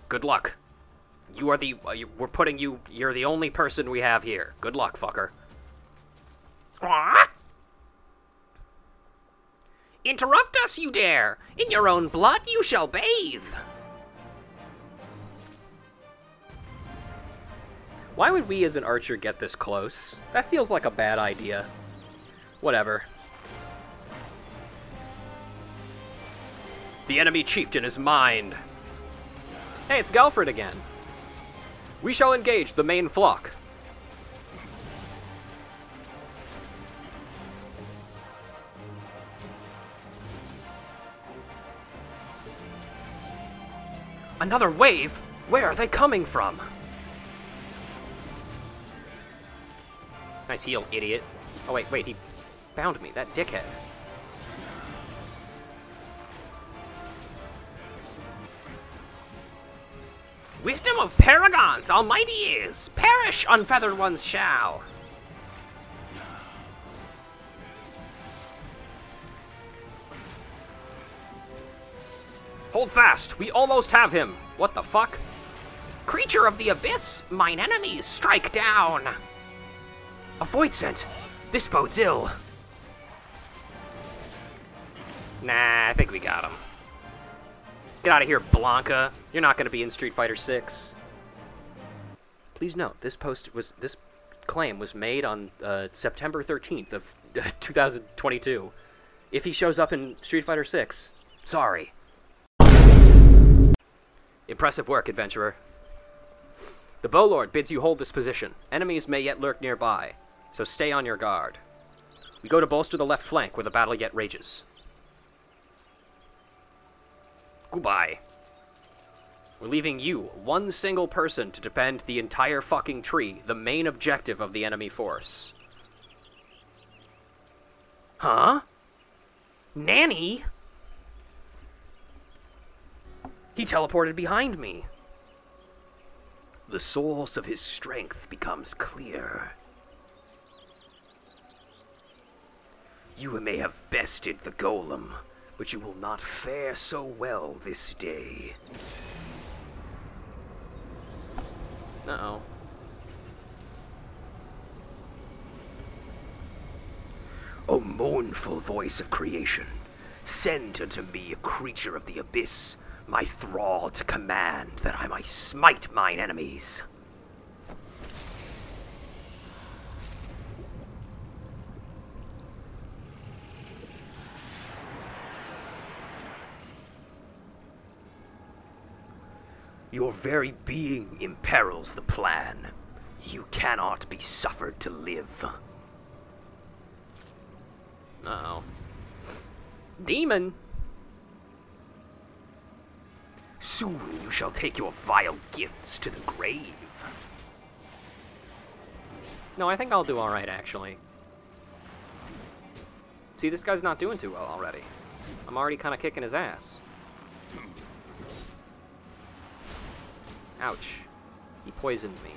Good luck. You are the... we're putting you... You're the only person we have here. Good luck, fucker. Interrupt us, you dare! In your own blood you shall bathe! Why would we as an archer get this close? That feels like a bad idea. Whatever. The enemy chieftain is mine! Hey, it's Galfred again. We shall engage the main flock. Another wave? Where are they coming from? Nice heal, idiot. Oh, wait, he found me, that dickhead. Wisdom of paragons, almighty is! Perish, unfeathered ones shall! Hold fast, we almost have him. What the fuck? Creature of the abyss, mine enemies strike down. A void scent. This bodes ill. Nah, I think we got him. Get out of here, Blanca. You're not going to be in Street Fighter 6. Please note, this claim was made on September 13th of 2022. If he shows up in Street Fighter 6, sorry. Impressive work, adventurer. The Bowlord bids you hold this position. Enemies may yet lurk nearby, so stay on your guard. We go to bolster the left flank where the battle yet rages. Goodbye. We're leaving you, one single person, to defend the entire fucking tree, the main objective of the enemy force. Huh? Nanny? He teleported behind me. The source of his strength becomes clear. You may have bested the golem, but you will not fare so well this day. Uh-oh. O mournful voice of creation, send unto me a creature of the abyss, my thrall to command, that I might smite mine enemies. Your very being imperils the plan. You cannot be suffered to live. Uh-oh. Demon! Soon you shall take your vile gifts to the grave. No, I think I'll do alright, actually. See, this guy's not doing too well already. I'm already kind of kicking his ass. Ouch. He poisoned me.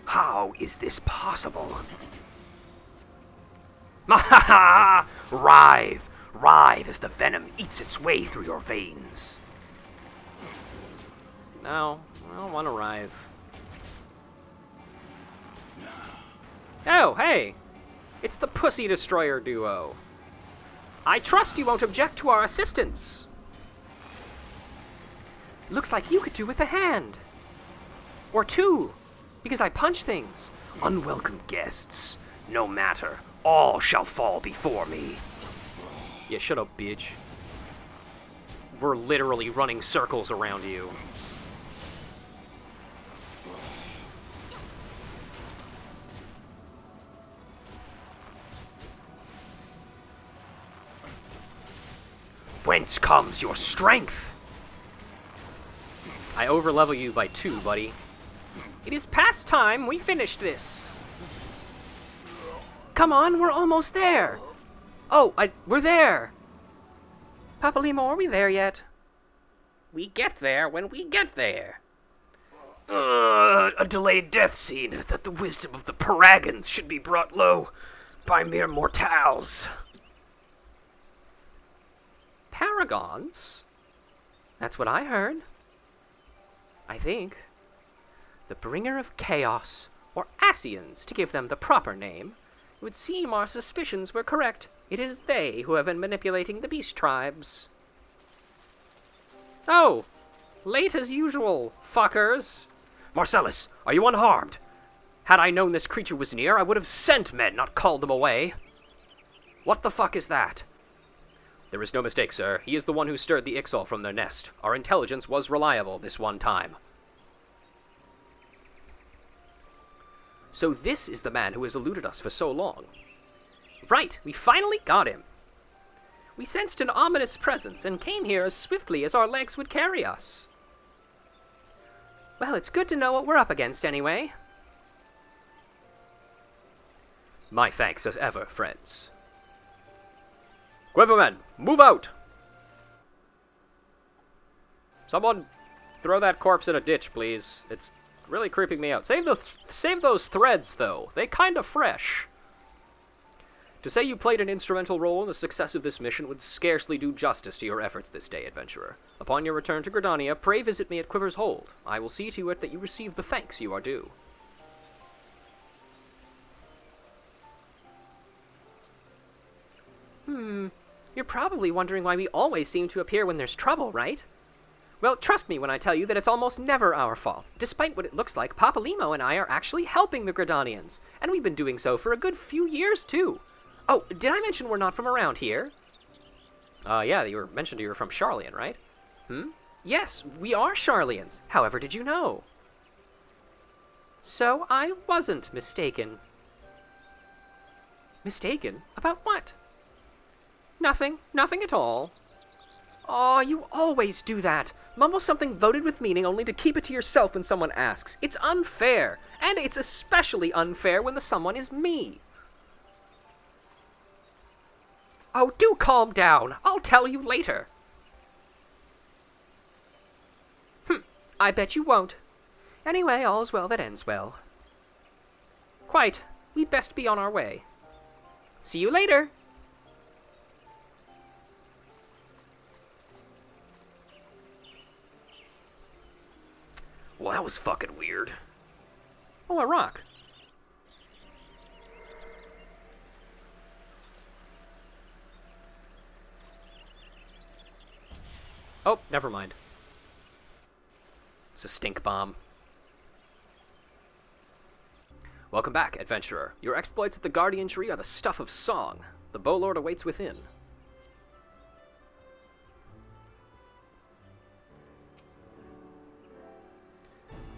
How is this possible? Mahaha! Writhe! Writhe as the venom eats its way through your veins. No, I don't want to writhe. Oh, hey! It's the Pussy Destroyer duo. I trust you won't object to our assistance. Looks like you could do with a hand. Or two, because I punch things. Unwelcome guests, no matter, all shall fall before me. Yeah, shut up, bitch. We're literally running circles around you. Whence comes your strength? I overlevel you by 2, buddy. It is past time we finish this. Come on, we're almost there. Oh, we're there. Papalimo, are we there yet? We get there when we get there. A delayed death scene that the wisdom of the Paragons should be brought low by mere mortals. Paragons? That's what I heard. I think. The bringer of chaos, or Asians, to give them the proper name. It would seem our suspicions were correct. It is they who have been manipulating the beast tribes. Oh! Late as usual, fuckers! Marcellus, are you unharmed? Had I known this creature was near, I would have sent men, not called them away. What the fuck is that? There is no mistake, sir. He is the one who stirred the Ixal from their nest. Our intelligence was reliable this one time. So this is the man who has eluded us for so long. Right, we finally got him. We sensed an ominous presence and came here as swiftly as our legs would carry us. Well, it's good to know what we're up against anyway. My thanks as ever, friends. Quivermen, move out! Someone throw that corpse in a ditch, please. It's really creeping me out. Save those threads, though. They kinda fresh. To say you played an instrumental role in the success of this mission would scarcely do justice to your efforts this day, adventurer. Upon your return to Gridania, pray visit me at Quiver's Hold. I will see to it that you receive the thanks you are due. You're probably wondering why we always seem to appear when there's trouble, right? Well, trust me when I tell you that it's almost never our fault. Despite what it looks like, Papalimo and I are actually helping the Gridanians, and we've been doing so for a good few years, too. Oh, did I mention we're not from around here? Yeah, you mentioned you were from Sharlayan, right? Yes, we are Sharlayans. However, did you know? So I wasn't mistaken. Mistaken? About what? Nothing at all. Aw, you always do that. Mumble something loaded with meaning only to keep it to yourself when someone asks. It's unfair, and it's especially unfair when the someone is me. Oh, do calm down. I'll tell you later. I bet you won't. Anyway, all's well that ends well. Quite. We'd best be on our way. See you later! Well, that was fucking weird. Oh, a rock. Oh, never mind. It's a stink bomb. Welcome back, adventurer. Your exploits at the Guardian Tree are the stuff of song. The Bowlord awaits within.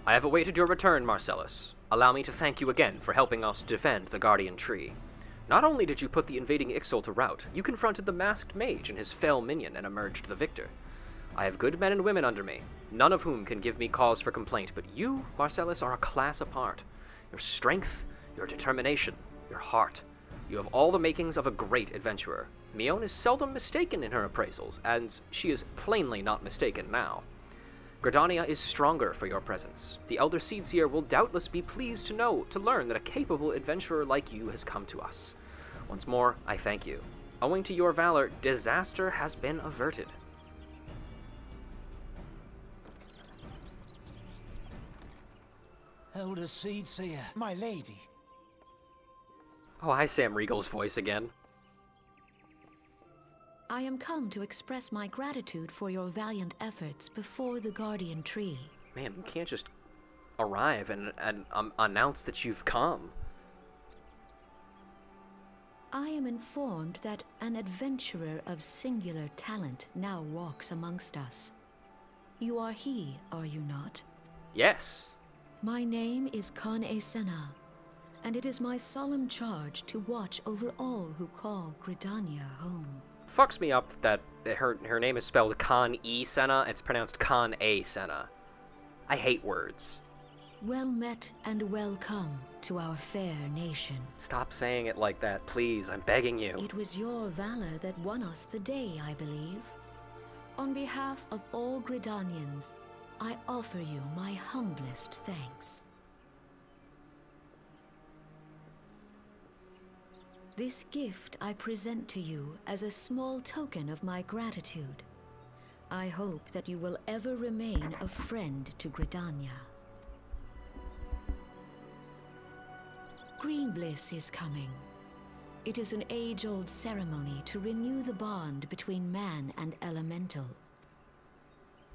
I have awaited your return, Marcellus. Allow me to thank you again for helping us defend the Guardian Tree. Not only did you put the invading Ixol to rout, you confronted the masked mage and his fell minion and emerged the victor. I have good men and women under me, none of whom can give me cause for complaint, but you, Marcellus, are a class apart. Your strength, your determination, your heart. You have all the makings of a great adventurer. Mione is seldom mistaken in her appraisals, and she is plainly not mistaken now. Gridania is stronger for your presence. The Elder Seedseer will doubtless be pleased to learn that a capable adventurer like you has come to us. Once more, I thank you. Owing to your valor, disaster has been averted. Elder Seedseer, my lady. Oh, hi, Sam Riegel's voice again. I am come to express my gratitude for your valiant efforts before the Guardian Tree. Man, you can't just arrive and announce that you've come. I am informed that an adventurer of singular talent now walks amongst us. You are he, are you not? Yes. My name is Kan-e Senna, and it is my solemn charge to watch over all who call Gridania home. Fucks me up that her name is spelled Kan-e Senna, it's pronounced Kan-e Senna. I hate words. Well met and welcome to our fair nation. Stop saying it like that, please. I'm begging you. It was your valor that won us the day, I believe. On behalf of all Gridanians, I offer you my humblest thanks. This gift I present to you as a small token of my gratitude. I hope that you will ever remain a friend to Gridania. Green Bliss is coming. It is an age-old ceremony to renew the bond between man and elemental.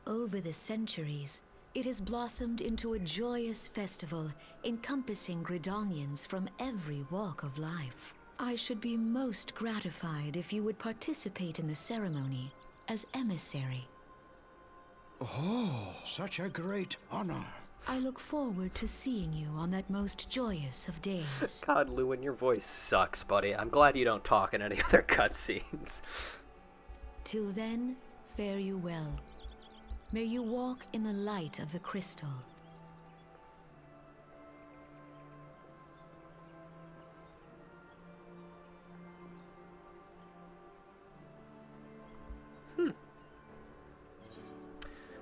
Over the centuries, it has blossomed into a joyous festival encompassing Gridanians from every walk of life. I should be most gratified if you would participate in the ceremony as emissary. Oh, such a great honor. I look forward to seeing you on that most joyous of days. God, Lewin, your voice sucks, buddy. I'm glad you don't talk in any other cutscenes. Till then, fare you well. May you walk in the light of the crystal.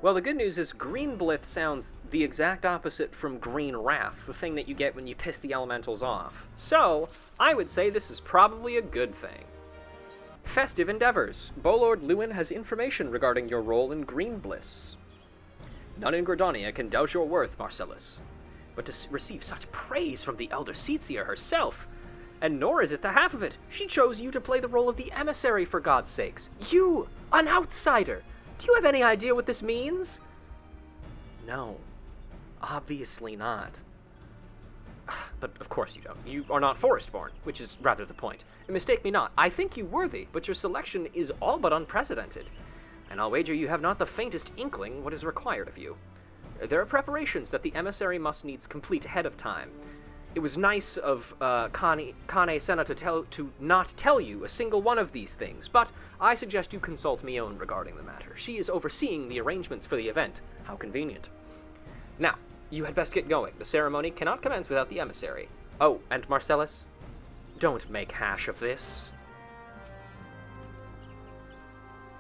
Well, the good news is Green Blith sounds the exact opposite from Green Wrath, the thing that you get when you piss the elementals off. So, I would say this is probably a good thing. Festive endeavors. Bowlord Lewin has information regarding your role in Green Bliss. None in Gridania can doubt your worth, Marcellus. But to receive such praise from the Elder Seedseer herself, and nor is it the half of it. She chose you to play the role of the emissary, for God's sakes. You, an outsider! Do you have any idea what this means? No. Obviously not. But of course you don't. You are not Forestborn, which is rather the point. And mistake me not, I think you worthy, but your selection is all but unprecedented. And I'll wager you have not the faintest inkling what is required of you. There are preparations that the emissary must needs complete ahead of time. It was nice of Kan-e Senna to not tell you a single one of these things, but I suggest you consult Mione regarding the matter. She is overseeing the arrangements for the event. How convenient. Now, you had best get going. The ceremony cannot commence without the emissary. Oh, and Marcellus, don't make hash of this.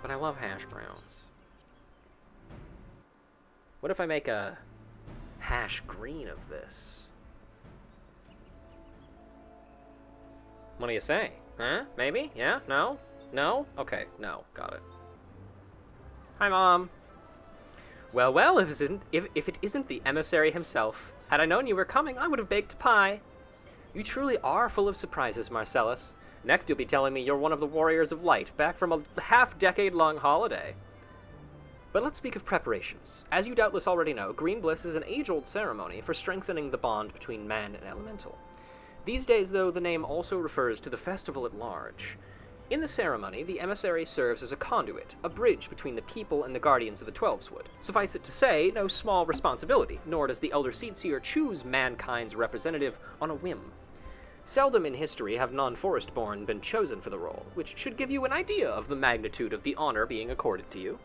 But I love hash browns. What if I make a hash green of this? What do you say? Huh? Maybe? Yeah? No? No? Okay, no. Got it. Hi, Mom. Well, well, if it isn't the emissary himself. Had I known you were coming, I would have baked a pie. You truly are full of surprises, Marcellus. Next you'll be telling me you're one of the Warriors of Light, back from a half-decade-long holiday. But let's speak of preparations. As you doubtless already know, Green Bliss is an age-old ceremony for strengthening the bond between man and elemental. These days, though, the name also refers to the festival at large. In the ceremony, the emissary serves as a conduit, a bridge between the people and the guardians of the Twelveswood. Suffice it to say, no small responsibility, nor does the Elder Seatseer choose mankind's representative on a whim. Seldom in history have non-Forestborn been chosen for the role, which should give you an idea of the magnitude of the honor being accorded to you.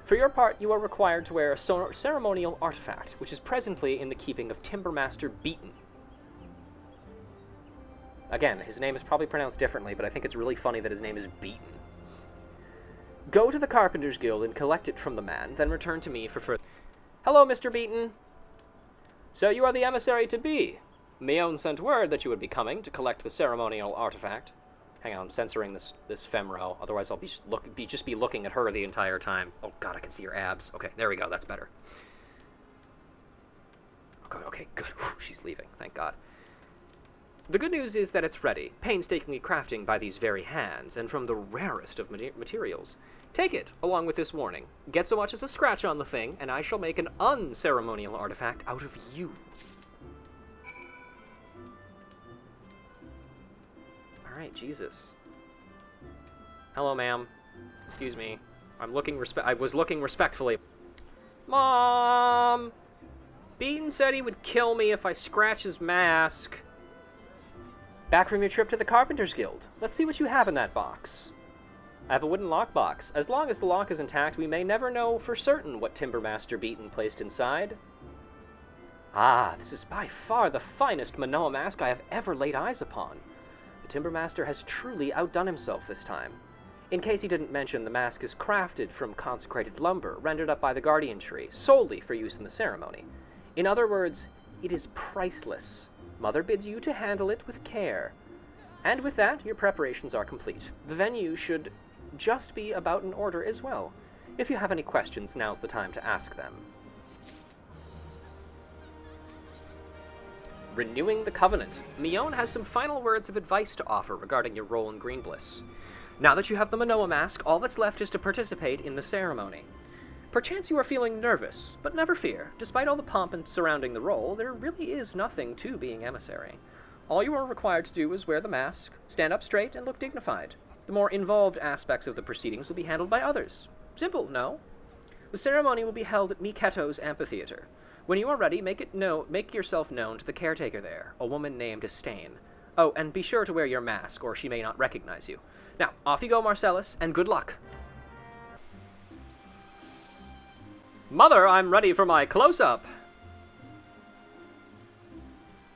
For your part, you are required to wear a ceremonial artifact, which is presently in the keeping of Timbermaster Beaton. Again, his name is probably pronounced differently, but I think it's really funny that his name is Beaton. Go to the Carpenter's Guild and collect it from the man, then return to me for further... Hello, Mr. Beaton. So you are the emissary to be. Meon sent word that you would be coming to collect the ceremonial artifact. Hang on, I'm censoring this femro, otherwise I'll just be looking at her the entire time. Oh god, I can see her abs. Okay, there we go, that's better. Okay, good. Whew, she's leaving, thank god. The good news is that it's ready, painstakingly crafting by these very hands, and from the rarest of materials. Take it, along with this warning. Get so much as a scratch on the thing, and I shall make an unceremonial artifact out of you. Alright, Jesus. Hello, ma'am. Excuse me. I was looking respectfully. Mom! Beaton said he would kill me if I scratch his mask. Back from your trip to the Carpenter's Guild. Let's see what you have in that box. I have a wooden lockbox. As long as the lock is intact, we may never know for certain what Timbermaster Beaton placed inside. Ah, this is by far the finest Manoa mask I have ever laid eyes upon. The Timbermaster has truly outdone himself this time. In case he didn't mention, the mask is crafted from consecrated lumber, rendered up by the Guardian Tree, solely for use in the ceremony. In other words, it is priceless. Mother bids you to handle it with care. And with that, your preparations are complete. The venue should just be about in order as well. If you have any questions, now's the time to ask them. Renewing the Covenant. Meon has some final words of advice to offer regarding your role in Green Bliss. Now that you have the Manoa mask, all that's left is to participate in the ceremony. Perchance you are feeling nervous, but never fear. Despite all the pomp surrounding the role, there really is nothing to being emissary. All you are required to do is wear the mask, stand up straight, and look dignified. The more involved aspects of the proceedings will be handled by others. Simple, no? The ceremony will be held at Miketo's amphitheater. When you are ready, make yourself known to the caretaker there, a woman named Estain. Oh, and be sure to wear your mask, or she may not recognize you. Now, off you go, Marcellus, and good luck. Mother, I'm ready for my close-up.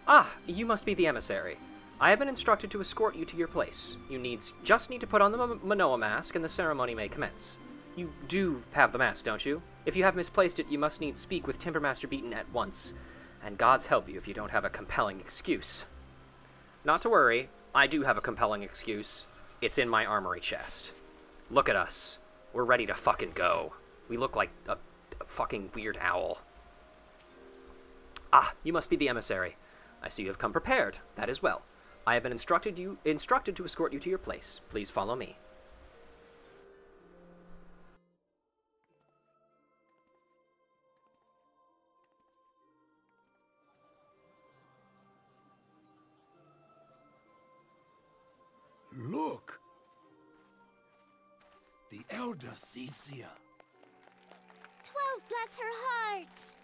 Ah, you must be the emissary. I have been instructed to escort you to your place. You just need to put on the Manoa mask, and the ceremony may commence. You do have the mask, don't you? If you have misplaced it, you must needs speak with Timbermaster Beaton at once. And God's help you if you don't have a compelling excuse. Not to worry, I do have a compelling excuse. It's in my armory chest. Look at us. We're ready to fucking go. We look like a fucking weird owl. Ah, you must be the emissary. I see you have come prepared. That is well. I have been instructed to escort you to your place. Please follow me. Look! The Elder Seatseer. 12 bless her heart!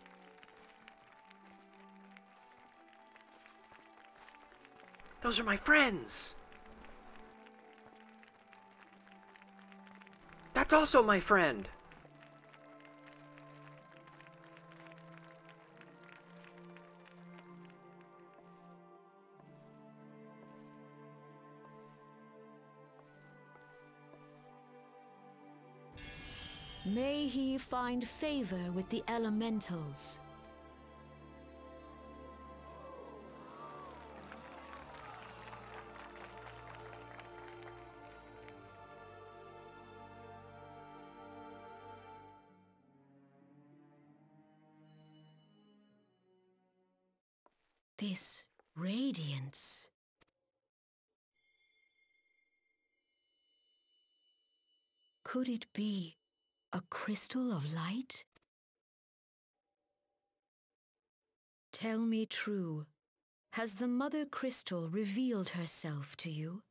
Those are my friends! That's also my friend! May he find favor with the elementals. This radiance. Could it be a crystal of light? Tell me true, has the Mother Crystal revealed herself to you?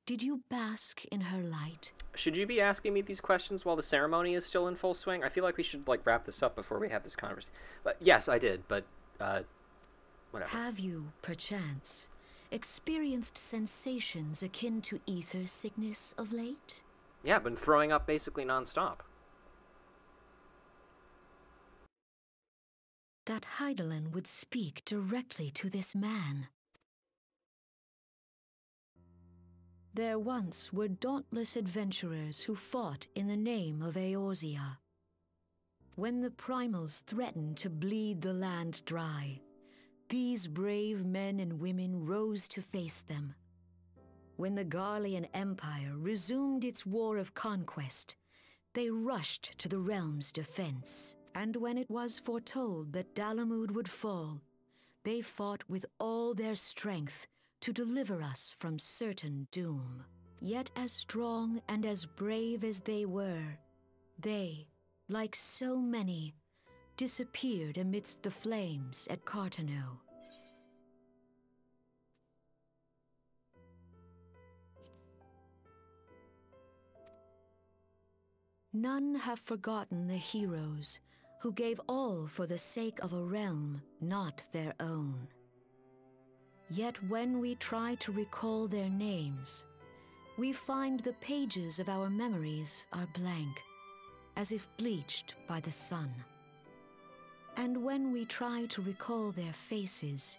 Did you bask in her light? Should you be asking me these questions while the ceremony is still in full swing? I feel like we should, like, wrap this up before we have this conversation. But yes, I did, but, whatever. Have you, perchance, experienced sensations akin to ether sickness of late? Yeah, I've been throwing up basically nonstop. That Hydaelyn would speak directly to this man. There once were dauntless adventurers who fought in the name of Eorzea. When the primals threatened to bleed the land dry, these brave men and women rose to face them. When the Garlean Empire resumed its war of conquest, they rushed to the realm's defense. And when it was foretold that Dalamud would fall, they fought with all their strength to deliver us from certain doom. Yet as strong and as brave as they were, they, like so many, disappeared amidst the flames at Carteneau. None have forgotten the heroes who gave all for the sake of a realm not their own. Yet when we try to recall their names, we find the pages of our memories are blank, as if bleached by the sun. And when we try to recall their faces,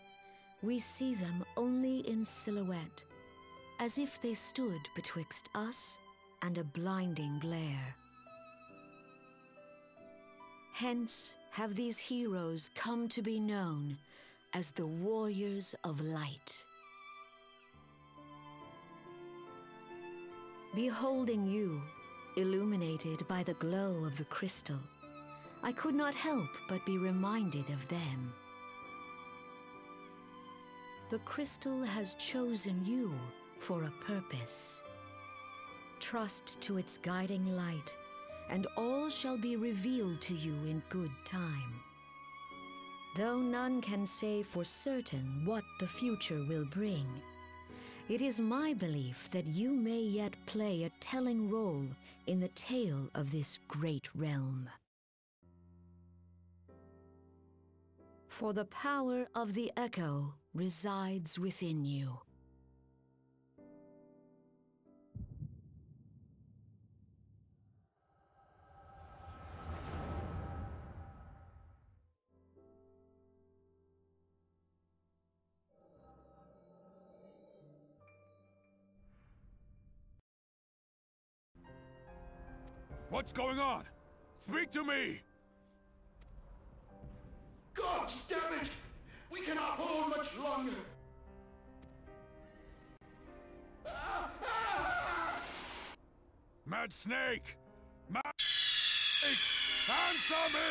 we see them only in silhouette, as if they stood betwixt us and a blinding glare. Hence have these heroes come to be known as the Warriors of Light. Beholding you, illuminated by the glow of the crystal, I could not help but be reminded of them. The crystal has chosen you for a purpose. Trust to its guiding light, and all shall be revealed to you in good time. Though none can say for certain what the future will bring, it is my belief that you may yet play a telling role in the tale of this great realm. For the power of the echo resides within you. What's going on? Speak to me! God damn it! We cannot hold much longer! Mad Snake! Mad Snake! Answer me!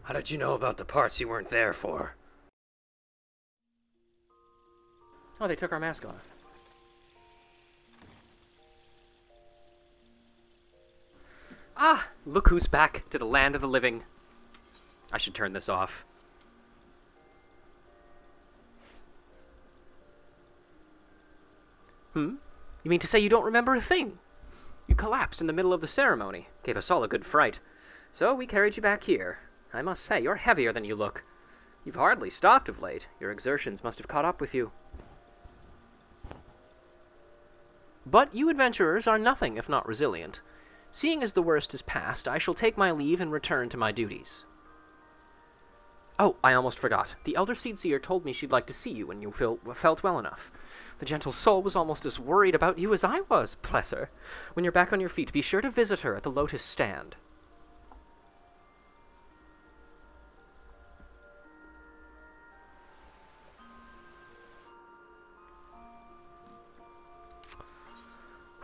How did you know about the parts you weren't there for? Oh, they took our mask off. Ah! Look who's back to the land of the living. I should turn this off. You mean to say you don't remember a thing? You collapsed in the middle of the ceremony. Gave us all a good fright. So we carried you back here. I must say, you're heavier than you look. You've hardly stopped of late. Your exertions must have caught up with you. But you adventurers are nothing if not resilient. Seeing as the worst is past, I shall take my leave and return to my duties. Oh, I almost forgot. The Elder Seedseer told me she'd like to see you when you felt well enough. The gentle soul was almost as worried about you as I was, bless her. When you're back on your feet, be sure to visit her at the Lotus Stand.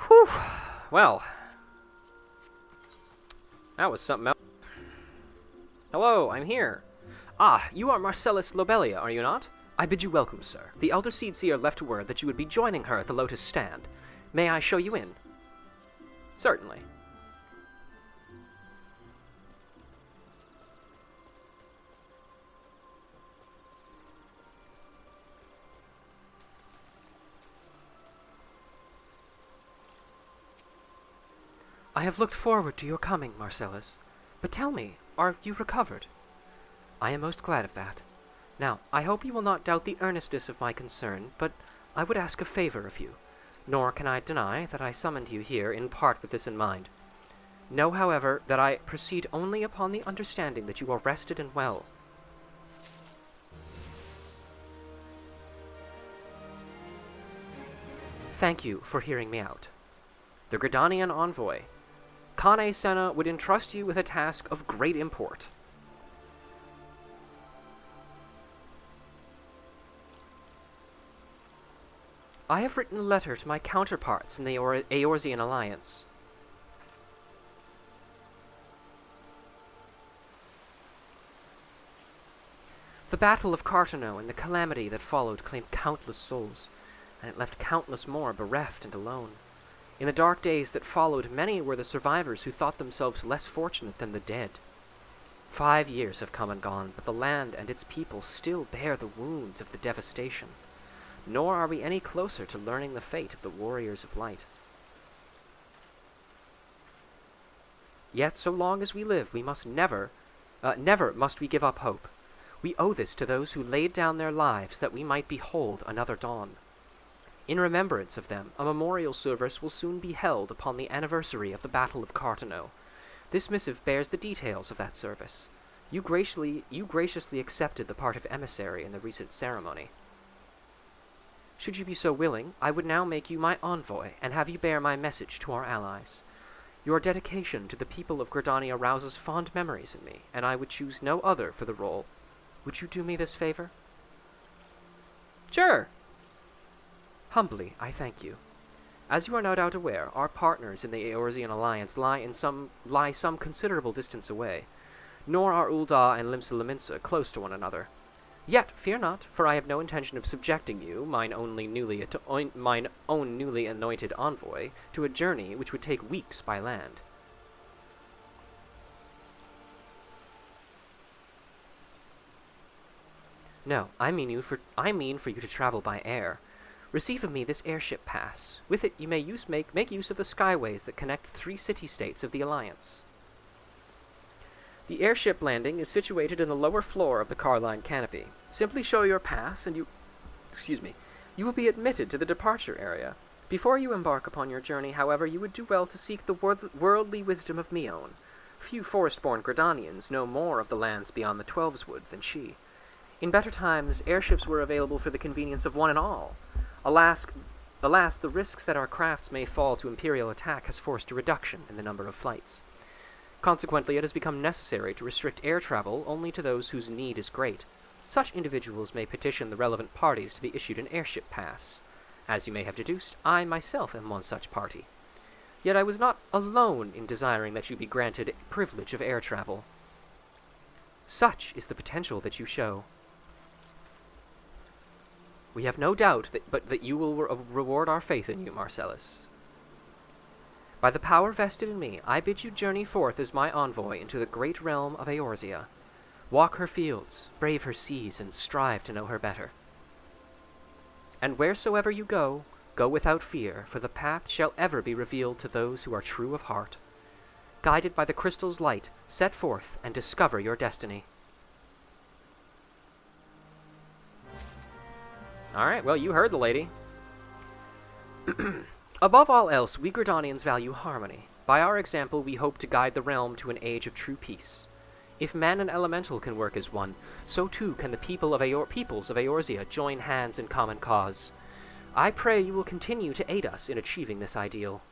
Whew. Well, that was something else. Hello, I'm here. Ah, you are Marcellus Lobelia, are you not? I bid you welcome, sir. The Elder Seedseer left word that you would be joining her at the Lotus Stand. May I show you in? Certainly. I have looked forward to your coming, Marcellus. But tell me, are you recovered? I am most glad of that. Now, I hope you will not doubt the earnestness of my concern, but I would ask a favor of you, nor can I deny that I summoned you here in part with this in mind. Know, however, that I proceed only upon the understanding that you are rested and well. Thank you for hearing me out. The Gridanian envoy, Kane Senna, would entrust you with a task of great import. I have written a letter to my counterparts in the Eorzean Alliance. The Battle of Cartano and the calamity that followed claimed countless souls, and it left countless more bereft and alone. In the dark days that followed, many were the survivors who thought themselves less fortunate than the dead. 5 years have come and gone, but the land and its people still bear the wounds of the devastation. Nor are we any closer to learning the fate of the Warriors of Light. Yet, so long as we live, we must never must we give up hope. We owe this to those who laid down their lives that we might behold another dawn. In remembrance of them, a memorial service will soon be held upon the anniversary of the Battle of Cartano. This missive bears the details of that service. You graciously accepted the part of emissary in the recent ceremony. Should you be so willing, I would now make you my envoy, and have you bear my message to our allies. Your dedication to the people of Gridania rouses fond memories in me, and I would choose no other for the role. Would you do me this favor? Sure. Humbly, I thank you. As you are no doubt aware, our partners in the Eorzean Alliance lie some considerable distance away, nor are Ul'dah and Limsa close to one another. Yet, fear not, for I have no intention of subjecting you, mine own newly anointed envoy, to a journey which would take weeks by land. No, I mean for you to travel by air. Receive of me this airship pass. With it you may make use of the skyways that connect 3 city-states of the Alliance. The airship landing is situated in the lower floor of the Carline canopy. Simply show your pass and you will be admitted to the departure area. Before you embark upon your journey, however, you would do well to seek the worldly wisdom of Mion. Few forest-born Gridanians know more of the lands beyond the Twelveswood than she. In better times, airships were available for the convenience of one and all. Alas, the risks that our crafts may fall to Imperial attack has forced a reduction in the number of flights. Consequently, it has become necessary to restrict air travel only to those whose need is great. Such individuals may petition the relevant parties to be issued an airship pass. As you may have deduced, I myself am one such party. Yet I was not alone in desiring that you be granted privilege of air travel. Such is the potential that you show. We have no doubt that you will reward our faith in you, Marcellus. By the power vested in me, I bid you journey forth as my envoy into the great realm of Eorzea. Walk her fields, brave her seas, and strive to know her better. And wheresoever you go, go without fear, for the path shall ever be revealed to those who are true of heart. Guided by the crystal's light, set forth and discover your destiny. Alright, well, you heard the lady. Above all else, we Gridanians value harmony. By our example, we hope to guide the realm to an age of true peace. If man and elemental can work as one, so too can the peoples of Eorzea join hands in common cause. I pray you will continue to aid us in achieving this ideal.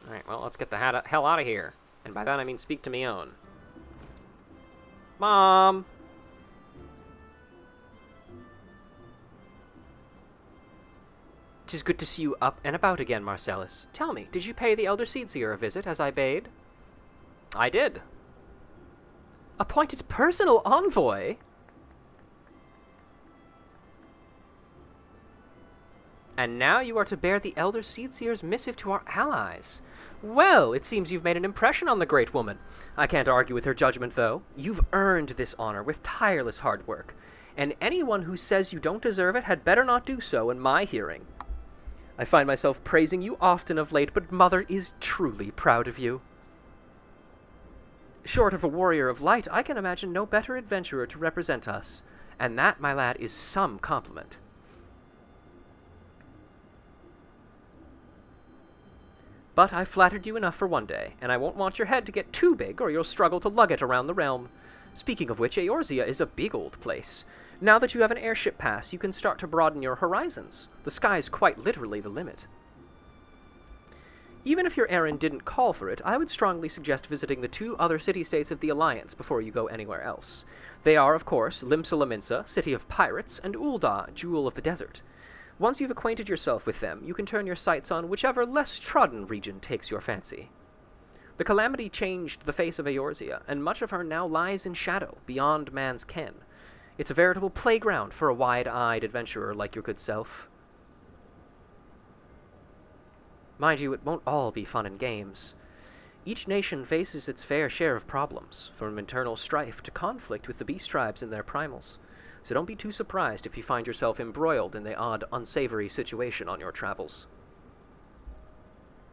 Alright, well, let's get the hell out of here. And by that I mean speak to me own. Mom! "'Tis good to see you up and about again, Marcellus. Tell me, did you pay the Elder Seedseer a visit, as I bade?" "I did." "Appointed personal envoy?" "And now you are to bear the Elder Seedseer's missive to our allies. Well, it seems you've made an impression on the great woman. I can't argue with her judgment, though. You've earned this honor with tireless hard work, and anyone who says you don't deserve it had better not do so in my hearing. I find myself praising you often of late, but Mother is truly proud of you. Short of a warrior of light, I can imagine no better adventurer to represent us, and that, my lad, is some compliment." "But I've flattered you enough for one day, and I won't want your head to get too big, or you'll struggle to lug it around the realm. Speaking of which, Eorzea is a big old place. Now that you have an airship pass, you can start to broaden your horizons. The sky's quite literally the limit. Even if your errand didn't call for it, I would strongly suggest visiting the 2 other city-states of the Alliance before you go anywhere else. They are, of course, Limsa-Lominsa, City of Pirates, and Ul'dah, Jewel of the Desert. Once you've acquainted yourself with them, you can turn your sights on whichever less trodden region takes your fancy. The calamity changed the face of Eorzea, and much of her now lies in shadow, beyond man's ken. It's a veritable playground for a wide-eyed adventurer like your good self. Mind you, it won't all be fun and games. Each nation faces its fair share of problems, from internal strife to conflict with the beast tribes and their primals. So don't be too surprised if you find yourself embroiled in the odd, unsavory situation on your travels.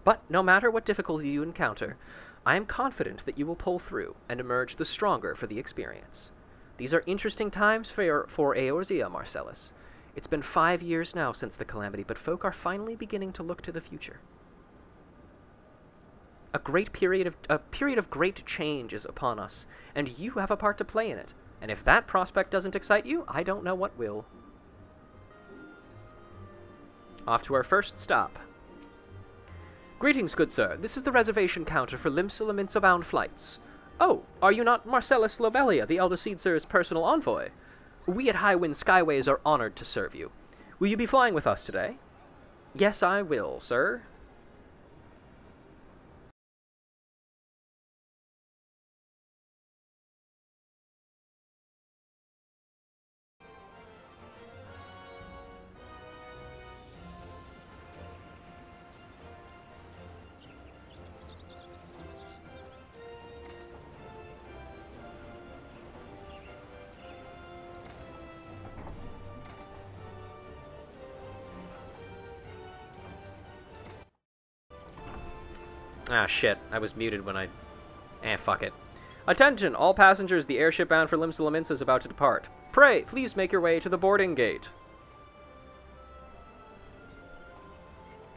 But no matter what difficulties you encounter, I am confident that you will pull through and emerge the stronger for the experience. These are interesting times for Eorzea, Marcellus. It's been 5 years now since the calamity, but folk are finally beginning to look to the future. A period of great change is upon us, and you have a part to play in it. And if that prospect doesn't excite you, I don't know what will. Off to our first stop. "Greetings, good sir. This is the reservation counter for Limsa-Lominsa-bound flights. Oh, are you not Marcellus Lobelia, the Elder Seedseer's personal envoy? We at Highwind Skyways are honored to serve you. Will you be flying with us today?" "Yes, I will, sir." Ah, shit. I was muted when I... fuck it. "Attention, all passengers, the airship bound for Limsa-Lominsa is about to depart. Pray, please make your way to the boarding gate."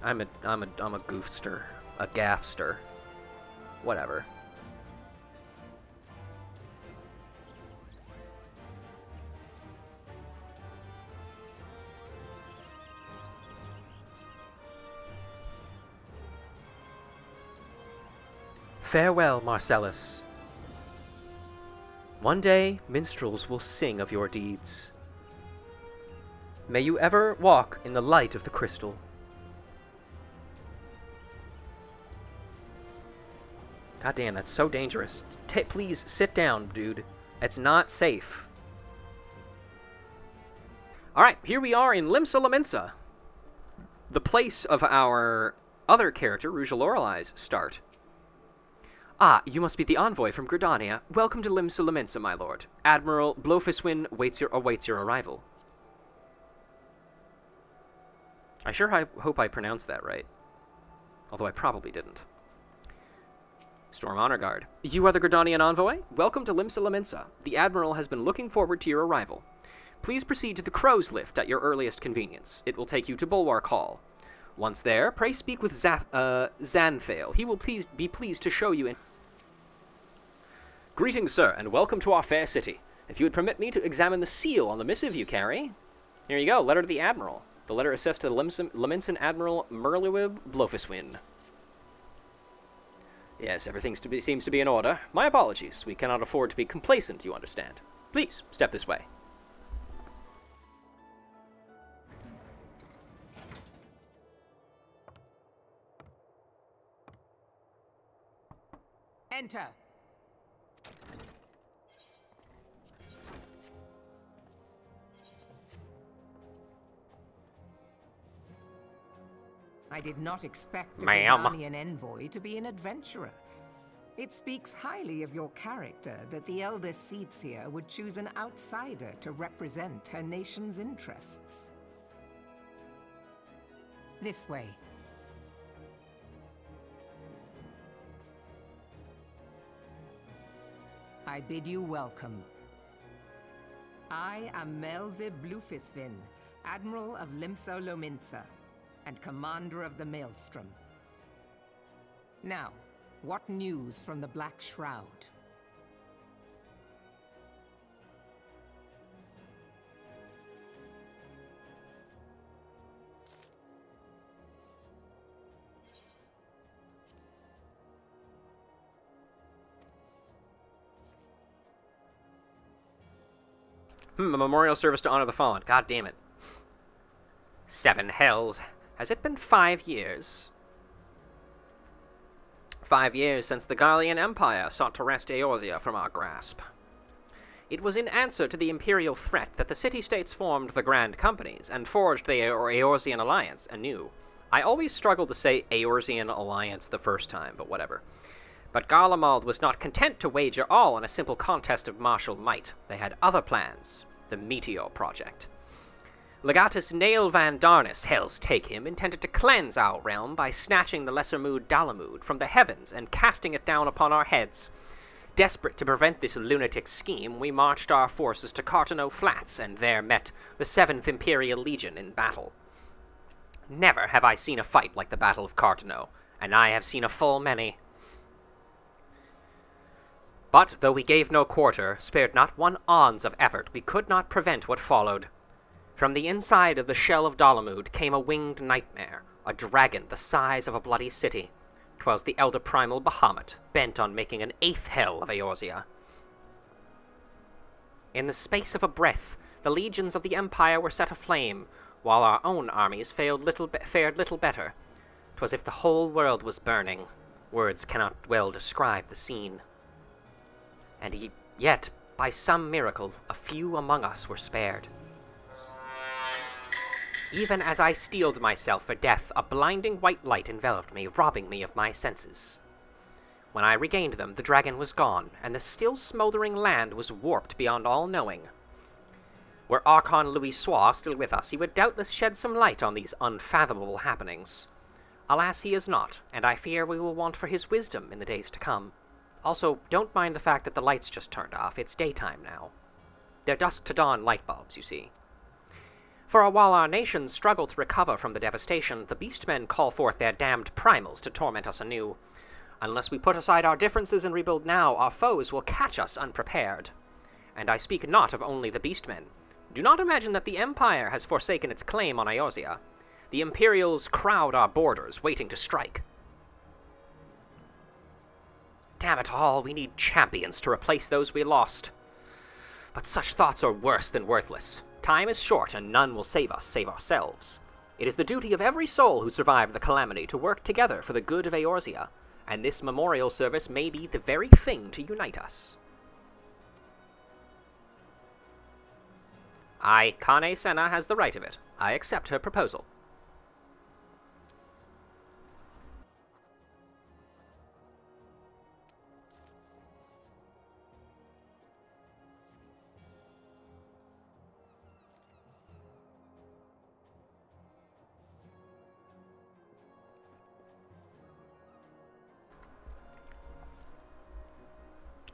I'm a goofster. A gaffster. Whatever. Farewell, Marcellus. One day, minstrels will sing of your deeds. May you ever walk in the light of the crystal. God damn, that's so dangerous. Please, sit down, dude. It's not safe. Alright, here we are in Limsa-Lominsa. The place of our other character, Rouge Lorelei's start. "Ah, you must be the envoy from Gridania. Welcome to Limsa-Lominsa, my lord. Admiral Blofiswin awaits your arrival." I sure hope I pronounced that right. Although I probably didn't. Storm Honor Guard. "You are the Gridanian envoy? Welcome to Limsa-Lominsa. The Admiral has been looking forward to your arrival. Please proceed to the Crow's Lift at your earliest convenience. It will take you to Bulwark Hall. Once there, pray speak with Xanthale. He will be pleased to show you in... Greetings, sir, and welcome to our fair city. If you would permit me to examine the seal on the missive you carry... Here you go, letter to the Admiral. The letter assessed to the Leminson Admiral Merliwib Blofiswin. Yes, everything seems to be in order. My apologies. We cannot afford to be complacent, you understand. Please, step this way. Enter. I did not expect the Gridanian envoy to be an adventurer. It speaks highly of your character that the Elder Seedseer would choose an outsider to represent her nation's interests. This way. I bid you welcome. I am Melvib Blufisvin, Admiral of Limso Lominsa, and Commander of the Maelstrom. Now, what news from the Black Shroud? A memorial service to honor the fallen. God damn it. 7 hells. Has it been 5 years? 5 years since the Garlean Empire sought to wrest Eorzea from our grasp. It was in answer to the Imperial threat that the city-states formed the Grand Companies and forged the Eorzean Alliance anew. I always struggled to say Eorzean Alliance the first time, but whatever. But Garlemald was not content to wager all on a simple contest of martial might. They had other plans. The Meteor Project. Legatus Nail Van Darnus, hells take him, intended to cleanse our realm by snatching the lesser mood Dalamud from the heavens and casting it down upon our heads. Desperate to prevent this lunatic scheme, we marched our forces to Cartano Flats and there met the 7th Imperial Legion in battle. Never have I seen a fight like the Battle of Cartano, and I have seen a full many. But, though we gave no quarter, spared not one ounce of effort, we could not prevent what followed. From the inside of the shell of Dalamud came a winged nightmare, a dragon the size of a bloody city. 'Twas the elder primal Bahamut, bent on making an 8th hell of Eorzea. In the space of a breath, the legions of the Empire were set aflame, while our own armies fared little better. 'Twas if the whole world was burning. Words cannot well describe the scene. And yet, by some miracle, a few among us were spared. Even as I steeled myself for death, a blinding white light enveloped me, robbing me of my senses. When I regained them, the dragon was gone, and the still smoldering land was warped beyond all knowing. Were Archon Louis Soir still with us, he would doubtless shed some light on these unfathomable happenings. Alas, he is not, and I fear we will want for his wisdom in the days to come. Also, don't mind the fact that the lights just turned off. It's daytime now. They're dusk-to-dawn light bulbs, you see. For while our nations struggle to recover from the devastation, the Beastmen call forth their damned primals to torment us anew. Unless we put aside our differences and rebuild now, our foes will catch us unprepared. And I speak not of only the Beastmen. Do not imagine that the Empire has forsaken its claim on Eorzea. The Imperials crowd our borders, waiting to strike. Damn it all, we need champions to replace those we lost. But such thoughts are worse than worthless. Time is short, and none will save us, save ourselves. It is the duty of every soul who survived the calamity to work together for the good of Eorzea, and this memorial service may be the very thing to unite us. Aye, Kane Senna has the right of it. I accept her proposal.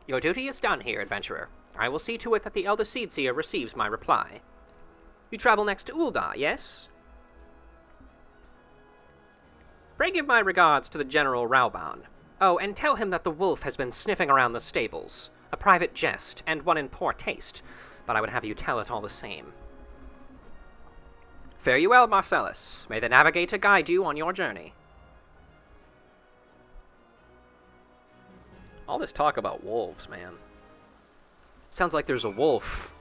Your duty is done here, adventurer. I will see to it that the Elder Seedseer receives my reply. You travel next to Ul'dah, yes? Pray give my regards to the General Rauban. Oh, and tell him that the wolf has been sniffing around the stables. A private jest, and one in poor taste, but I would have you tell it all the same. Fare you well, Marcellus. May the navigator guide you on your journey. All this talk about wolves, man. Sounds like there's a wolf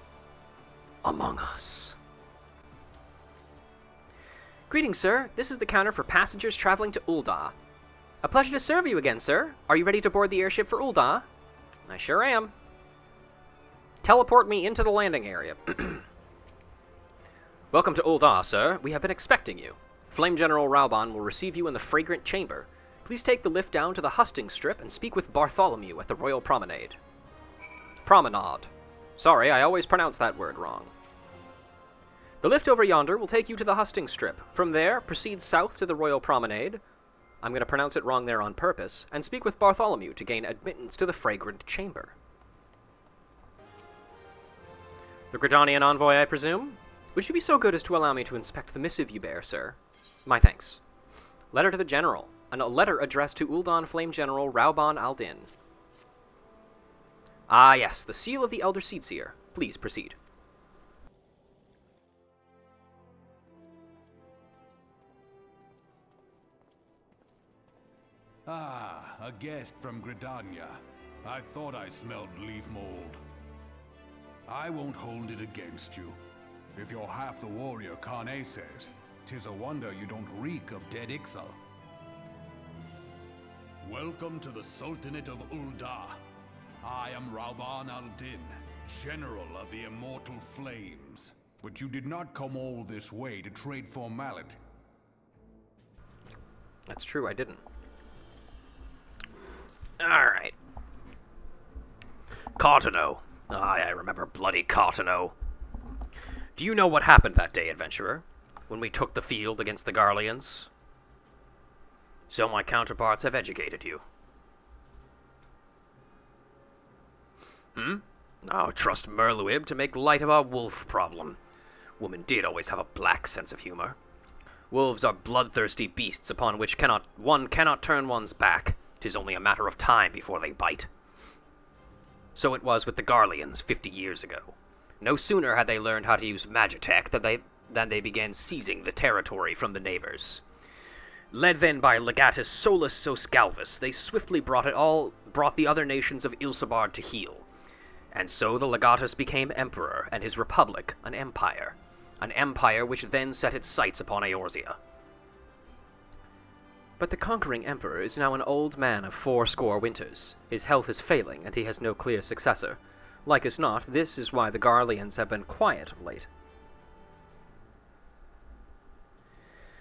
among us. Greetings, sir. This is the counter for passengers traveling to Ul'dah. A pleasure to serve you again, sir. Are you ready to board the airship for Ul'dah? I sure am. Teleport me into the landing area. Welcome to Ul'dah, sir. We have been expecting you. Flame General Rauban will receive you in the fragrant chamber. Please take the lift down to the husting strip and speak with Bartholomew at the Royal Promenade. Promenade. Sorry, I always pronounce that word wrong. The lift over yonder will take you to the husting strip. From there, proceed south to the Royal Promenade. I'm going to pronounce it wrong there on purpose, and speak with Bartholomew to gain admittance to the fragrant chamber. The Gridanian envoy, I presume? Would you be so good as to allow me to inspect the missive you bear, sir? My thanks. Letter to the General, and a letter addressed to Ul'dah Flame General Rauban al-Din. Ah, yes, the seal of the Elder Seedseer. Please proceed. Ah, a guest from Gridania. I thought I smelled leaf mold. I won't hold it against you. If you're half the warrior Kane says, 'tis a wonder you don't reek of dead Ixal. Welcome to the Sultanate of Ul'dah. I am Rauban al-Din, General of the Immortal Flames. But you did not come all this way to trade formality. That's true, I didn't. Alright. Cartano. I remember bloody Cartano. Do you know what happened that day, adventurer? When we took the field against the Garleans? So my counterparts have educated you. Oh, trust Merluib to make light of our wolf problem. Woman did always have a black sense of humor. Wolves are bloodthirsty beasts upon which one cannot turn one's back. 'Tis only a matter of time before they bite. So it was with the Garleans 50 years ago. No sooner had they learned how to use Magitech than they began seizing the territory from the neighbors. Led then by Legatus Solus Soscalvus, they swiftly brought the other nations of Ilsabard to heel. And so the Legatus became emperor, and his republic an empire which then set its sights upon Eorzea. But the conquering emperor is now an old man of 80 winters. His health is failing, and he has no clear successor. Like as not, this is why the Garleans have been quiet of late.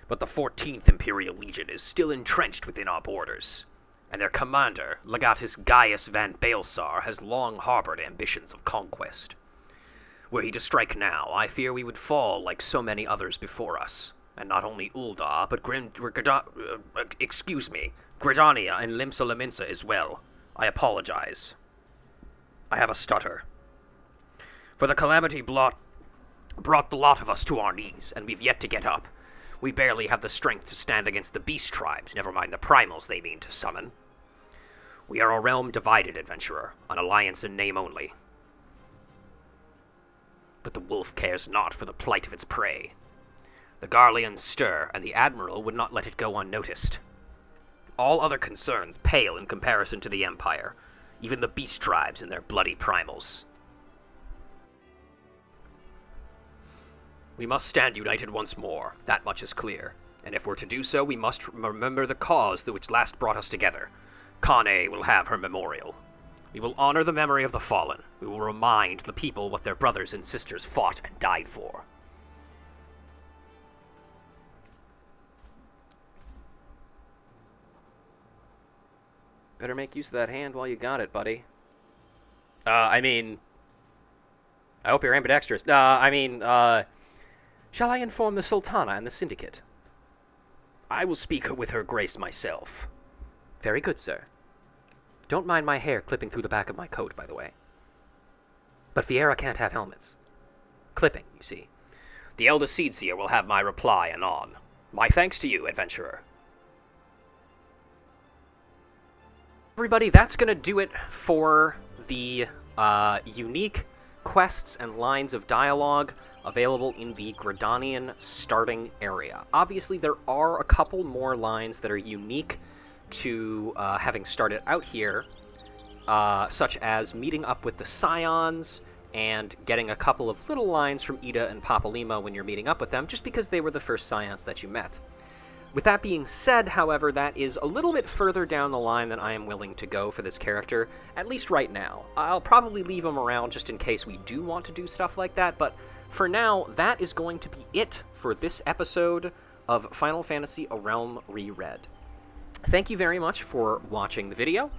But the 14th Imperial Legion is still entrenched within our borders, and their commander, Legatus Gaius van Baelsar, has long harbored ambitions of conquest. Were he to strike now, I fear we would fall like so many others before us. And not only Ul'dah, but Gridania and Limsa Lominsa as well. I apologize. I have a stutter. For the calamity brought the lot of us to our knees, and we've yet to get up. We barely have the strength to stand against the beast tribes, never mind the primals they mean to summon. We are a realm divided, adventurer, an alliance in name only. But the wolf cares not for the plight of its prey. The Garleans stir, and the Admiral would not let it go unnoticed. All other concerns pale in comparison to the Empire, even the beast tribes and their bloody primals. We must stand united once more, that much is clear, and if we're to do so, we must remember the cause which last brought us together. Kane will have her memorial. We will honor the memory of the fallen. We will remind the people what their brothers and sisters fought and died for. Better make use of that hand while you got it, buddy. I hope you're ambidextrous. Shall I inform the Sultana and the Syndicate? I will speak with her grace myself. Very good, sir. Don't mind my hair clipping through the back of my coat, by the way. But Fiera can't have helmets. Clipping, you see. The Elder Seedseer will have my reply anon. My thanks to you, adventurer. Everybody, that's going to do it for the unique quests and lines of dialogue available in the Gridanian starting area. Obviously, there are a couple more lines that are unique to having started out here, such as meeting up with the Scions and getting a couple of little lines from Ida and Papalima when you're meeting up with them, just because they were the first Scions that you met. With that being said, however, that is a little bit further down the line than I am willing to go for this character, at least right now. I'll probably leave him around just in case we do want to do stuff like that, but for now, that is going to be it for this episode of Final Fantasy: A Realm Reread. Thank you very much for watching the video.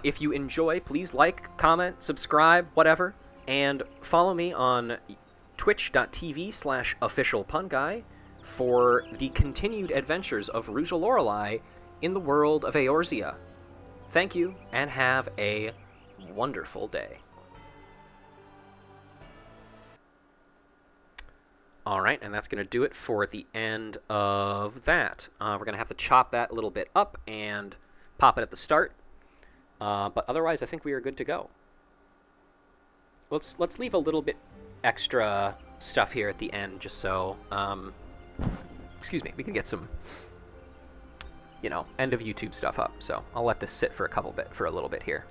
If you enjoy, please like, comment, subscribe, whatever, and follow me on twitch.tv/officialpunguy for the continued adventures of Rouge Lorelei in the world of Eorzea. Thank you, and have a wonderful day. Alright, and that's going to do it for the end of that. We're going to have to chop that a little bit up and pop it at the start. But otherwise, I think we are good to go. Let's leave a little bit extra stuff here at the end, just so, excuse me, we can get some, you know, end of YouTube stuff up. So I'll let this sit for a little bit here.